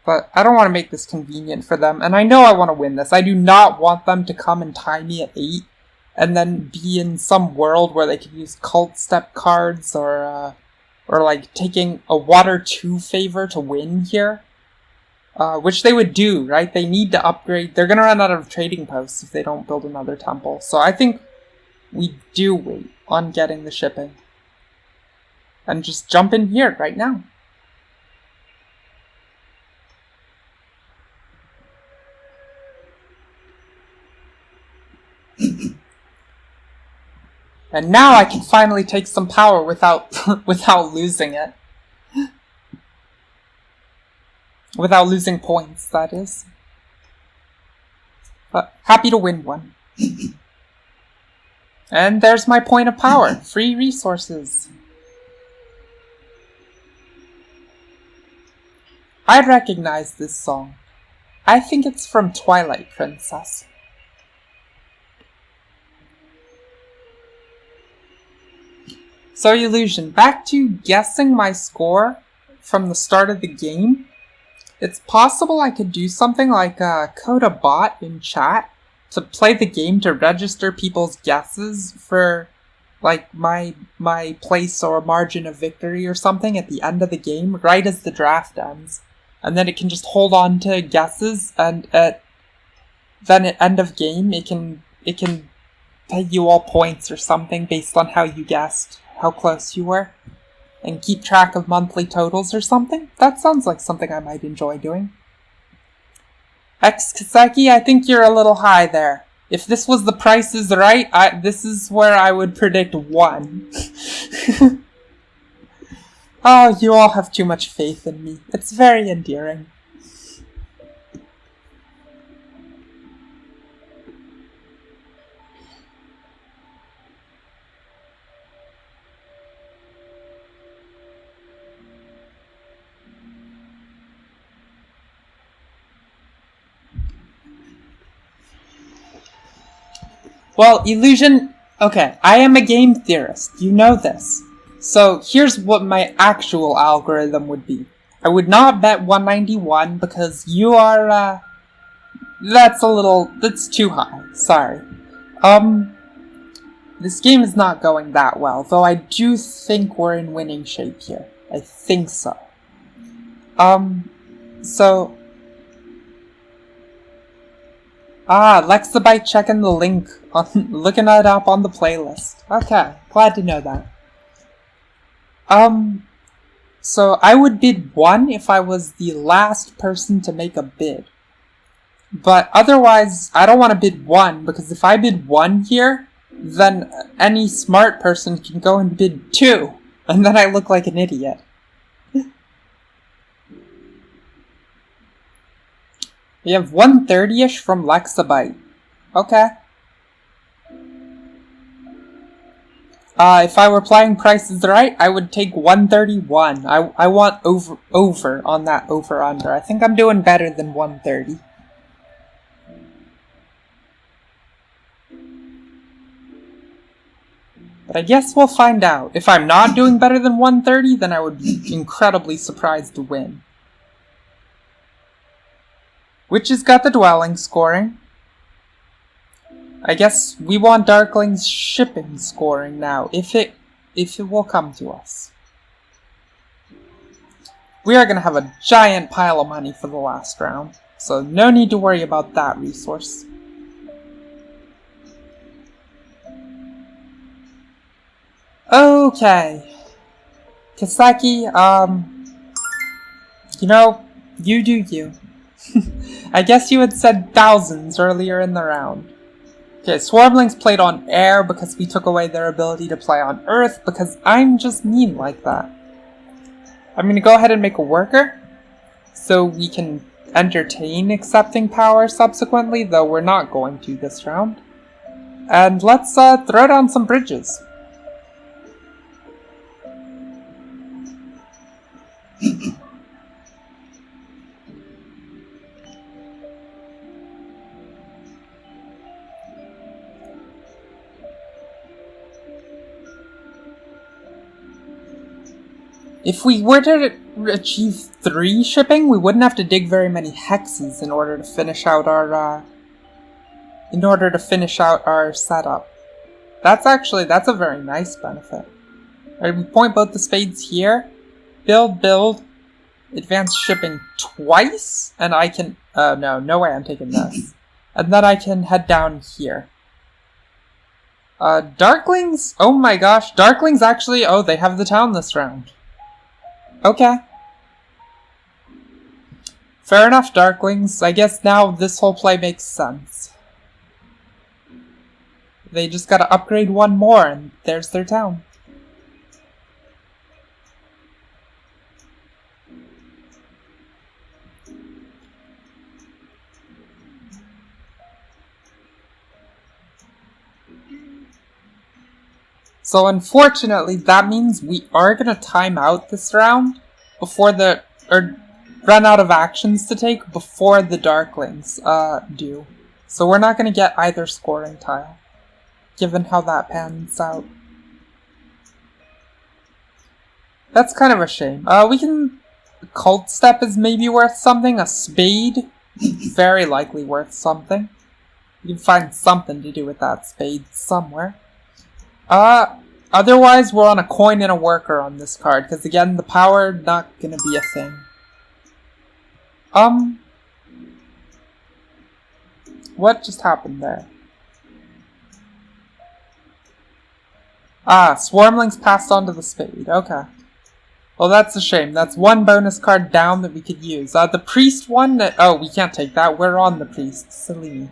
But I don't want to make this convenient for them, and I know I want to win this. I do not want them to come and tie me at 8, and then be in some world where they could use cult step cards, or taking a water 2 favor to win here. Which they would do, right? They need to upgrade. They're gonna run out of trading posts if they don't build another temple. So I think we do wait on getting the shipping. And just jump in here right now. And now I can finally take some power without losing it. Without losing points, that is. But happy to win one. And there's my point of power. Free resources. I recognize this song. I think it's from Twilight Princess. So Illusion, back to guessing my score from the start of the game. It's possible I could do something like code a bot in chat to play the game to register people's guesses for my place or margin of victory or something at the end of the game, right as the draft ends. And then it can just hold on to guesses, and then at end of game it can pay you all points or something based on how you guessed, how close you were, and keep track of monthly totals or something. That sounds like something I might enjoy doing. X Kaseki, I think you're a little high there. If this was the Price is Right, this is where I would predict 1. Oh, you all have too much faith in me. It's very endearing. Well, Illusion... Okay, I am a game theorist. You know this. So here's what my actual algorithm would be. I would not bet 191 because you are, that's too high. Sorry. This game is not going that well, though I do think we're in winning shape here. I think so. Lexabyte checking the link, looking it up on the playlist. Okay, glad to know that. So I would bid 1 if I was the last person to make a bid. But otherwise, I don't want to bid 1, because if I bid 1 here, then any smart person can go and bid 2, and then I look like an idiot. We have 130-ish from Lexabyte. Okay. If I were playing Price is Right, I would take 131. I want over on that over-under. I think I'm doing better than 130. But I guess we'll find out. If I'm not doing better than 130, then I would be incredibly surprised to win. Which has got the dwelling scoring. I guess we want Darkling's shipping scoring now, if it will come to us. We are going to have a giant pile of money for the last round, so no need to worry about that resource. Okay. Kiseki, you do you. I guess you had said thousands earlier in the round. Okay, Swarmlings played on air because we took away their ability to play on Earth because I'm just mean like that. I'm going to go ahead and make a worker so we can entertain accepting power subsequently, though we're not going to this round. And let's throw down some bridges. If we were to achieve 3 shipping, we wouldn't have to dig very many hexes in order to finish out our setup. That's a very nice benefit. Right, we point both the spades here, build, advance shipping twice, and I can, no way I'm taking this. And then I can head down here. Darklings, oh my gosh, Darklings actually, they have the town this round. Okay. Fair enough, Darklings. I guess now this whole play makes sense. They just gotta upgrade 1 more, and there's their town. So unfortunately, that means we are going to time out this round before run out of actions to take before the Darklings do. So we're not going to get either scoring tile, given how that pans out. That's kind of a shame. Cult Step is maybe worth something. A spade, very likely worth something. You can find something to do with that spade somewhere. Otherwise, we're on a coin and a worker on this card, because again, the power, not gonna be a thing. What just happened there? Swarmlings passed on to the spade, okay. Well, that's a shame. That's 1 bonus card down that we could use. The priest one, we can't take that. We're on the priest. Silly me.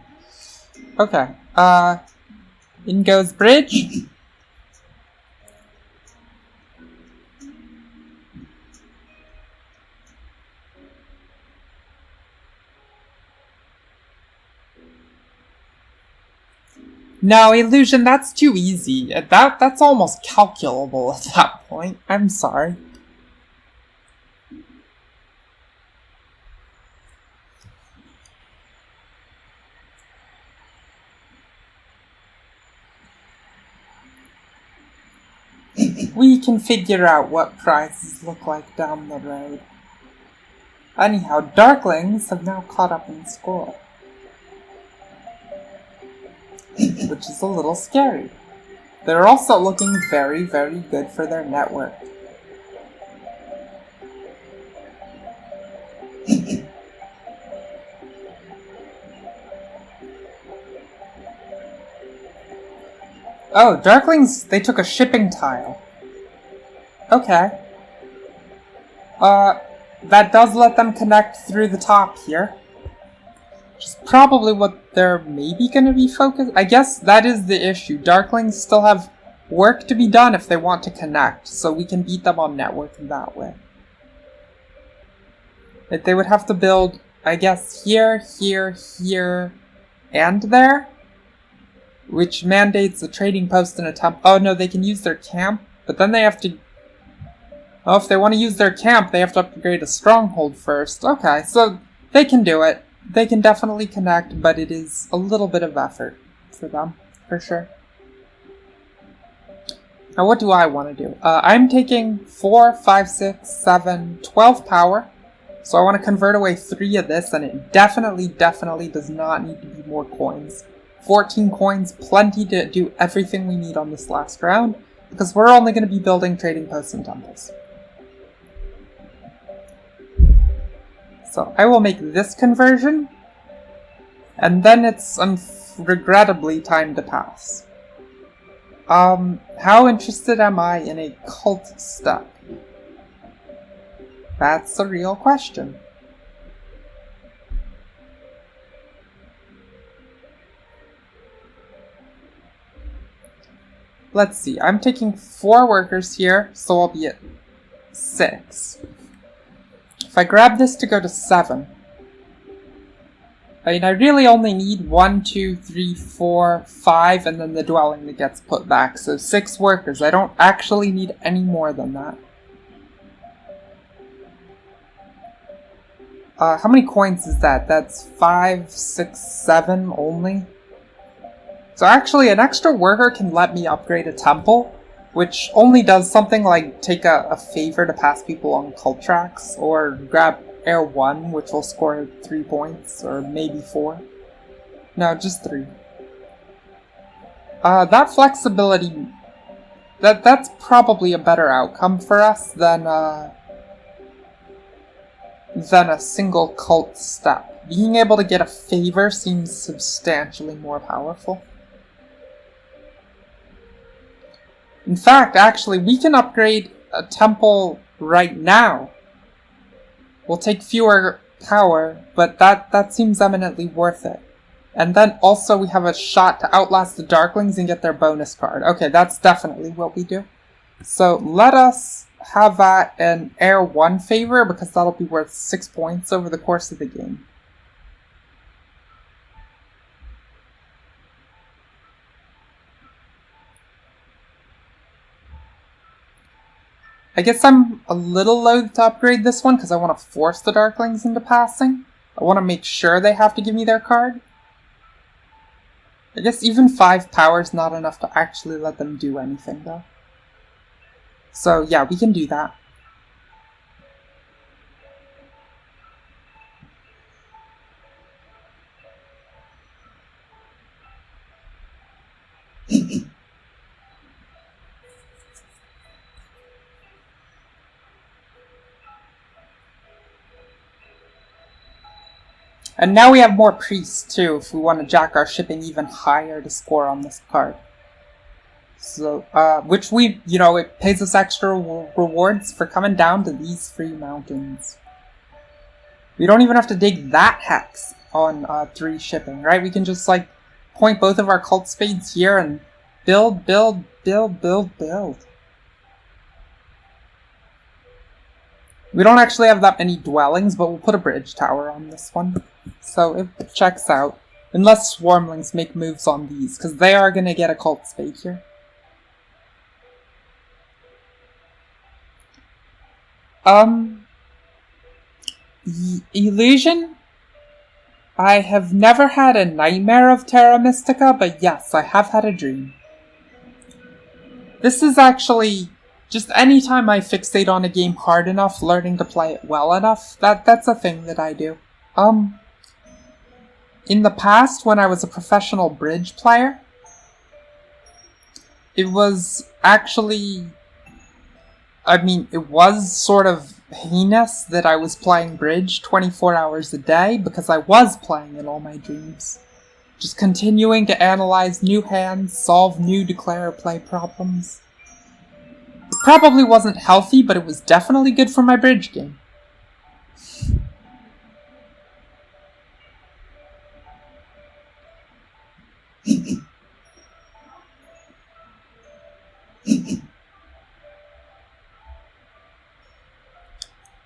Okay. In goes bridge. No, illusion, that's too easy. That's almost calculable at that point. I'm sorry. We can figure out what prizes look like down the road. Anyhow, Darklings have now caught up in score. Which is a little scary. They're also looking very, very good for their network. Oh, Darklings, they took a shipping tile. Okay. That does let them connect through the top here. Which is probably what they're maybe gonna be focused. I guess that is the issue. Darklings still have work to be done if they want to connect, so we can beat them on network in that way. Like, they would have to build, I guess, here, here, here, and there? Which mandates a trading post and a temple. Oh no, they can use their camp, but then they have to... Oh, if they want to use their camp, they have to upgrade a stronghold first. Okay, so they can do it. They can definitely connect, but it is a little bit of effort for them, for sure. Now, what do I want to do? I'm taking 4, 5, 6, 7, 12 power. So I want to convert away 3 of this, and it definitely does not need to be more coins. 14 coins, plenty to do everything we need on this last round, because we're only going to be building trading posts and temples. So I will make this conversion, and then it's regrettably time to pass. How interested am I in a cult step? That's a real question. Let's see, I'm taking 4 workers here, so I'll be at 6. If I grab this to go to 7, I mean, I really only need 1, 2, 3, 4, 5, and then the dwelling that gets put back, so 6 workers. I don't actually need any more than that. How many coins is that? That's 5, 6, 7 only? So actually, an extra worker can let me upgrade a temple, which only does something like take a favor to pass people on cult tracks, or grab Air 1, which will score 3 points, or maybe 4. No, just 3. That flexibility, that's probably a better outcome for us than a single cult step. Being able to get a favor seems substantially more powerful. In fact, actually, we can upgrade a temple right now. We'll take fewer power, but that seems eminently worth it. And then also we have a shot to outlast the Darklings and get their bonus card. Okay, that's definitely what we do. So let us have that an Air 1 favor, because that'll be worth 6 points over the course of the game. I guess I'm a little loath to upgrade this one because I want to force the Darklings into passing. I want to make sure they have to give me their card. I guess even 5 power is not enough to actually let them do anything, though. So yeah, we can do that. And now we have more priests too, if we want to jack our shipping even higher to score on this card. So, which we, it pays us extra rewards for coming down to these 3 mountains. We don't even have to dig that hex on 3 shipping, right? We can just, point both of our cult spades here and build. We don't actually have that many dwellings, but we'll put a bridge tower on this one. So it checks out. Unless swarmlings make moves on these, because they are going to get a cult spade here. Illusion? I have never had a nightmare of Terra Mystica, but yes, I have had a dream. This is actually just anytime I fixate on a game hard enough, learning to play it well enough, that's a thing that I do. In the past, when I was a professional bridge player, it was actually, it was sort of heinous that I was playing bridge 24 hours a day because I was playing in all my dreams. Just continuing to analyze new hands, solve new declare play problems. It probably wasn't healthy, but it was definitely good for my bridge game.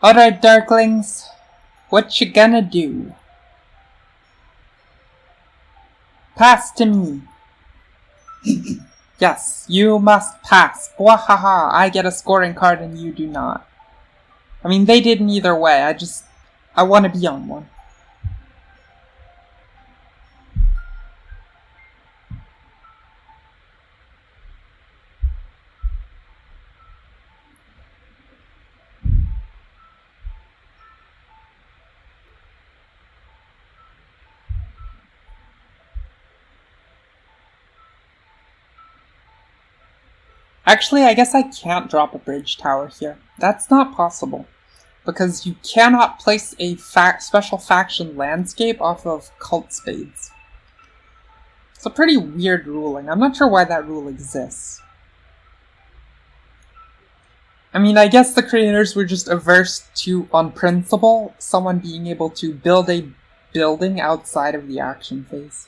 Alright, Darklings, what you gonna do? Pass to me. Yes, you must pass. Bwahaha, I get a scoring card and you do not. They didn't either way, I want to be on one. Actually, I guess I can't drop a bridge tower here. That's not possible. Because you cannot place a special faction landscape off of cult spades. It's a pretty weird ruling. I'm not sure why that rule exists. I guess the creators were just averse to, on principle, someone being able to build a building outside of the action phase.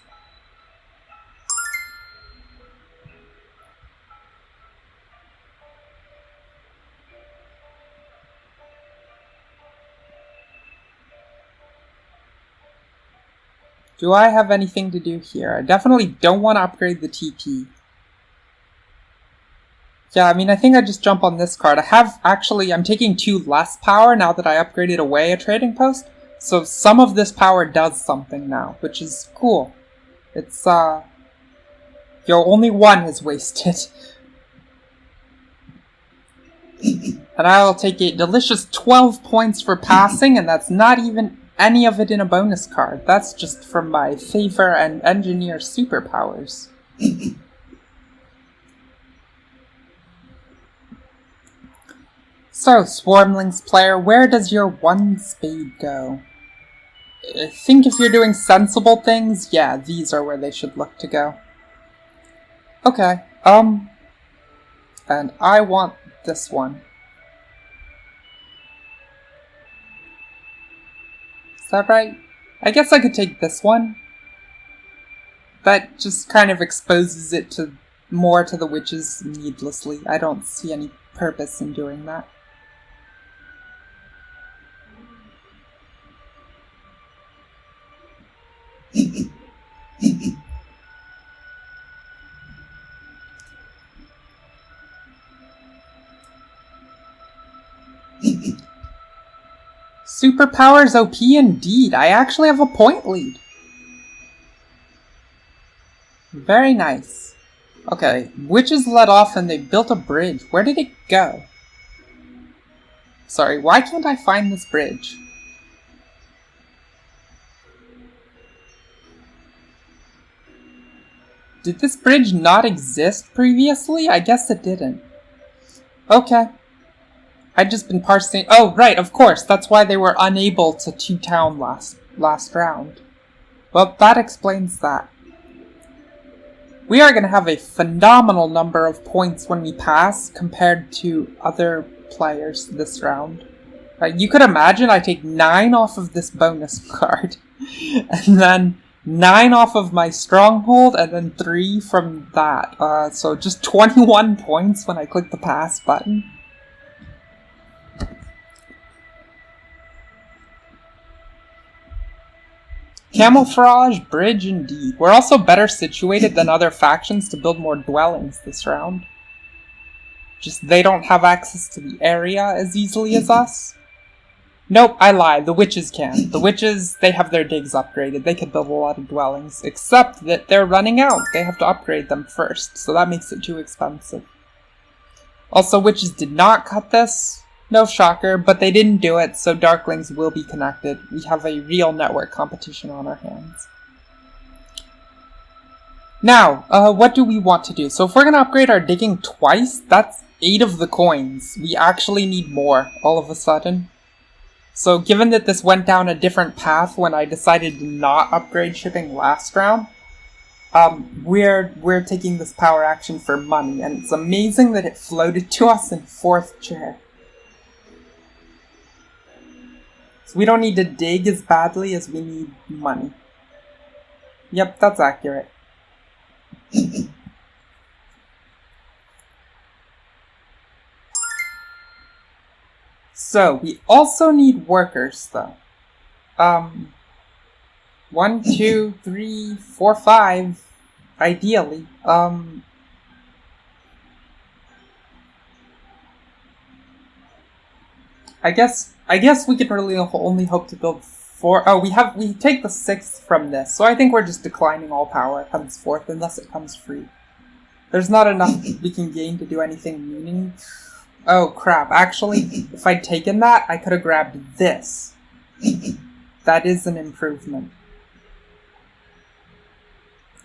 Do I have anything to do here? I definitely don't want to upgrade the TP. Yeah, I think I just jump on this card. I'm taking 2 less power now that I upgraded away a trading post. So some of this power does something now, which is cool. It's, only 1 is wasted. And I'll take a delicious 12 points for passing, and that's not even any of it in a bonus card. That's just from my favor and engineer superpowers. So, Swarmlings player, where does your 1 spade go? I think if you're doing sensible things, yeah, these are where they should look to go. Okay, and I want this one. Is that right? I guess I could take this one. That just kind of exposes it more to the witches needlessly. I don't see any purpose in doing that. Superpowers OP indeed. I actually have a point lead. Very nice. Okay, witches let off and they built a bridge. Where did it go? Sorry, why can't I find this bridge? Did this bridge not exist previously? I guess it didn't. Okay. I'd just been parsing. Oh, right, of course. That's why they were unable to 2-town last round. Well, that explains that. We are going to have a phenomenal number of points when we pass compared to other players this round. You could imagine I take 9 off of this bonus card. And then 9 off of my stronghold, and then 3 from that. So just 21 points when I click the pass button. Camouflage Bridge indeed. We're also better situated than other factions to build more dwellings this round. Just they don't have access to the area as easily as us. Nope, I lied. The witches can. The witches, they have their digs upgraded. They could build a lot of dwellings, except that they're running out. They have to upgrade them first, so that makes it too expensive. Also, witches did not cut this. No shocker, but they didn't do it, so Darklings will be connected. We have a real network competition on our hands. Now, what do we want to do? So if we're going to upgrade our digging twice, that's 8 of the coins. We actually need more, all of a sudden. So given that this went down a different path when I decided to not upgrade shipping last round, we're taking this power action for money, and it's amazing that it floated to us in 4th chair. So we don't need to dig as badly as we need money. Yep, that's accurate. So, we also need workers, though. 1, 2, 3, 4, 5, ideally. I guess we can really only hope to build 4. Oh, we take the 6th from this, so I think we're just declining all power henceforth unless it comes free. There's not enough we can gain to do anything meaningful. Oh crap, actually, if I'd taken that, I could have grabbed this. That is an improvement.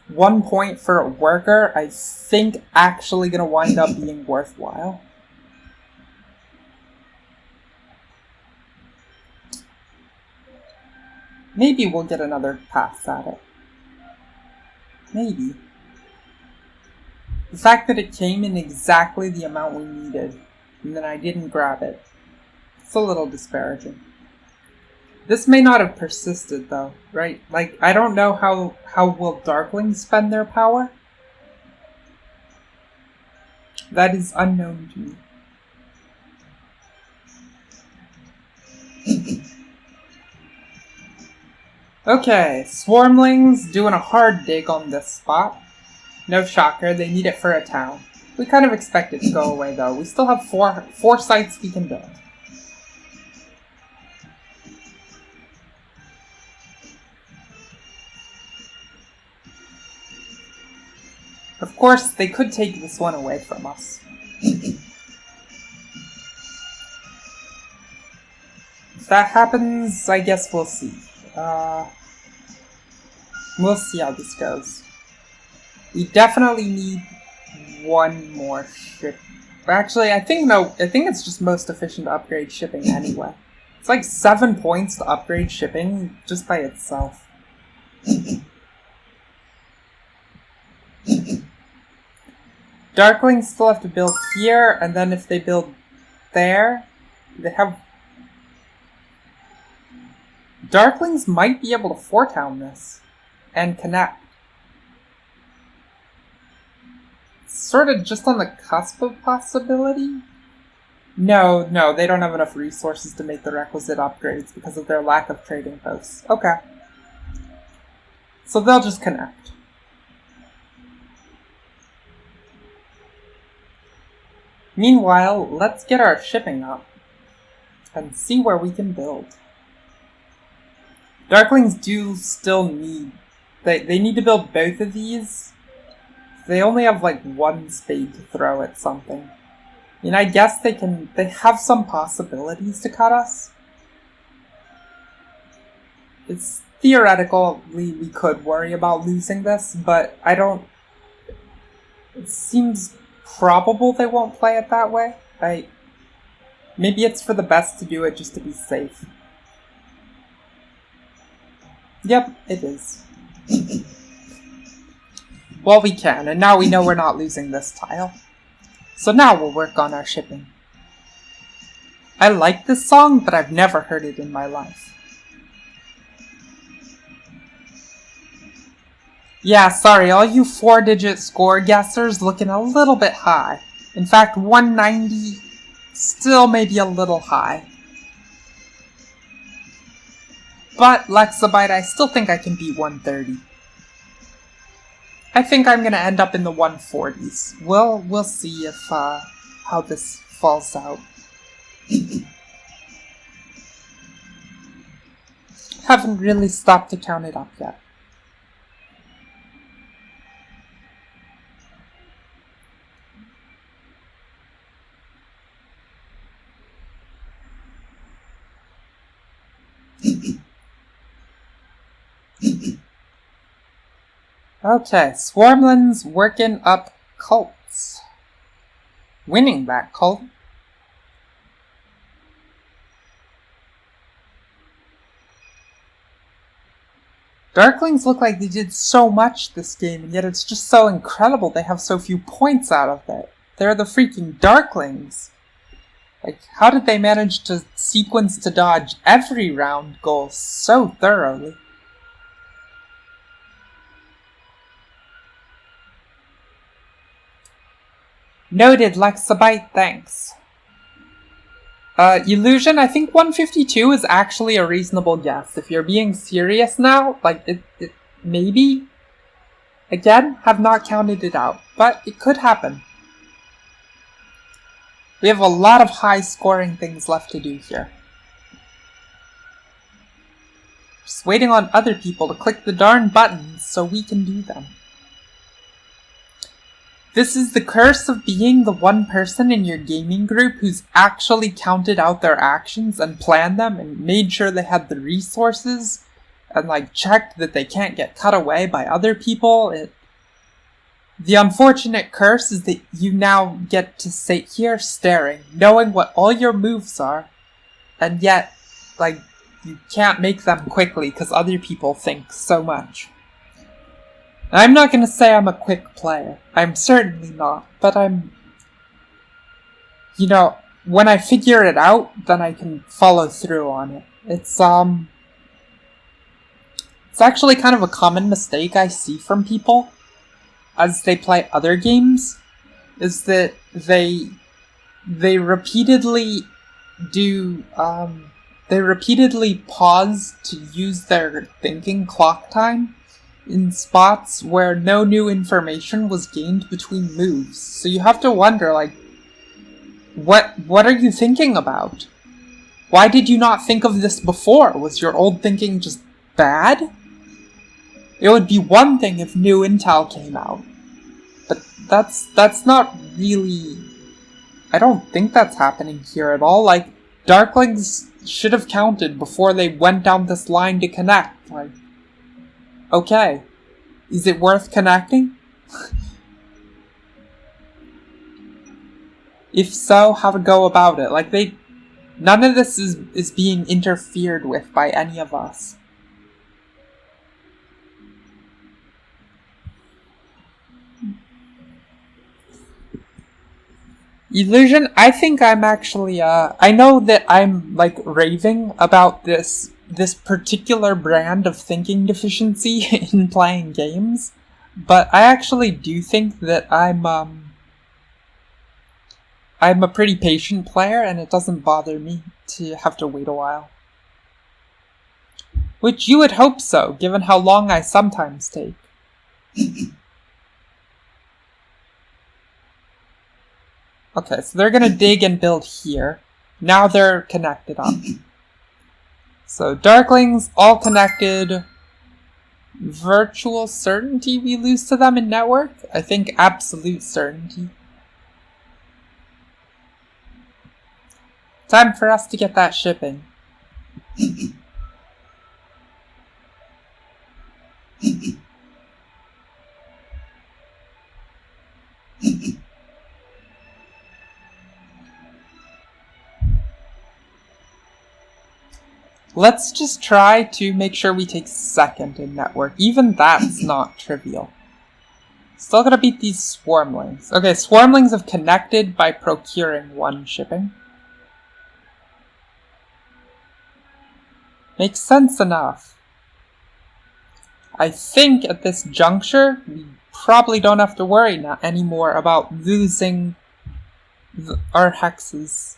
1 point for a worker, I think actually gonna wind up being worthwhile. Maybe we'll get another pass at it. Maybe. The fact that it came in exactly the amount we needed, and then I didn't grab it, it's a little disparaging. This may not have persisted though, right? Like, I don't know how will Darklings spend their power? That is unknown to me. Okay, Swarmlings doing a hard dig on this spot. No shocker, they need it for a town. We kind of expect it to go away though. We still have four sites we can build. Of course, they could take this one away from us. If that happens, I guess we'll see. We'll see how this goes. We definitely need one more ship. Actually, I think it's just most efficient to upgrade shipping anyway. It's like 7 points to upgrade shipping just by itself. Darklings still have to build here, and then if they build there, they have... Darklings might be able to four-town this and connect. It's sort of just on the cusp of possibility. No, they don't have enough resources to make the requisite upgrades because of their lack of trading posts. Okay. So they'll just connect. Meanwhile, let's get our shipping up and see where we can build. Darklings do still need... They need to build both of these. They only have like one spade to throw at something. I mean, I guess they have some possibilities to cut us. It's theoretical we could worry about losing this, but I don't... It seems probable they won't play it that way. Maybe it's for the best to do it just to be safe. Yep, it is. Well, we can, and now we know we're not losing this tile. So now we'll work on our shipping. I like this song, but I've never heard it in my life. Yeah, sorry, all you 4-digit score guessers looking a little bit high. In fact, 190 still maybe a little high. But, Lexabyte, I still think I can beat 130. I think I'm gonna end up in the 140s. We'll see if, how this falls out. Haven't really stopped to count it up yet. Okay, Swarmlands working up cults. Winning that cult. Darklings look like they did so much this game, and yet it's just so incredible they have so few points out of it. They're the freaking Darklings. Like, how did they manage to sequence to dodge every round goal so thoroughly? Noted, Lexabyte, thanks. Illusion, I think 152 is actually a reasonable guess. If you're being serious now, like, it maybe? Again, have not counted it out, but it could happen. We have a lot of high-scoring things left to do here. Just waiting on other people to click the darn buttons so we can do them. This is the curse of being the one person in your gaming group who's actually counted out their actions and planned them and made sure they had the resources and like checked that they can't get cut away by other people. The unfortunate curse is that you now get to sit here staring, knowing what all your moves are, and yet, like, you can't make them quickly because other people think so much. I'm not gonna say I'm a quick player. I'm certainly not, but I'm... You know, when I figure it out, then I can follow through on it. It's actually kind of a common mistake I see from people as they play other games, is that they repeatedly do, they repeatedly pause to use their thinking clock time in spots where no new information was gained between moves. So you have to wonder, like, what are you thinking about? Why did you not think of this before? Was your old thinking just bad? It would be one thing if new intel came out. But that's not really... I don't think that's happening here at all. Like, Darklings should have counted before they went down this line to connect. Like, okay, is it worth connecting? If so, how to go about it? Like, none of this is being interfered with by any of us. Illusion, I think I'm actually, I know that I'm, like, raving about this particular brand of thinking deficiency in playing games, but I actually do think that I'm a pretty patient player, and it doesn't bother me to have to wait a while. Which you would hope so, given how long I sometimes take. Okay, so they're gonna dig and build here. Now they're connected up. So, Darklings, all connected. Virtual certainty we lose to them in network? I think absolute certainty. Time for us to get that shipping. Let's just try to make sure we take second in network. Even that's not trivial. Still gotta beat these Swarmlings. Okay, Swarmlings have connected by procuring one shipping. Makes sense enough. I think at this juncture, we probably don't have to worry anymore about losing our hexes.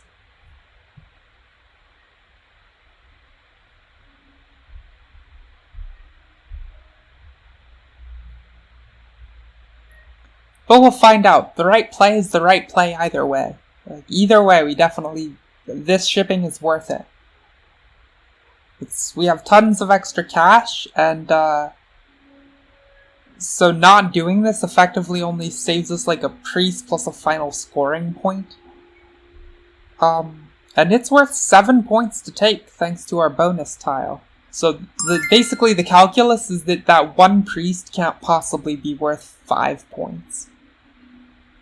But we'll find out. The right play is the right play either way. Like, either way, this shipping is worth it. We have tons of extra cash, and so not doing this effectively only saves us like a priest plus a final scoring point. And it's worth 7 points to take thanks to our bonus tile. So basically the calculus is that one priest can't possibly be worth 5 points.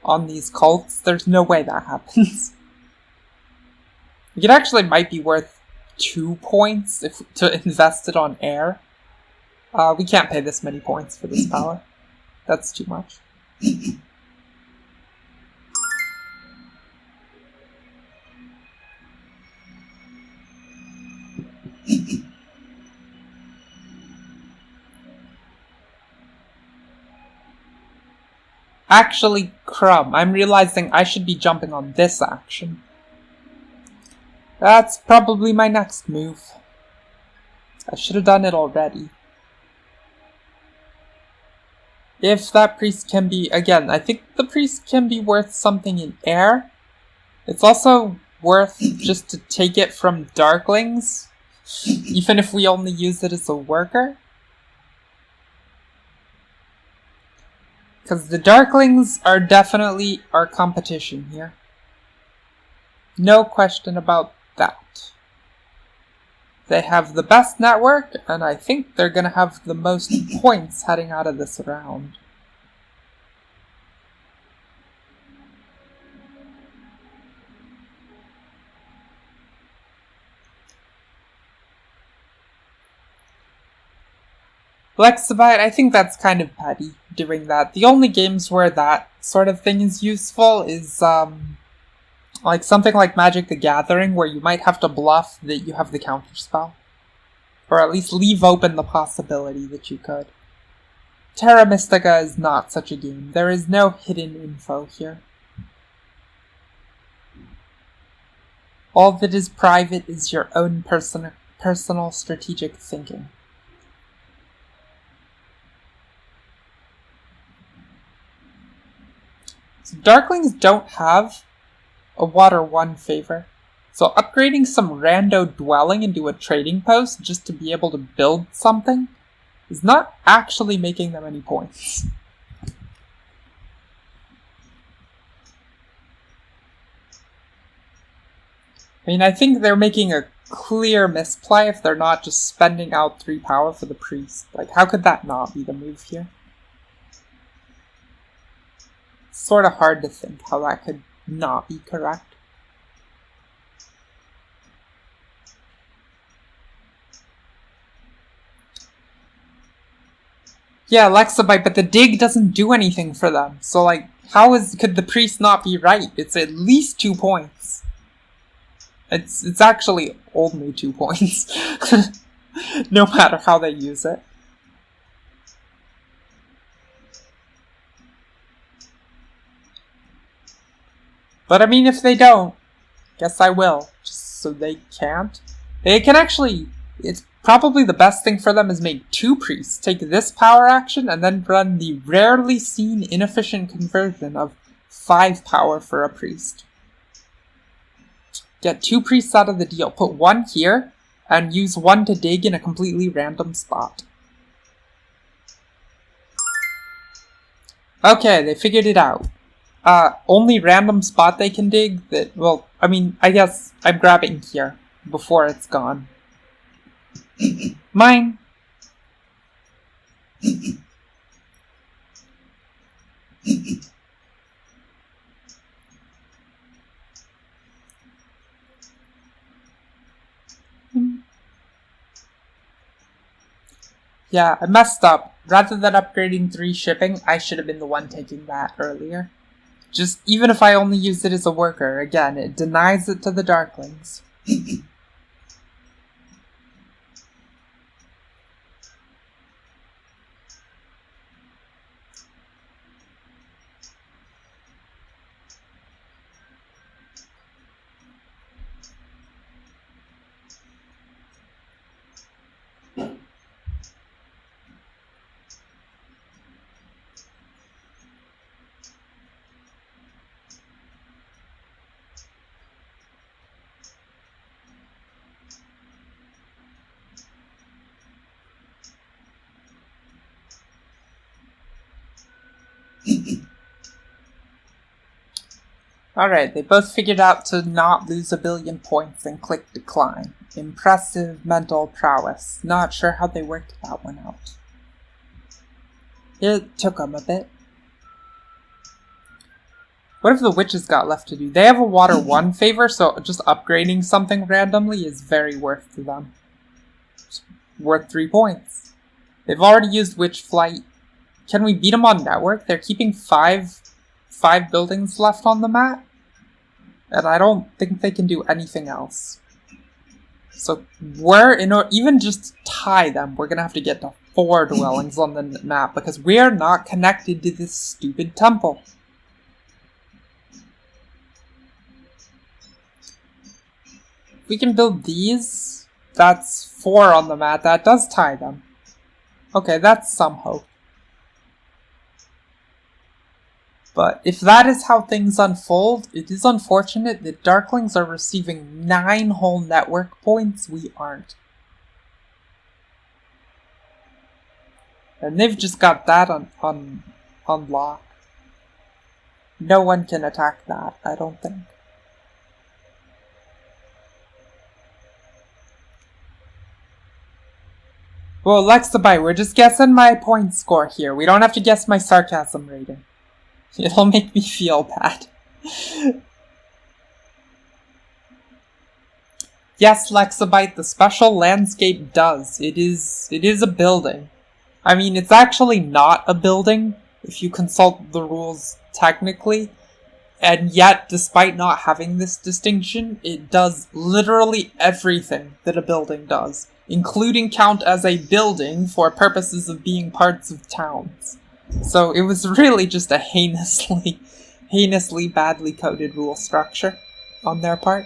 On these cults, there's no way that happens. It actually might be worth 2 points to invest it on air. We can't pay this many points for this power. That's too much. Actually, crumb, I'm realizing I should be jumping on this action. That's probably my next move. I should have done it already. If that priest can be, again, I think the priest can be worth something in air. It's also worth just to take it from Darklings, even if we only use it as a worker. Because the Darklings are definitely our competition here. No question about that. They have the best network, and I think they're going to have the most points heading out of this round. Lexabite, I think that's kind of petty, doing that. The only games where that sort of thing is useful is, like something like Magic the Gathering, where you might have to bluff that you have the counterspell. Or at least leave open the possibility that you could. Terra Mystica is not such a game. There is no hidden info here. All that is private is your own personal strategic thinking. So Darklings don't have a Water 1 favor. So upgrading some rando dwelling into a trading post just to be able to build something is not actually making them any points. I mean, I think they're making a clear misplay if they're not just spending out 3 power for the priest. Like, how could that not be the move here? It's sort of hard to think how that could not be correct. Yeah, Lexabite, but the dig doesn't do anything for them. So, like, could the priest not be right? It's at least 2 points. It's actually only 2 points. No matter how they use it. But I mean, if they don't, guess I will. Just so they can't. They can actually, it's probably the best thing for them is make 2 priests, take this power action, and then run the rarely seen inefficient conversion of 5 power for a priest. Get 2 priests out of the deal, put 1 here, and use 1 to dig in a completely random spot. Okay, they figured it out. Only random spot they can dig that, well, I mean, I guess I'm grabbing here before it's gone. Mine! Yeah, I messed up. Rather than upgrading 3 shipping, I should have been the one taking that earlier. Just, even if I only used it as a worker, again, it denies it to the Darklings. Alright, they both figured out to not lose 1,000,000,000 points and click decline. Impressive mental prowess. Not sure how they worked that one out. It took them a bit. What if the witches got left to do? They have a water 1 favor, so just upgrading something randomly is very worth to them. It's worth 3 points. They've already used witch flight. Can we beat them on network? They're keeping five buildings left on the map. And I don't think they can do anything else. So even just tie them, we're gonna have to get to 4 dwellings on the map because we're not connected to this stupid temple. If we can build these, that's 4 on the map. That does tie them. Okay, that's some hope. But if that is how things unfold, it is unfortunate that Darklings are receiving 9 whole network points, we aren't. And they've just got that on lock. No one can attack that, I don't think. Well, Lexabyte, we're just guessing my point score here. We don't have to guess my sarcasm rating. It'll make me feel bad. Yes, Lexabyte, the special landscape does. It is a building. I mean, it's actually not a building, if you consult the rules technically. And yet, despite not having this distinction, it does literally everything that a building does, including count as a building for purposes of being parts of towns. So it was really just a heinously badly coded rule structure on their part.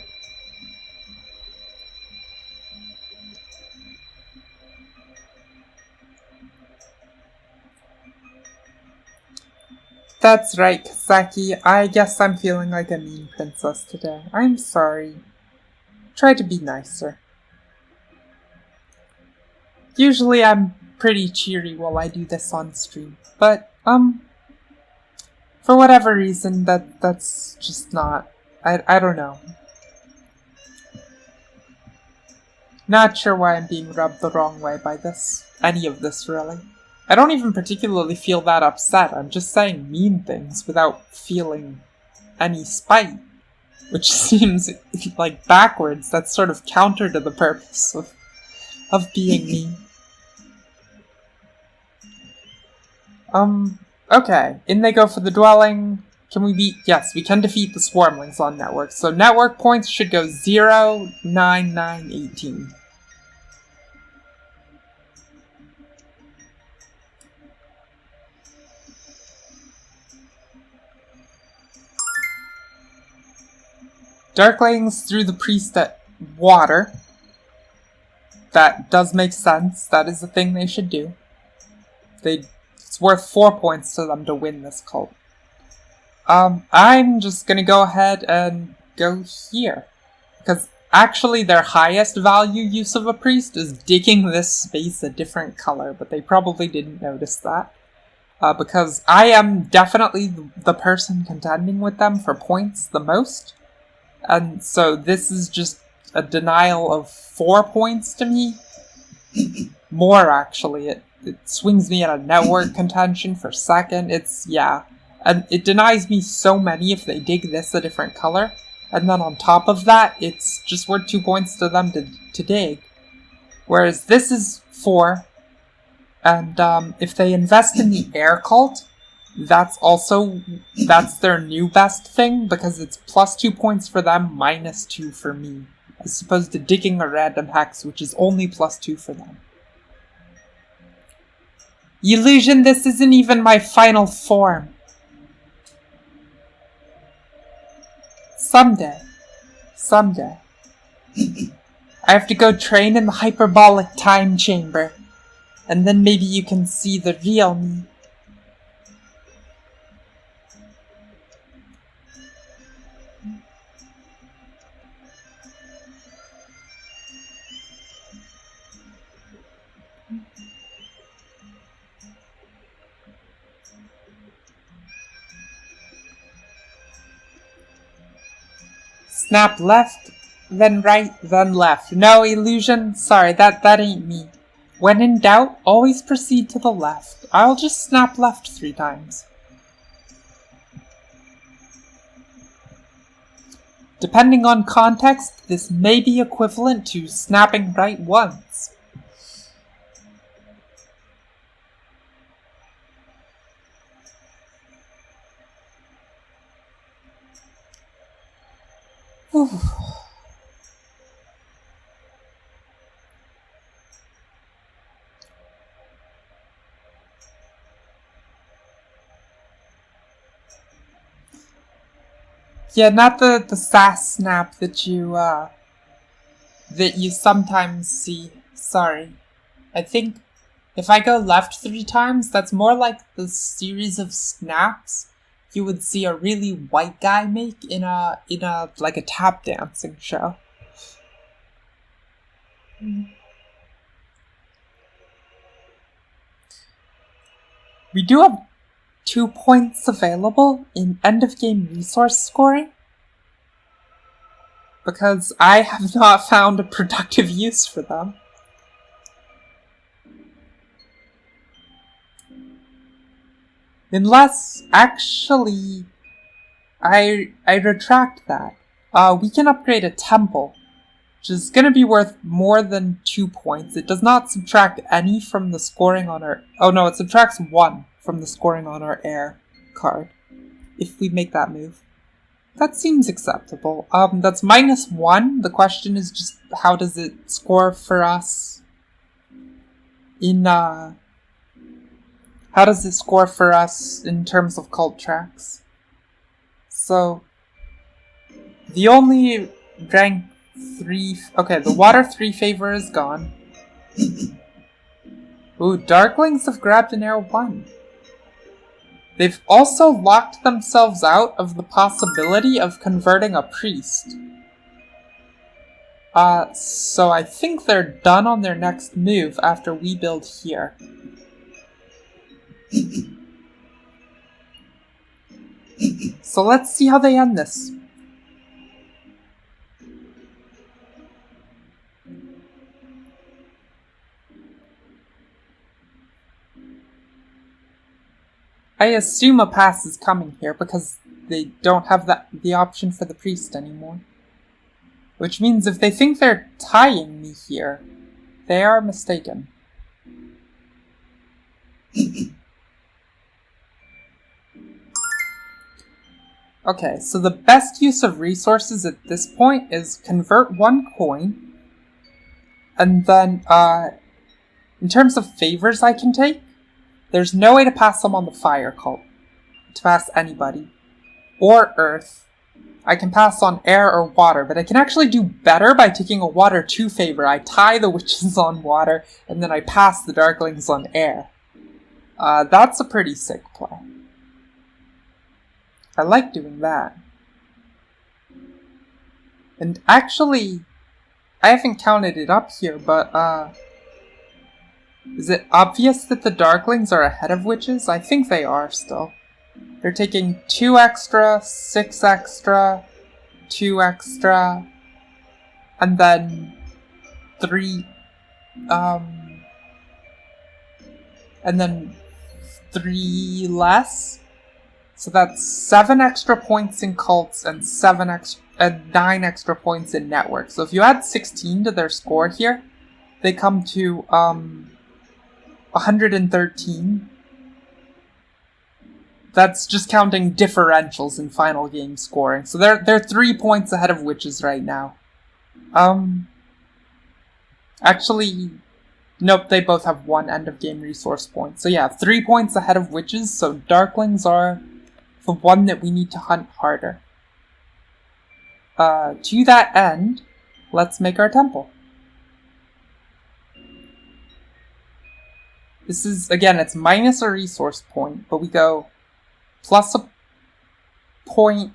That's right, Kaseki. I guess I'm feeling like a mean princess today. I'm sorry. Try to be nicer. Usually I'm pretty cheery while I do this on stream, but, for whatever reason, that's just not, I don't know. Not sure why I'm being rubbed the wrong way by this. Any of this, really. I don't even particularly feel that upset, I'm just saying mean things without feeling any spite. Which seems, like, backwards, that's sort of counter to the purpose of being mean. Okay, in they go for the dwelling. Can we beat? Yes, we can defeat the swarmlings on network. So network points should go 0, 9, 9, 18. Darklings threw the priest at water. That does make sense. That is the thing they should do. It's worth 4 points to them to win this cult. I'm just gonna go ahead and go here. Because actually their highest value use of a priest is digging this space a different color, but they probably didn't notice that. Because I am definitely the person contending with them for points the most. And so this is just a denial of 4 points to me. More, actually. It swings me at a network contention for second. And it denies me so many if they dig this a different color. And then on top of that, it's just worth 2 points to them to dig. Whereas this is 4. And if they invest in the air cult, that's their new best thing, because it's plus 2 points for them, minus 2 for me. As opposed to digging a random hex, which is only plus 2 for them. Illusion, this isn't even my final form. Someday. I have to go train in the hyperbolic time chamber. And then maybe you can see the real me. snap left, then right, then left. No, illusion, sorry, that ain't me. When in doubt, always proceed to the left. I'll just snap left 3 times. Depending on context, this may be equivalent to snapping right once. Yeah, not the sass snap that you sometimes see. Sorry. I think if I go left 3 times, that's more like the series of snaps you would see a really white guy make in a like a tap dancing show. We do have 2 points available in end of game resource scoring, because I have not found a productive use for them. Unless, actually, I retract that. We can upgrade a temple, which is going to be worth more than 2 points. It does not subtract any from the scoring on our... Oh no, it subtracts 1 from the scoring on our air card, if we make that move. That seems acceptable. That's -1. The question is just, how does it score for us in, how does it score for us in terms of cult tracks? So, the only rank 3... Okay, the water 3 favor is gone. Ooh, Darklings have grabbed an air 1. They've also locked themselves out of the possibility of converting a priest. So I think they're done on their next move after we build here. So let's see how they end this. I assume a pass is coming here because they don't have the option for the priest anymore. Which means if they think they're tying me here, they are mistaken. Okay, so the best use of resources at this point is convert 1 coin, and then, in terms of favors I can take, there's no way to pass them on the fire cult, to pass anybody, or earth. I can pass on air or water, but I can actually do better by taking a water 2 favor. I tie the witches on water, and then I pass the darklings on air. That's a pretty sick play. I like doing that. And actually, I haven't counted it up here, but, is it obvious that the darklings are ahead of witches? I think they are still. They're taking 2 extra, 6 extra, 2 extra, and then 3, and then 3 less. So that's 7 extra points in cults and 9 extra points in networks. So if you add 16 to their score here, they come to 113. That's just counting differentials in final game scoring. So they're 3 points ahead of witches right now. Actually, nope, they both have 1 end of game resource point. So yeah, 3 points ahead of witches, so darklings are the one that we need to hunt harder. To that end, let's make our temple. This is, again, it's minus a resource point, but we go plus a point,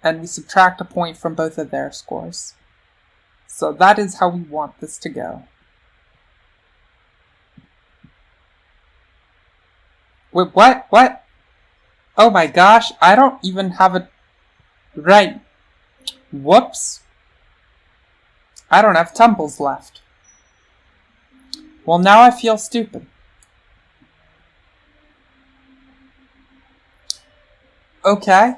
and we subtract a point from both of their scores. So that is how we want this to go. Wait, what? Oh my gosh, I don't even have a... Right. Whoops. I don't have temples left. Well, now I feel stupid. Okay.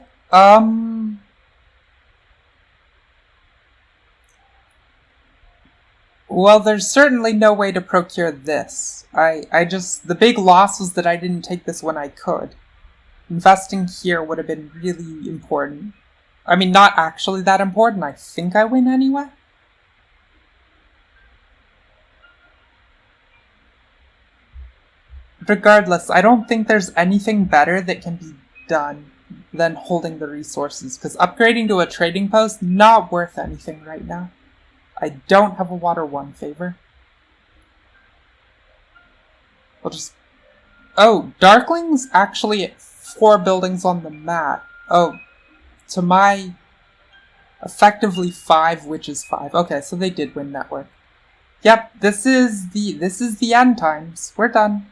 Well, there's certainly no way to procure this. The big loss was that I didn't take this when I could. Investing here would have been really important. I mean, not actually that important. I think I win anyway. Regardless, I don't think there's anything better that can be done than holding the resources, because upgrading to a trading post, not worth anything right now. I don't have a Water 1 favor. We'll just... Oh, Darkling's actually at 4 buildings on the map. Oh, to my... effectively 5, which is 5. Okay, so they did win network. Yep, this is the end times. We're done.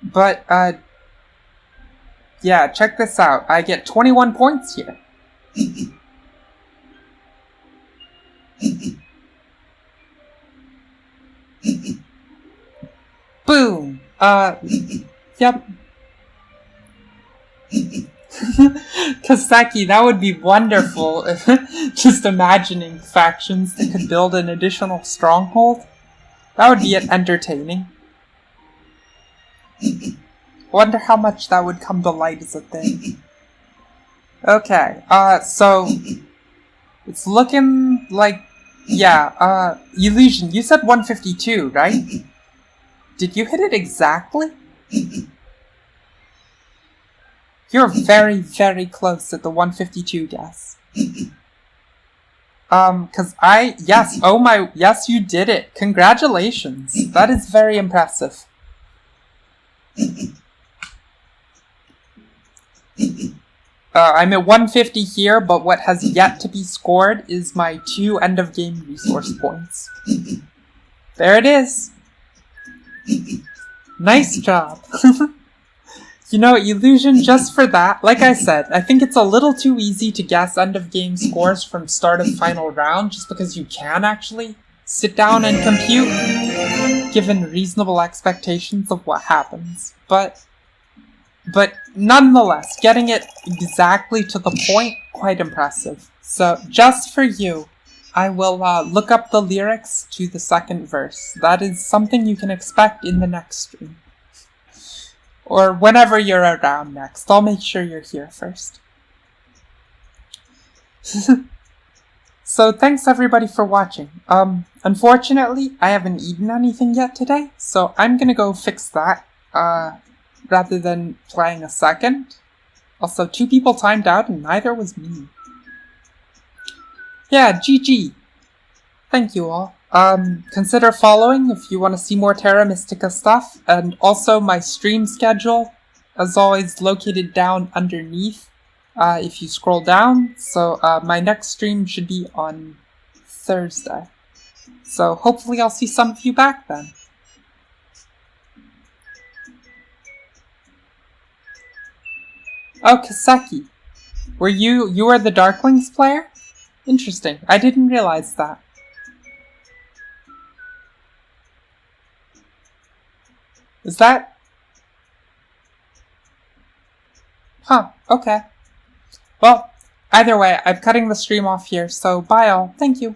But, yeah, check this out. I get 21 points here. Boom! Yep. Kaseki, that would be wonderful. Just imagining factions that could build an additional stronghold. That would be entertaining. Wonder how much that would come to light as a thing. Okay, so... It's looking like... Yeah, Illusion, you said 152, right? Did you hit it exactly? You're very, very close at the 152 guess. Yes, you did it. Congratulations. That is very impressive. I'm at 150 here, but what has yet to be scored is my 2 end-of-game resource points. There it is. Nice job. You know, Illusion, just for that, like I said, I think it's a little too easy to guess end-of-game scores from start of final round, just because you can actually sit down and compute, given reasonable expectations of what happens. But nonetheless, getting it exactly to the point, quite impressive. So, just for you, I will look up the lyrics to the second verse. That is something you can expect in the next stream. Or whenever you're around next. I'll make sure you're here first. So thanks everybody for watching. Unfortunately, I haven't eaten anything yet today, so I'm gonna go fix that, rather than playing a second. Also, 2 people timed out and neither was me. Yeah, GG. Thank you all. Consider following if you want to see more Terra Mystica stuff, and also my stream schedule, as always, located down underneath, if you scroll down. So, my next stream should be on Thursday. So, hopefully I'll see some of you back then. Oh, Kaseki. You were the Darklings player? Interesting. I didn't realize that. Is that... Huh, okay. Well, either way, I'm cutting the stream off here, so bye all. Thank you.